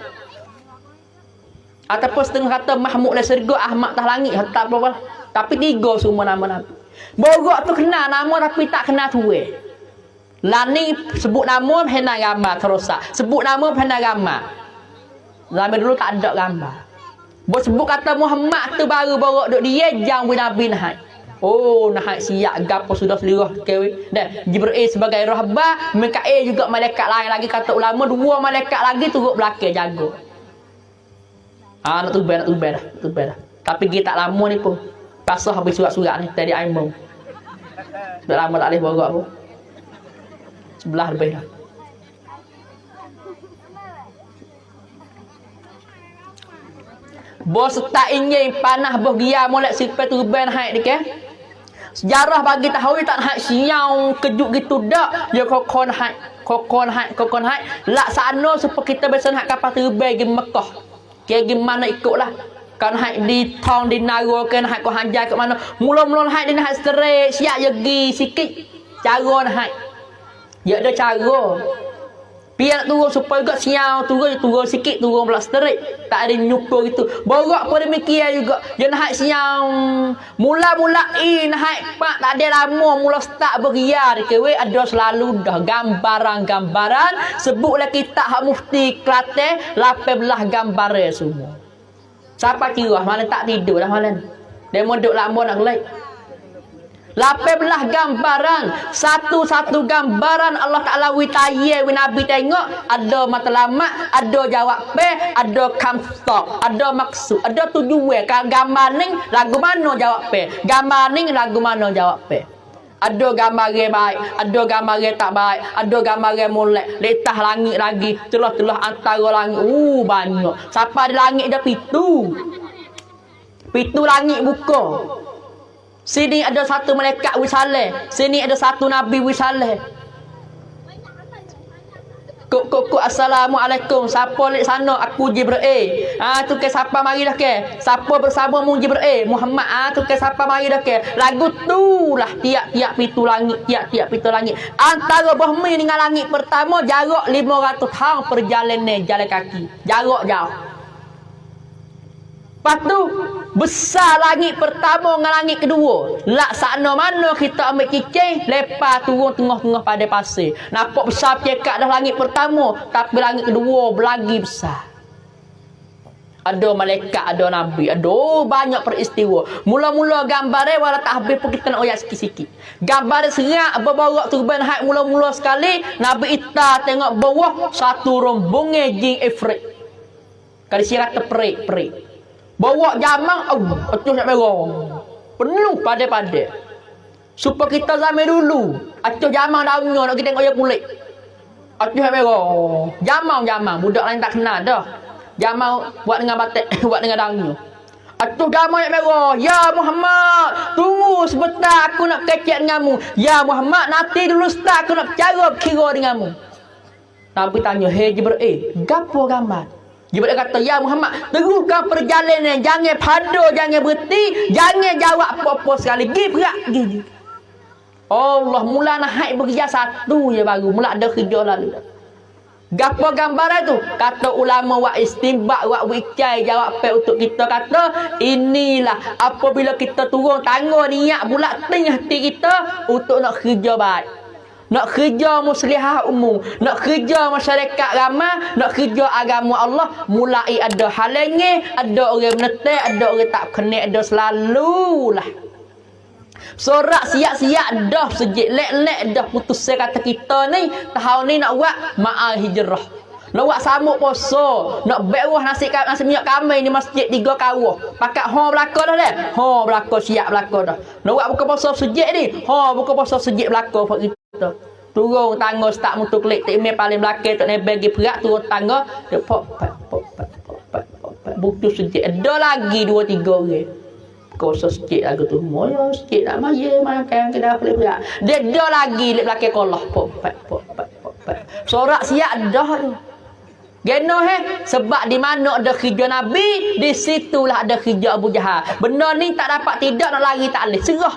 Ataupun setengah kata Mahmud dari syurga Ahmad atas langit tak apa-apa. Tapi 3 semua nama Nabi. Borok tu kenal nama tapi tak kenal tuwe. Lani sebut nama pernah gambar terosak. Sebut nama pernah gambar. Zaman dulu tak ada gambar. Bos sebut kata Muhammad tu baru borok duk dia jam Nabi naik. Oh, naik siap gapo sudah selirah kewe. Dan Jibril sebagai rahbah, Mikail juga malaikat lain lagi kata ulama 2 malaikat lagi turut belakang jaga. Nak tuber dah. Tapi kita tak lama ni pun. Pasal habis surat-surat ni tadi aimau. Dah lama tak boleh borok pun. Sebelah lebih dah. Bos tak ingin panah boh gia molek sipai turban haid dik sejarah bagi tahu tak haid siang kejut gitu dak dia kokon haid laksana supaya kita bisa nak kapal turban pergi Mekah ke gimana ikutlah kan haid di tong di naro kan haid ko hanjar ke mana mula-mula haid di haid straight siap pergi sikit cara haid dia ada cara biar turun supaya gak siang turun sikit turun pula straight tak ada nyukur gitu borok pun demikian juga dia nak siang mula-mula naik pak tak ada lama mula start beriar kewe ada selalu dah gambaran sebutlah kitab hak mufti Kelantan 18 gambaran semua siapa kira malam tak tidur dah malam dia mondok lama nak like 18 gambaran satu-satu gambaran Allah Ta'ala witaya Nabi tengok ada matlamat ada jawab ada kamstok ada maksud ada tujuan gambar ni lagu mana jawab gambar ni lagu mana jawab ada gambar baik ada gambar tak baik ada gambar molek letah langit lagi celah-celah antara langit banyak siapa di langit ada pitu langit buka. Sini ada satu malaikat wisaleh. Sini ada satu nabi wisaleh. Kok assalamualaikum. Siapa lek sana? Aku Jibril. Tu ke siapa mari dah ke? Siapa bersama mu Jibril? Muhammad. Tu ke siapa mari dah ke? Lagu tu lah tiap-tiap pintu langit. Antara bumi dengan langit pertama jarak 500 tahun perjalanan jalan kaki. Jarak jauh. Lepas tu besar langit pertama dengan langit kedua. Laksana mana kita ambil kicing, lepas turun tengah-tengah pada pasir. Nampak besar cekak dah langit pertama, tapi langit kedua lagi besar. Ada malaikat, ada nabi, ada banyak peristiwa. Mula-mula gambarnya wala tak habis pun kita nak ayat sikit-sikit. Gambar serak berbarak turban haid mula-mula sekali, Nabi Ita tengok bawah satu rombongan jin ifrit. Kali sirat terperik-perik. Bawa jamang, acuh nak merah. Penuh pada-pada. Supaya kita zaman dulu, acuh jamang daunnya nak kita tengok ayat kulit. Acuh nak merah. Jamang, budak lain tak kenal dah. Jamal buat dengan batik, buat dengan daunnya. Atuh Jamal yang merah. Ya Muhammad, tunggu sebentar aku nak kecek denganmu. Ya Muhammad, nanti dulu start aku nak bercara berkira denganmu. Nabi tanya, hei Jibril, gapo gambar? Jibril kata, ya Muhammad, teruskan perjalanan. Jangan pada, jangan berhenti, jangan jawab apa-apa sekali. Pergi berat, pergi. Allah, mula nak haid bekerja satu je baru. Mula ada kerja lalu dah. Gapo gambar tu? Kata ulama wa istinbat wa wikai jawab pe untuk kita kata inilah apabila kita turun tangga niat bulat tengah hati kita untuk nak kerja baik. Nak kerja muslihah umum, nak kerja masyarakat ramai, nak kerja agama Allah, mulai ada halangan, ada orang menetek, ada orang tak kena, ada selalulah. Sorak siap-siap dah sejik lek-lek dah putus kata kita ni tahun ni nak buat ma'al hijrah. Nak buat samuk poso, nak berwah nasi minyak kami ni masjid 3 kawah. Pakat belaka dah dah. Belaka siap belaka dah. Nak buat buka poso sejik ni. Buka poso sejik belaka buat kita. Turun tangga start mutu klik tak email paling belakang tok nebel gi perak turun tangga dia pop. Butuh sejik ada lagi 2-3 orang. Kosa sikit lagu tu. Moyo sikit nak maya makan ke dah pelik-pelik. Dia dah lagi lek belakang kolah pop. Sorak siap dah tu. Geno sebab di mana ada kerja Nabi, di situlah ada kerja Abu Jahal. Benda ni tak dapat tidak nak lari tak boleh. Serah.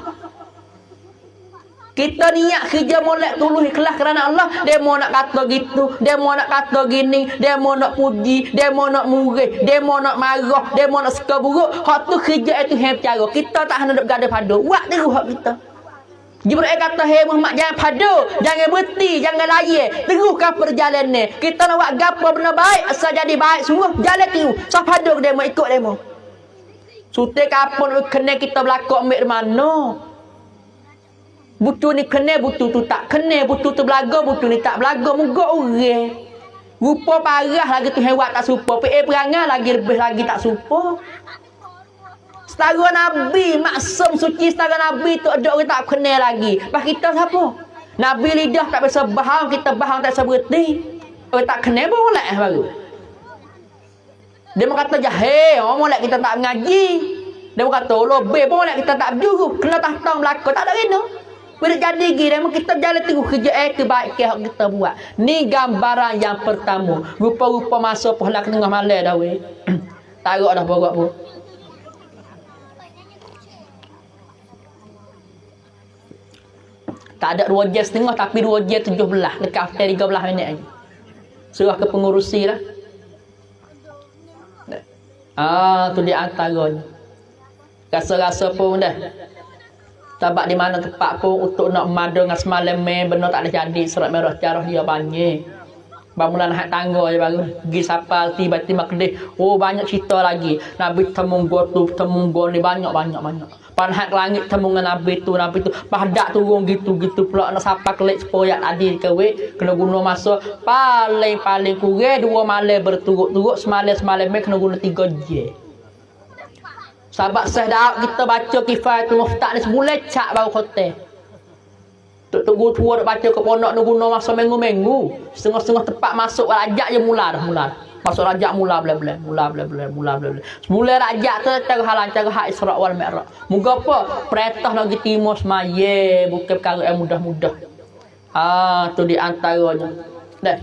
Kita niat kerja molek tuluh ikhlas kerana Allah, dia mau nak kata gitu, dia mau nak kata gini, dia mau nak puji, dia mau nak murih, dia mau nak marah, dia mau nak suka buruk. Hak tu kerja itu hang bercara. Kita tak hendak bergaduh padu. Buat terus hak kita. Jibril kata, "Hei Muhammad, jangan padu, jangan berhenti, jangan layar. Teruskan perjalanan. Kita nak buat gapo benda baik, asal jadi baik semua. Jalan terus. Sah padu demo ikut demo." Sute kapun kena kita belakang ambil mana? Butuh ni kena, butuh tu tak kena. Butuh tu belaga, butuh ni tak belaga. Moga orang. Rupa parah lagi tu hewan tak supa. Perangai lagi lebih lagi tak supa. Setara Nabi, maksum suci setara Nabi tu ada orang tak kena lagi. Lepas kita siapa? Nabi lidah tak bisa bahang, kita bahang tak bisa berhenti. Orang tak kena pun molek baru. Dia kata jahil, orang molek kita tak mengaji. Dia kata, lebih pun molek kita tak berjuru. Kena tahtang belakang, tak ada kena. Bila jadi gini, kita jalan terus kerja kebaik yang kita buat. Ni gambaran yang pertama. Rupa-rupa masa pohon tengah malam dah weh. Tarik dah borak pun. Tak ada 2 jam setengah tapi 2 jam 17. Dekat hotel 13 minit lagi. Serah ke pengurusi lah. Tu dia antaranya. Rasa-rasa pun dah. Sebab di mana tempat pun untuk nak memadu dengan semalam benar tak ada jadi. Surat merah jarah dia banyak. Bangunan hak tangga je baru. Pergi sapal tiba-tiba kedih. Banyak cerita lagi. Nabi temunggo tu, temunggo ni banyak. Panhat langit temungan Nabi tu. Padak turun gitu-gitu pula nak sapa kelik sepoyak tadi kewe. Kena guna masa paling kurang 2 malam berturut-turut. Semalam kena guna 3 jam. Sahabat Syekh kita baca Kifayatul Muftaq ni sebulan cak baru hotel. Tok guru tua nak baca ke pondok nak guna masa minggu-minggu. Setengah-setengah tepat masuk rajak je mula. Masuk rajak mula belah-belah. Semula rajak tu cara halang cara hak Isra wal Mi'raj. Moga apa? Perintah nak pergi timur semaya, bukan perkara yang mudah-mudah. Tu di antaranya. Dah.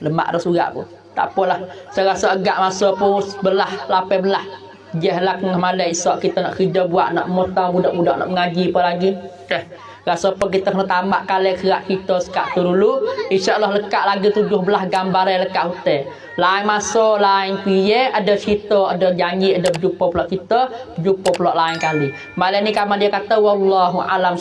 Lemak dah surat pun. Tak apalah. Saya rasa agak masa pun sebelah 18. Jahlah tengah malam esok kita nak kerja buat, nak motong budak-budak nak mengaji apa lagi. Rasa apa kita kena tamat kali kerak kita sekat tu dulu. InsyaAllah lekat lagi 17 gambar yang lekat hotel. Lain masa, lain piye, ada cerita, ada janji, ada berjumpa pula kita. Berjumpa pula lain kali. Malam ni kamar dia kata, Wallahu alam.